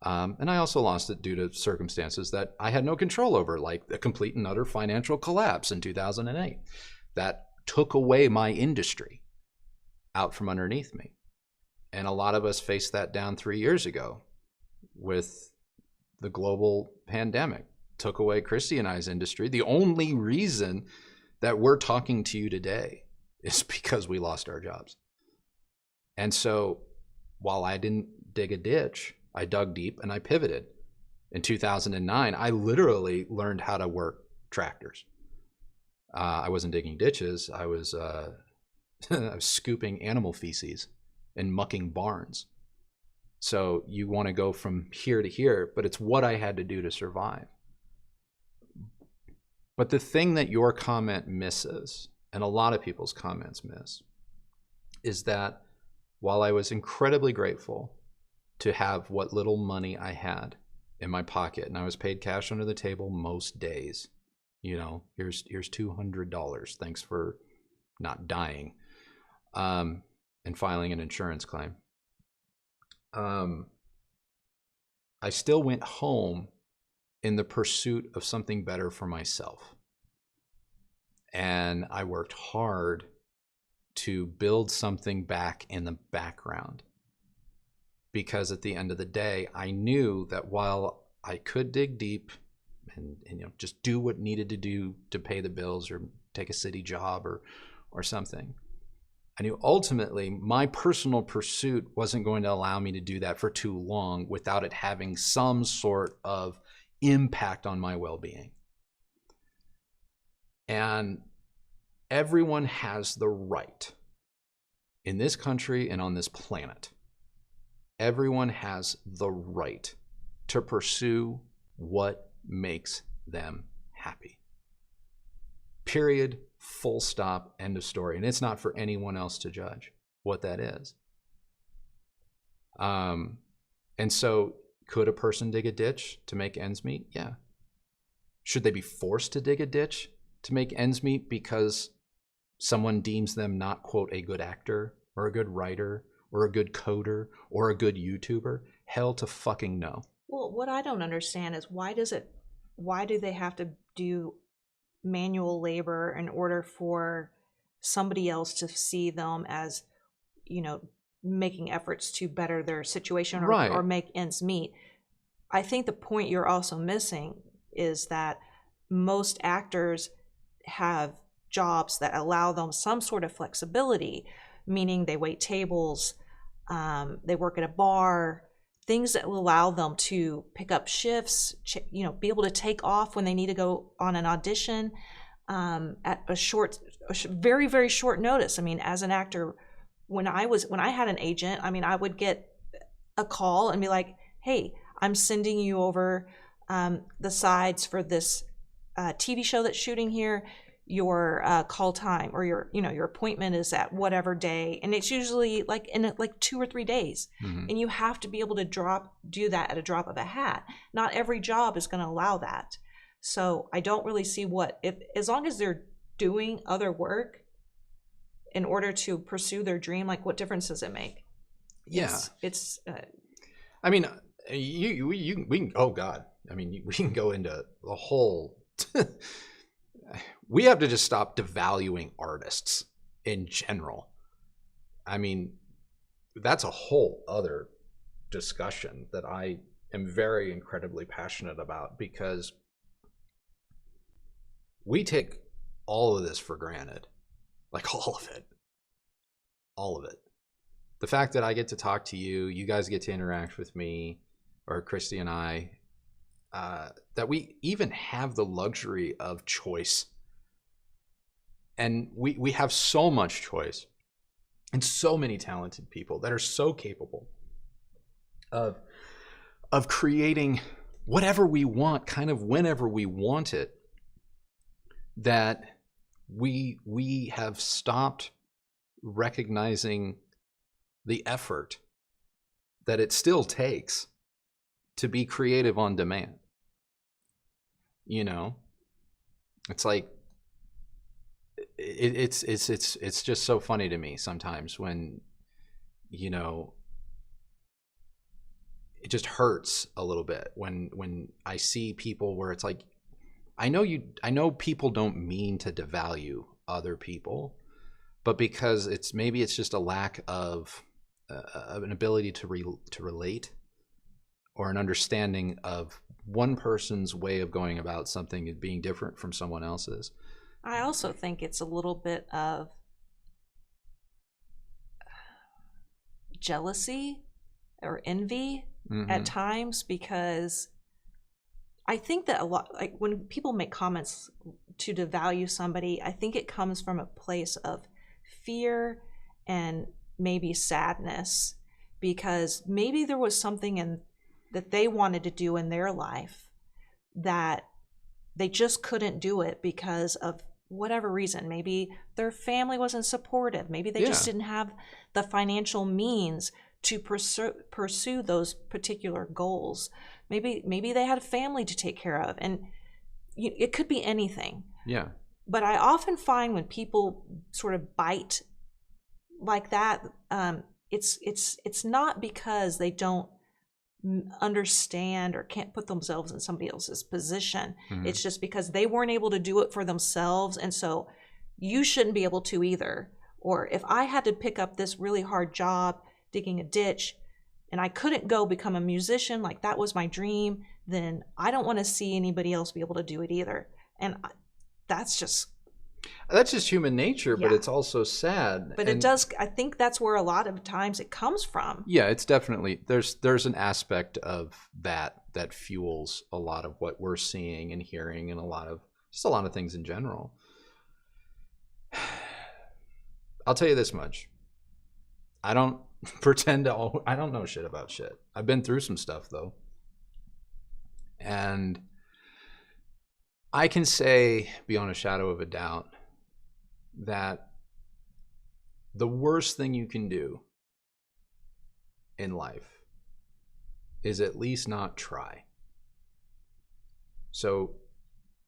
And I also lost it due to circumstances that I had no control over, like a complete and utter financial collapse in 2008. That took away my industry out from underneath me. And a lot of us faced that down 3 years ago with the global pandemic. Took away Kristi and I's industry. The only reason that we're talking to you today is because we lost our jobs. And so while I didn't dig a ditch, I dug deep and I pivoted. In 2009, I literally learned how to work tractors. I wasn't digging ditches. I was scooping animal feces and mucking barns. So you want to go from here to here, but it's what I had to do to survive. But the thing that your comment misses, and a lot of people's comments miss, is that while I was incredibly grateful to have what little money I had in my pocket, and I was paid cash under the table most days. You know, here's $200. Thanks for not dying, and filing an insurance claim. I still went home in the pursuit of something better for myself. And I worked hard to build something back in the background. Because at the end of the day, I knew that while I could dig deep and you know, just do what needed to do to pay the bills or take a city job or something, I knew ultimately my personal pursuit wasn't going to allow me to do that for too long without it having some sort of impact on my well-being. And everyone has the right in this country and on this planet. Everyone has the right to pursue what makes them happy. Period. Full stop. End of story. And it's not for anyone else to judge what that is. And so could a person dig a ditch to make ends meet? Yeah. Should they be forced to dig a ditch to make ends meet because someone deems them not, quote, a good actor or a good writer or a good coder or a good YouTuber? Hell to fucking no. Well, what I don't understand is why do they have to do manual labor in order for somebody else to see them as, you know, making efforts to better their situation or make ends meet? I think the point you're also missing is that most actors have jobs that allow them some sort of flexibility, meaning they wait tables, they work at a bar, things that will allow them to pick up shifts, you know, be able to take off when they need to go on an audition at a very, very short notice. I mean, as an actor, when I had an agent, I mean, I would get a call and be like, hey, I'm sending you over the sides for this TV show that's shooting here. Your call time or your appointment is at whatever day, and it's usually like in like 2 or 3 days. Mm-hmm. And you have to be able to do that at a drop of a hat. Not every job is going to allow that. So I don't really see as long as they're doing other work in order to pursue their dream, like what difference does it make? Yeah, it's I mean, we can, oh God, I mean, we can go into the whole. We have to just stop devaluing artists in general. I mean, that's a whole other discussion that I am very incredibly passionate about, because we take all of this for granted. Like all of it. All of it. The fact that I get to talk to you, you guys get to interact with me, or Kristi and I, that we even have the luxury of choice. And we have so much choice and so many talented people that are so capable of creating whatever we want, kind of whenever we want it, that we have stopped recognizing the effort that it still takes to be creative on demand. You know, it's like, it's just so funny to me sometimes when, you know, it just hurts a little bit when I see people where it's like, I know people don't mean to devalue other people, but because maybe it's just a lack of an ability to relate or an understanding of one person's way of going about something and being different from someone else's. I also think it's a little bit of jealousy or envy at times, because I think that a lot, like when people make comments to devalue somebody, I think it comes from a place of fear and maybe sadness, because maybe there was something that they wanted to do in their life that they just couldn't do it because of whatever reason. Maybe their family wasn't supportive. Maybe they just didn't have the financial means to pursue those particular goals. Maybe they had a family to take care of, and it could be anything. Yeah. But I often find when people sort of bite like that, it's not because they don't understand or can't put themselves in somebody else's position. Mm-hmm. It's just because they weren't able to do it for themselves, and so you shouldn't be able to either. Or if I had to pick up this really hard job digging a ditch and I couldn't go become a musician, like that was my dream, then I don't want to see anybody else be able to do it either. And that's just human nature, but it's also sad. But it does, I think that's where a lot of times it comes from. Yeah, it's definitely, there's an aspect of that fuels a lot of what we're seeing and hearing, and a lot of things in general. I'll tell you this much. I don't pretend to, I don't know shit about shit. I've been through some stuff though. And I can say beyond a shadow of a doubt that the worst thing you can do in life is at least not try. So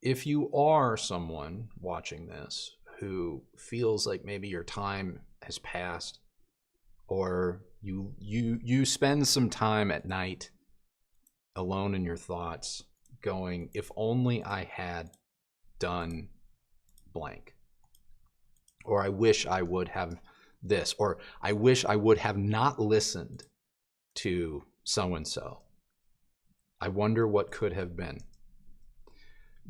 if you are someone watching this who feels like maybe your time has passed, or you spend some time at night alone in your thoughts going, if only I had done blank, or I wish I would have this, or I wish I would have not listened to so-and-so, I wonder what could have been.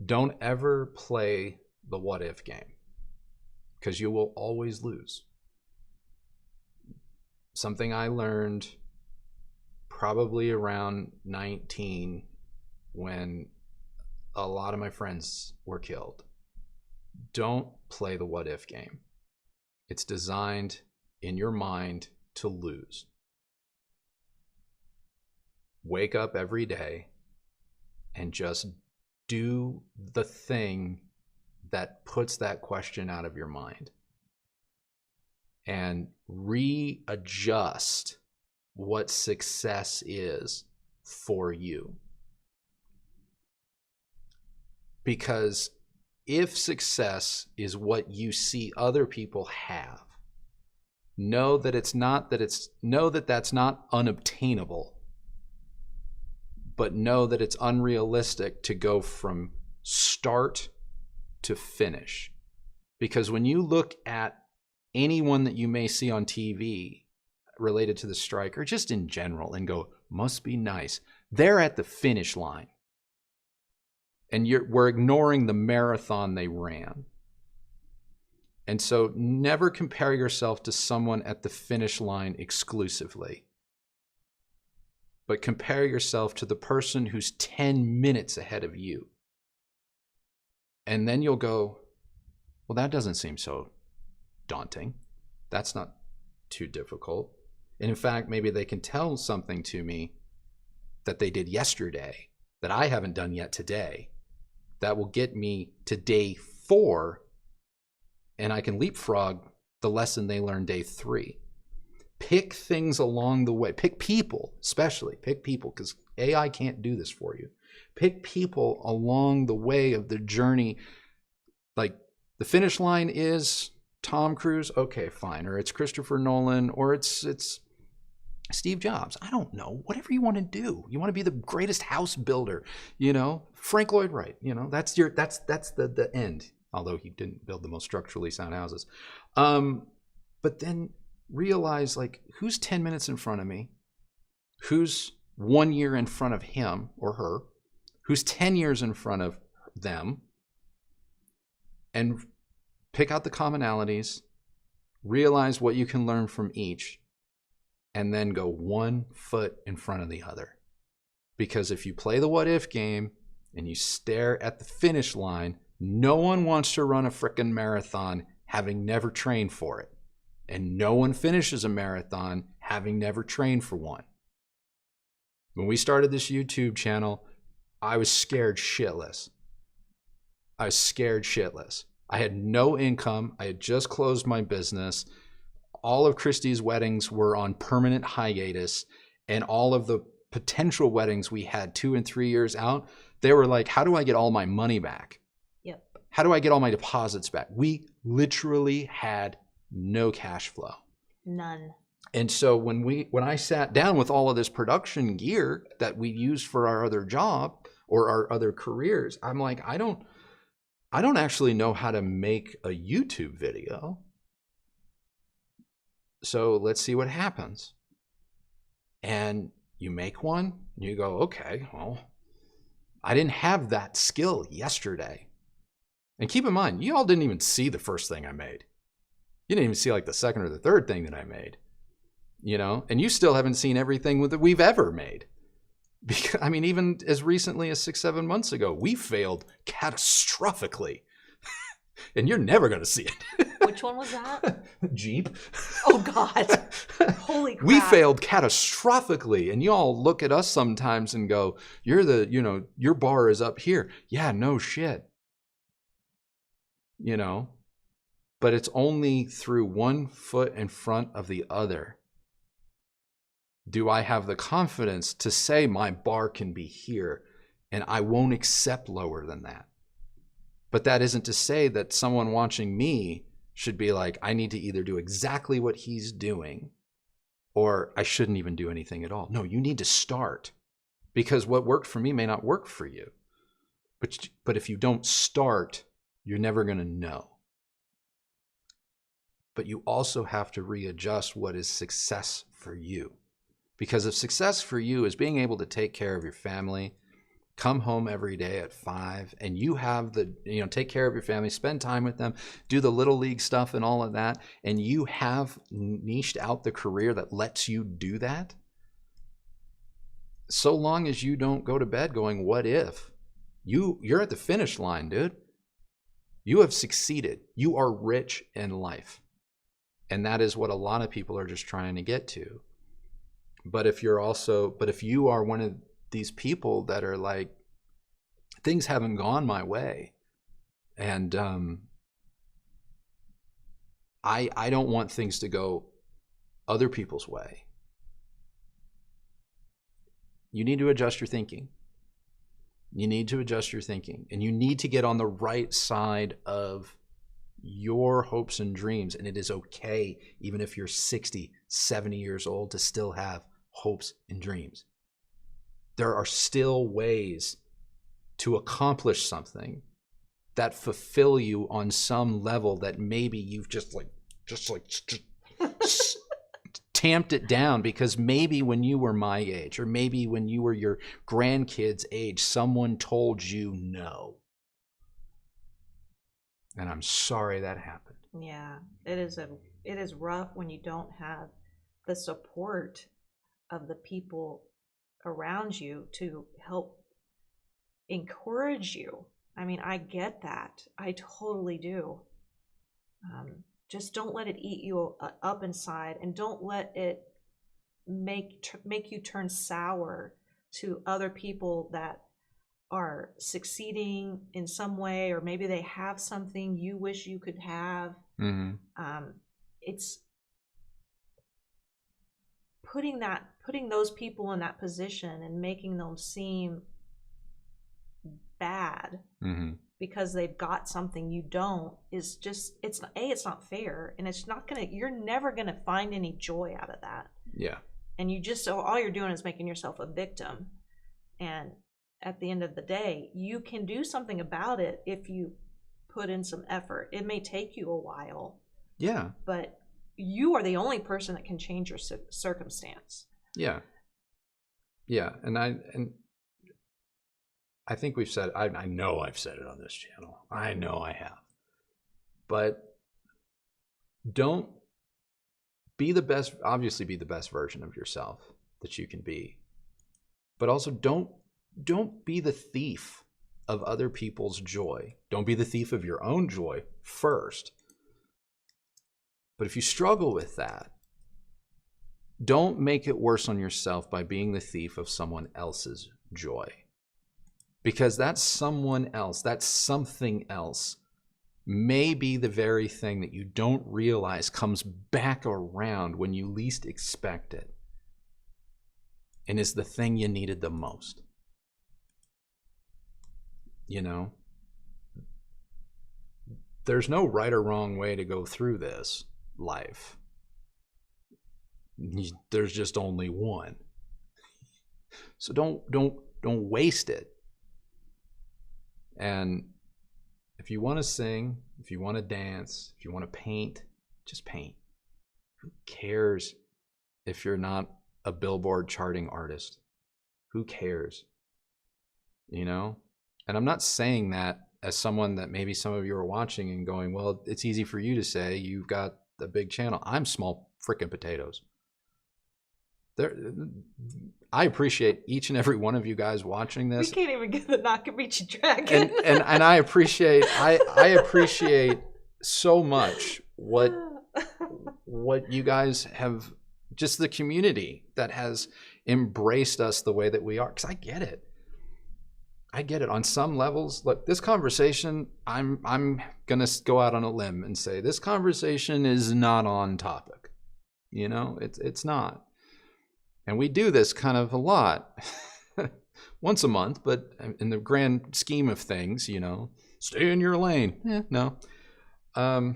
Don't ever play the what if game, because you will always lose. Something I learned probably around 19, when a lot of my friends were killed. Don't play the what if game. It's designed in your mind to lose. Wake up every day and just do the thing that puts that question out of your mind, and readjust what success is for you. Because if success is what you see other people have, know that that's not unobtainable, but know that it's unrealistic to go from start to finish. Because when you look at anyone that you may see on TV related to the strike, or just in general, and go, must be nice, they're at the finish line. And we're ignoring the marathon they ran. And so never compare yourself to someone at the finish line exclusively, but compare yourself to the person who's 10 minutes ahead of you. And then you'll go, well, that doesn't seem so daunting. That's not too difficult. And in fact, maybe they can tell something to me that they did yesterday that I haven't done yet today, that will get me to day 4, and I can leapfrog the lesson they learned day 3. Pick things along the way. Pick people, especially. Pick people, because AI can't do this for you. Pick people along the way of the journey. Like, the finish line is Tom Cruise, okay, fine. Or it's Christopher Nolan, or it's Steve Jobs. I don't know. Whatever you want to do. You want to be the greatest house builder, Frank Lloyd Wright, that's the end. Although he didn't build the most structurally sound houses. But then realize, like, who's 10 minutes in front of me? Who's 1 year in front of him or her? Who's 10 years in front of them? And pick out the commonalities, realize what you can learn from each, and then go 1 foot in front of the other. Because if you play the what if game and you stare at the finish line, no one wants to run a frickin' marathon having never trained for it. And no one finishes a marathon having never trained for one. When we started this YouTube channel, I was scared shitless. I had no income. I had just closed my business. All of Kristi's weddings were on permanent hiatus, and all of the potential weddings we had 2 and 3 years out, they were like, how do I get all my money back? Yep. How do I get all my deposits back? We literally had no cash flow. None. And so when I sat down with all of this production gear that we used for our other job or our other careers, I'm like, I don't actually know how to make a YouTube video. So let's see what happens. And you make one, and you go, okay, well, I didn't have that skill yesterday. And keep in mind, you all didn't even see the first thing I made. You didn't even see like the second or the third thing that I made, you know, and you still haven't seen everything that we've ever made. Because, I mean, even as recently as 6-7 months ago, we failed catastrophically. And you're never going to see it. Which one was that? Jeep. Oh, God. Holy crap. We failed catastrophically. And you all look at us sometimes and go, your bar is up here. Yeah, no shit. You know, but it's only through one foot in front of the other do I have the confidence to say my bar can be here and I won't accept lower than that. But that isn't to say that someone watching me should be like, I need to either do exactly what he's doing or I shouldn't even do anything at all. No, you need to start, because what worked for me may not work for you. But if you don't start, you're never going to know. But you also have to readjust what is success for you. Because if success for you is being able to take care of your family, come home every day at 5, and you have take care of your family, spend time with them, do the little league stuff and all of that, and you have niched out the career that lets you do that, so long as you don't go to bed going, what if? You're at the finish line, dude. You have succeeded. You are rich in life. And that is what a lot of people are just trying to get to. But if you are one of these people that are like, things haven't gone my way, and I don't want things to go other people's way, you need to adjust your thinking. You need to adjust your thinking, and you need to get on the right side of your hopes and dreams. And it is okay, even if you're 60, 70 years old, to still have hopes and dreams. There are still ways to accomplish something that fulfill you on some level that maybe you've just tamped it down, because maybe when you were my age, or maybe when you were your grandkids' age, someone told you no. And I'm sorry that happened. Yeah, it is rough when you don't have the support of the people around you to help encourage you. I mean, I get that. I totally do. Just don't let it eat you up inside, and don't let it make you turn sour to other people that are succeeding in some way, or maybe they have something you wish you could have. Mm-hmm. It's putting those people in that position and making them seem bad, mm-hmm, because they've got something you don't, is just, it's not fair, and you're never gonna find any joy out of that. Yeah. And all you're doing is making yourself a victim. And at the end of the day, you can do something about it if you put in some effort. It may take you a while. Yeah. But you are the only person that can change your circumstance. Yeah. Yeah. And I think we've said, I know I've said it on this channel. I know I have. But don't be the best, obviously be the best version of yourself that you can be. But also don't be the thief of other people's joy. Don't be the thief of your own joy first. But if you struggle with that, don't make it worse on yourself by being the thief of someone else's joy. Because that someone else, that something else, may be the very thing that you don't realize comes back around when you least expect it. and is the thing you needed the most. You know, there's no right or wrong way to go through this life. There's just only one. So don't waste it. And if you want to sing, if you want to dance, if you want to paint, just paint. Who cares if you're not a Billboard charting artist? Who cares? You know? And I'm not saying that as someone that maybe some of you are watching and going, well, it's easy for you to say, you've got a big channel. I'm small frickin' potatoes. I appreciate each and every one of you guys watching this. We can't even get the Nakamichi dragon. And I appreciate so much what you guys have, just the community that has embraced us the way that we are. Because I get it on some levels. Look, this conversation, I'm gonna go out on a limb and say this conversation is not on topic. You know, it's not. And we do this kind of a lot, once a month, but in the grand scheme of things, you know, stay in your lane. No. I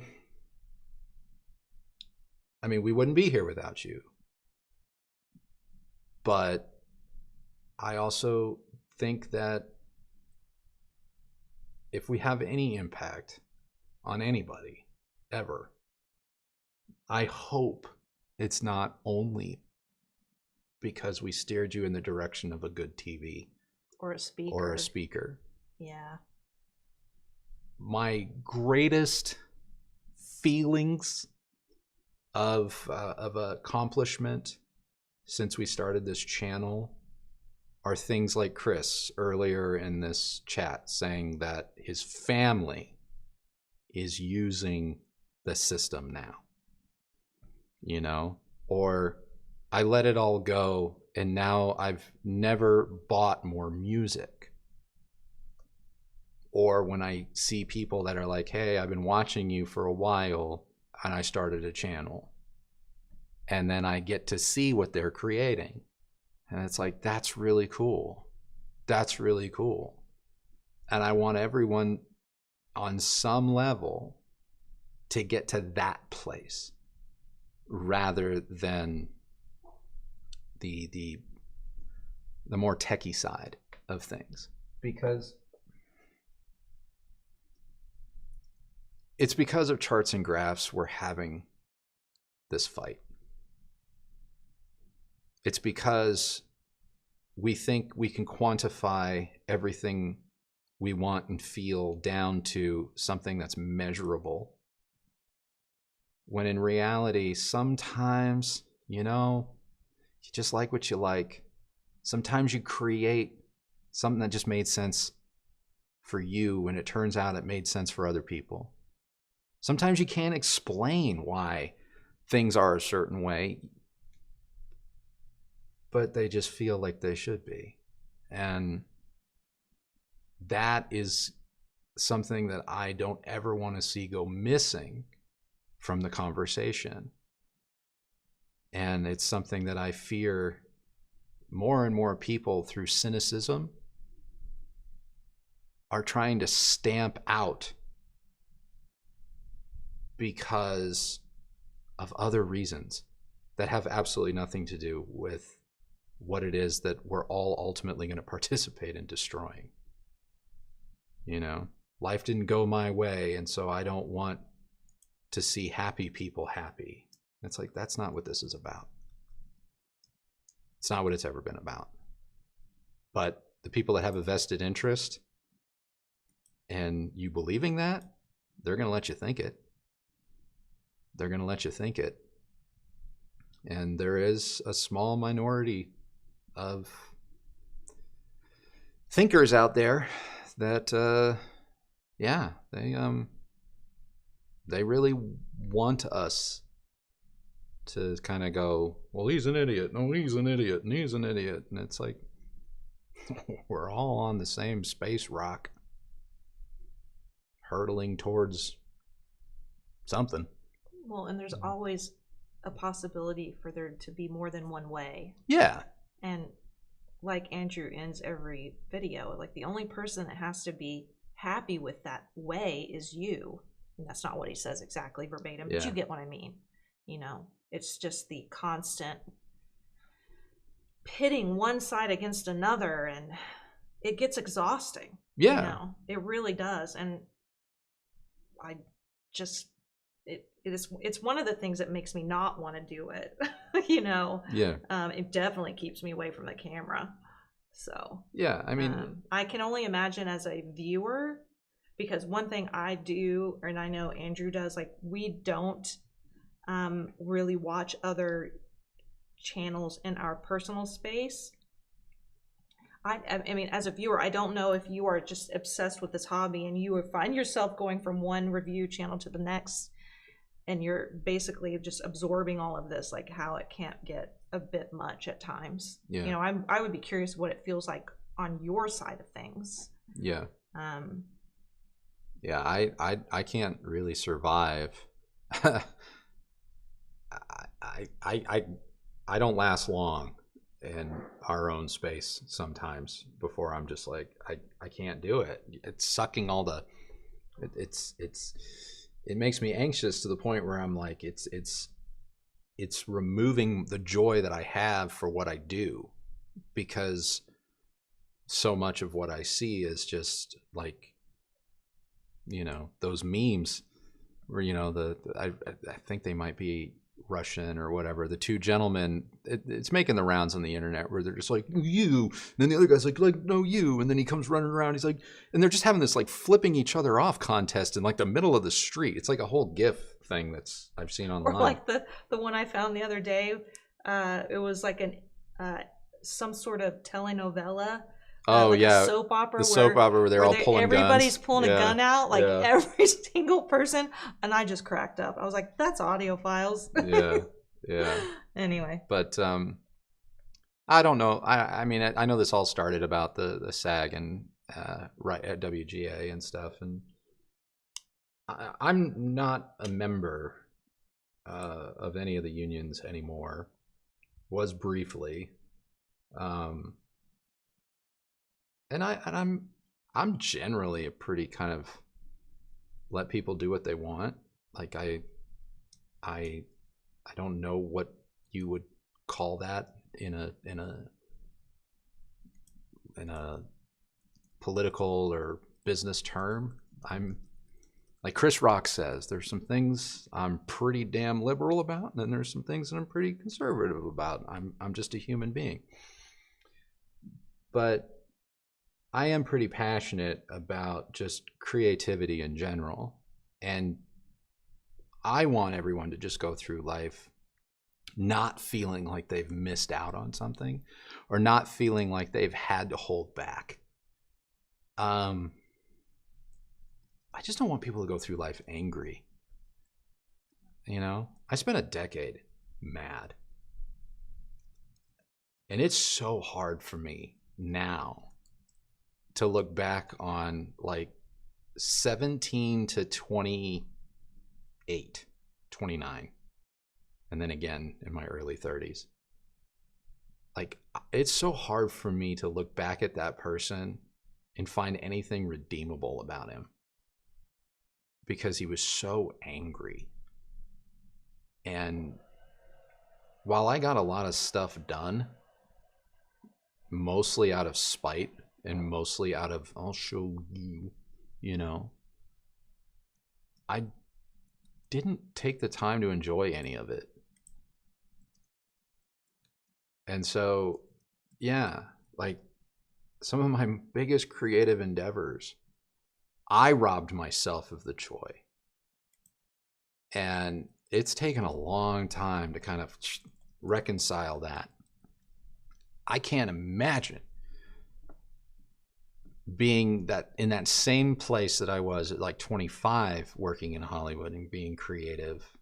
mean, we wouldn't be here without you. But I also think that if we have any impact on anybody, ever, I hope it's not only because we steered you in the direction of a good TV or a speaker. Yeah. My greatest feelings of accomplishment since we started this channel are things like Chris earlier in this chat saying that his family is using the system now, you know, or I let it all go and now I've never bought more music. Or when I see people that are like, hey, I've been watching you for a while and I started a channel. And then I get to see what they're creating. And it's like, that's really cool. That's really cool. And I want everyone on some level to get to that place rather than the more techie side of things. Because it's because of charts and graphs we're having this fight. It's because we think we can quantify everything we want and feel down to something that's measurable. When in reality, sometimes, you know, you just like what you like. Sometimes you create something that just made sense for you and it turns out it made sense for other people. Sometimes you can't explain why things are a certain way, but they just feel like they should be. And that is something that I don't ever want to see go missing from the conversation. And it's something that I fear more and more people through cynicism are trying to stamp out because of other reasons that have absolutely nothing to do with what it is that we're all ultimately going to participate in destroying. You know, life didn't go my way, and so I don't want to see happy people happy. It's like, that's not what this is about. It's not what it's ever been about. But the people that have a vested interest and you believing that, they're going to let you think it. They're going to let you think it. And there is a small minority of thinkers out there that, yeah, they really want us to kind of go, well, he's an idiot. No, he's an idiot. And he's an idiot. And it's like, we're all on the same space rock, hurtling towards something. Well, and there's always a possibility for there to be more than one way. Yeah. And like Andrew ends every video, like the only person that has to be happy with that way is you. And that's not what he says exactly verbatim, but you get what I mean. You know, it's just the constant pitting one side against another, and it gets exhausting. Yeah. You know, it really does. And I just, it's one of the things that makes me not want to do it. You know, it definitely keeps me away from the camera. So yeah, I mean, I can only imagine as a viewer, because one thing I do, and I know Andrew does, like we don't really watch other channels in our personal space. I mean, as a viewer, I don't know if you are just obsessed with this hobby and you would find yourself going from one review channel to the next, and you're basically just absorbing all of this, like how it can't get a bit much at times. You know, I would be curious what it feels like on your side of things. Yeah. Yeah, I can't really survive. I don't last long in our own space sometimes before I'm just like, I can't do it. It's sucking all the, it makes me anxious to the point where I'm like, it's removing the joy that I have for what I do, because so much of what I see is just like, you know, those memes where, you know, I think they might be Russian or whatever, the two gentlemen, it's making the rounds on the internet where they're just like, you, and then the other guy's like no, you, and then he comes running around, he's like, and they're just having this like flipping each other off contest in like the middle of the street. It's like a whole GIF thing that's I've seen online. Or like the one I found the other day, it was like some sort of telenovela. Like a soap opera. The soap opera where they're all pulling guns. Everybody's pulling a gun out, like every single person, and I just cracked up. I was like, "That's audio files." Yeah. Anyway, but I don't know. I mean, I know this all started about the SAG and right at WGA and stuff, and I'm not a member of any of the unions anymore. Was briefly. And I'm generally a pretty kind of let people do what they want. Like I don't know what you would call that in a political or business term. I'm like Chris Rock says, there's some things I'm pretty damn liberal about, and then there's some things that I'm pretty conservative about. I'm just a human being. But I am pretty passionate about just creativity in general, and I want everyone to just go through life not feeling like they've missed out on something or not feeling like they've had to hold back. I just don't want people to go through life angry. You know, I spent a decade mad, and it's so hard for me now to look back on like 17 to 28, 29, and then again in my early 30s. Like, it's so hard for me to look back at that person and find anything redeemable about him, because he was so angry. And while I got a lot of stuff done, mostly out of spite and mostly out of, I'll show you, you know, I didn't take the time to enjoy any of it. And so, yeah, like some of my biggest creative endeavors, I robbed myself of the joy. And it's taken a long time to kind of reconcile that. I can't imagine being that in that same place that I was at like 25, working in Hollywood and being creative,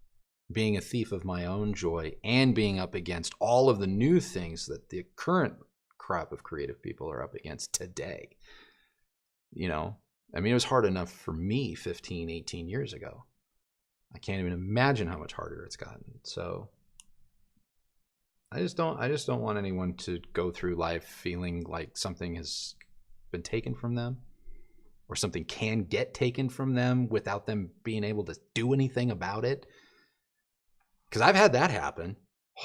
being a thief of my own joy, and being up against all of the new things that the current crop of creative people are up against today. You know, I mean, it was hard enough for me 15, 18 years ago. I can't even imagine how much harder it's gotten. So I just don't want anyone to go through life feeling like something has been taken from them, or something can get taken from them without them being able to do anything about it. Because I've had that happen.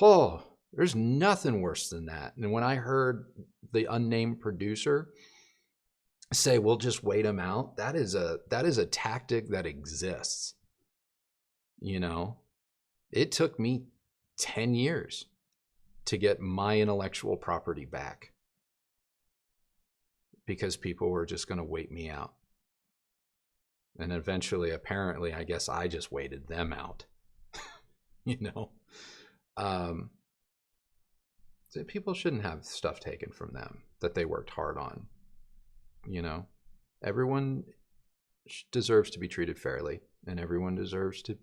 Oh, there's nothing worse than that. And when I heard the unnamed producer say, we'll just wait him out, that is a tactic that exists. You know, it took me 10 years to get my intellectual property back because people were just going to wait me out. And eventually, apparently, I guess I just waited them out. You know, so people shouldn't have stuff taken from them that they worked hard on. You know, everyone deserves to be treated fairly, and everyone deserves to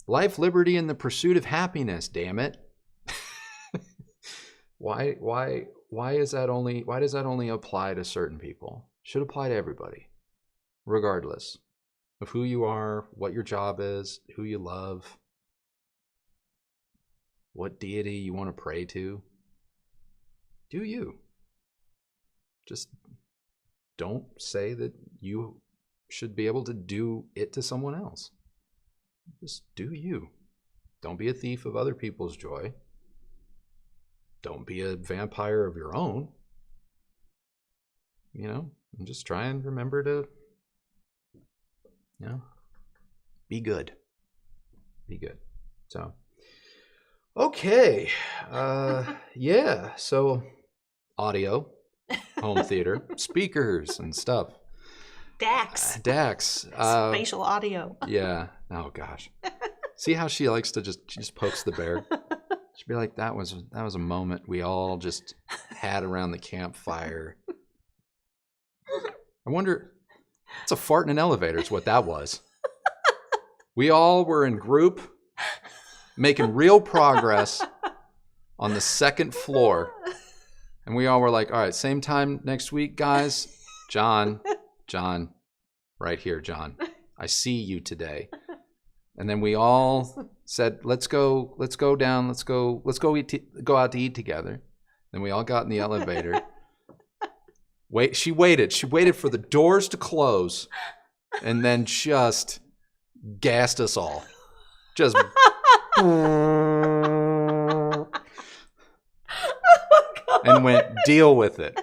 life, liberty, and the pursuit of happiness. Damn it! Why does that only apply to certain people? Should apply to everybody, regardless of who you are, what your job is, who you love, what deity you want to pray to. Do you. Just don't say that you should be able to do it to someone else. Just do you. Don't be a thief of other people's joy. Don't be a vampire of your own. You know, and just try and remember to, you know, be good. Be good. So, okay. Yeah. So, audio, home theater, speakers and stuff. DAX. DAX. Spatial audio. Yeah. Oh gosh. See how she likes to she just pokes the bear. She'd be like, that was a moment we all just had around the campfire. I wonder, it's a fart in an elevator is what that was. We all were in group making real progress on the second floor. And we all were like, all right, same time next week, guys. John, right here, John. I see you today. And then we all said, let's go down, go out to eat together. Then we all got in the elevator. She waited for the doors to close and then just gassed us all. Just and went, deal with it.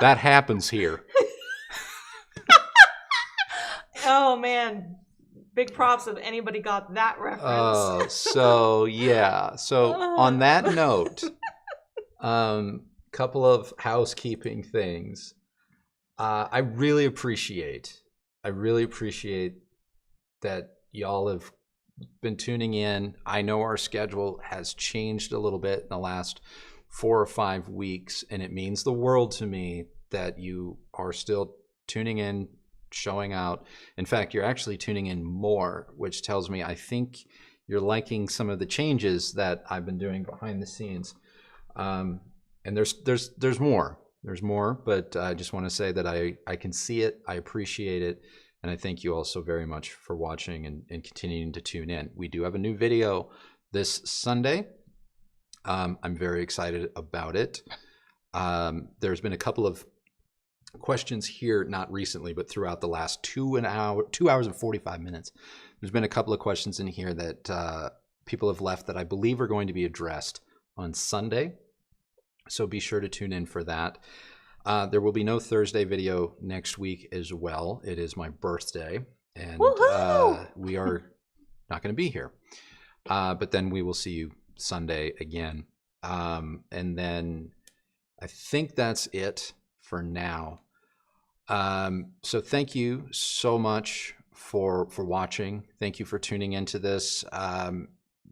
That happens here. Oh man. Big props if anybody got that reference. So yeah. So on that note, couple of housekeeping things. I really appreciate that y'all have been tuning in. I know our schedule has changed a little bit in the last 4 or 5 weeks, and it means the world to me that you are still tuning in, showing out. In fact, you're actually tuning in more, which tells me I think you're liking some of the changes that I've been doing behind the scenes. And there's more, but I just want to say that I can see it, I appreciate it, and I thank you all so very much for watching and continuing to tune in. We do have a new video this Sunday. I'm very excited about it. There's been a couple of questions here, not recently, but throughout the last 2 hours and 45 minutes. There's been a couple of questions in here that people have left that I believe are going to be addressed on Sunday. So be sure to tune in for that. There will be no Thursday video next week as well. It is my birthday, and we are not going to be here. But then we will see you Sunday again. And then I think that's it for now. So thank you so much for watching. Thank you for tuning into this.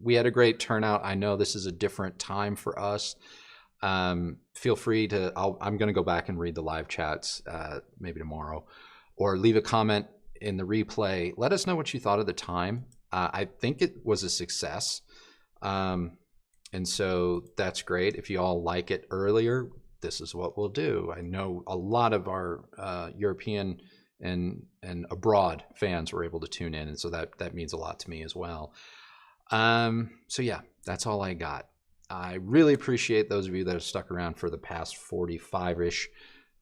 We had a great turnout. I know this is a different time for us. Feel free to, I'm going to go back and read the live chats maybe tomorrow, or leave a comment in the replay. Let us know what you thought of the time. I think it was a success. And so that's great. If you all like it earlier, this is what we'll do. I know a lot of our European and abroad fans were able to tune in, and so that means a lot to me as well. So yeah, that's all I got. I really appreciate those of you that have stuck around for the past 45-ish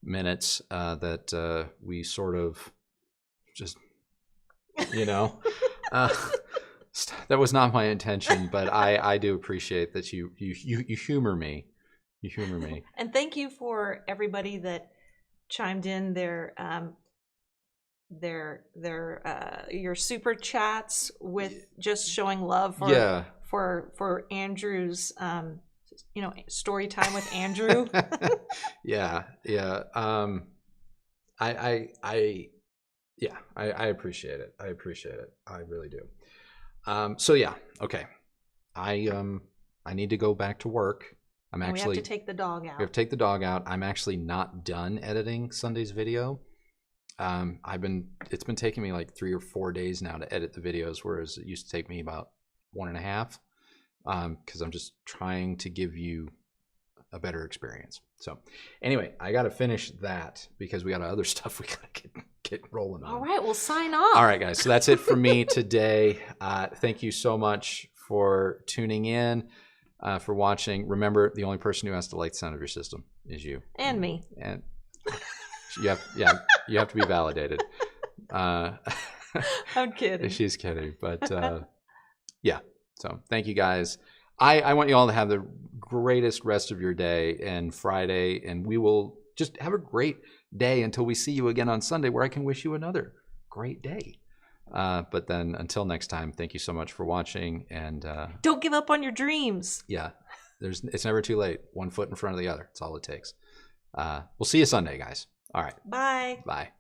minutes that we sort of just, you know, that was not my intention, but I do appreciate that you humor me. You humor me. And thank you for everybody that chimed in your super chats with just showing love for Andrew's story time with Andrew. yeah I appreciate it. I really do. So yeah, okay, I need to go back to work. We have to take the dog out. We have to take the dog out. I'm actually not done editing Sunday's video. It's been taking me like 3 or 4 days now to edit the videos, whereas it used to take me about 1.5, because I'm just trying to give you a better experience. So anyway, I got to finish that because we got other stuff we got to get rolling on. All right, we'll sign off. All right, guys. So that's it for me today. Thank you so much for tuning in, for watching. Remember, the only person who has to like the sound of your system is you. And me. And you have to be validated. I'm kidding. She's kidding, but yeah. So thank you guys. I want you all to have the greatest rest of your day and Friday, and we will just have a great day until we see you again on Sunday, where I can wish you another great day. But then until next time, thank you so much for watching, and don't give up on your dreams. Yeah, it's never too late. One foot in front of the other. That's all it takes. We'll see you Sunday, guys. All right. Bye. Bye.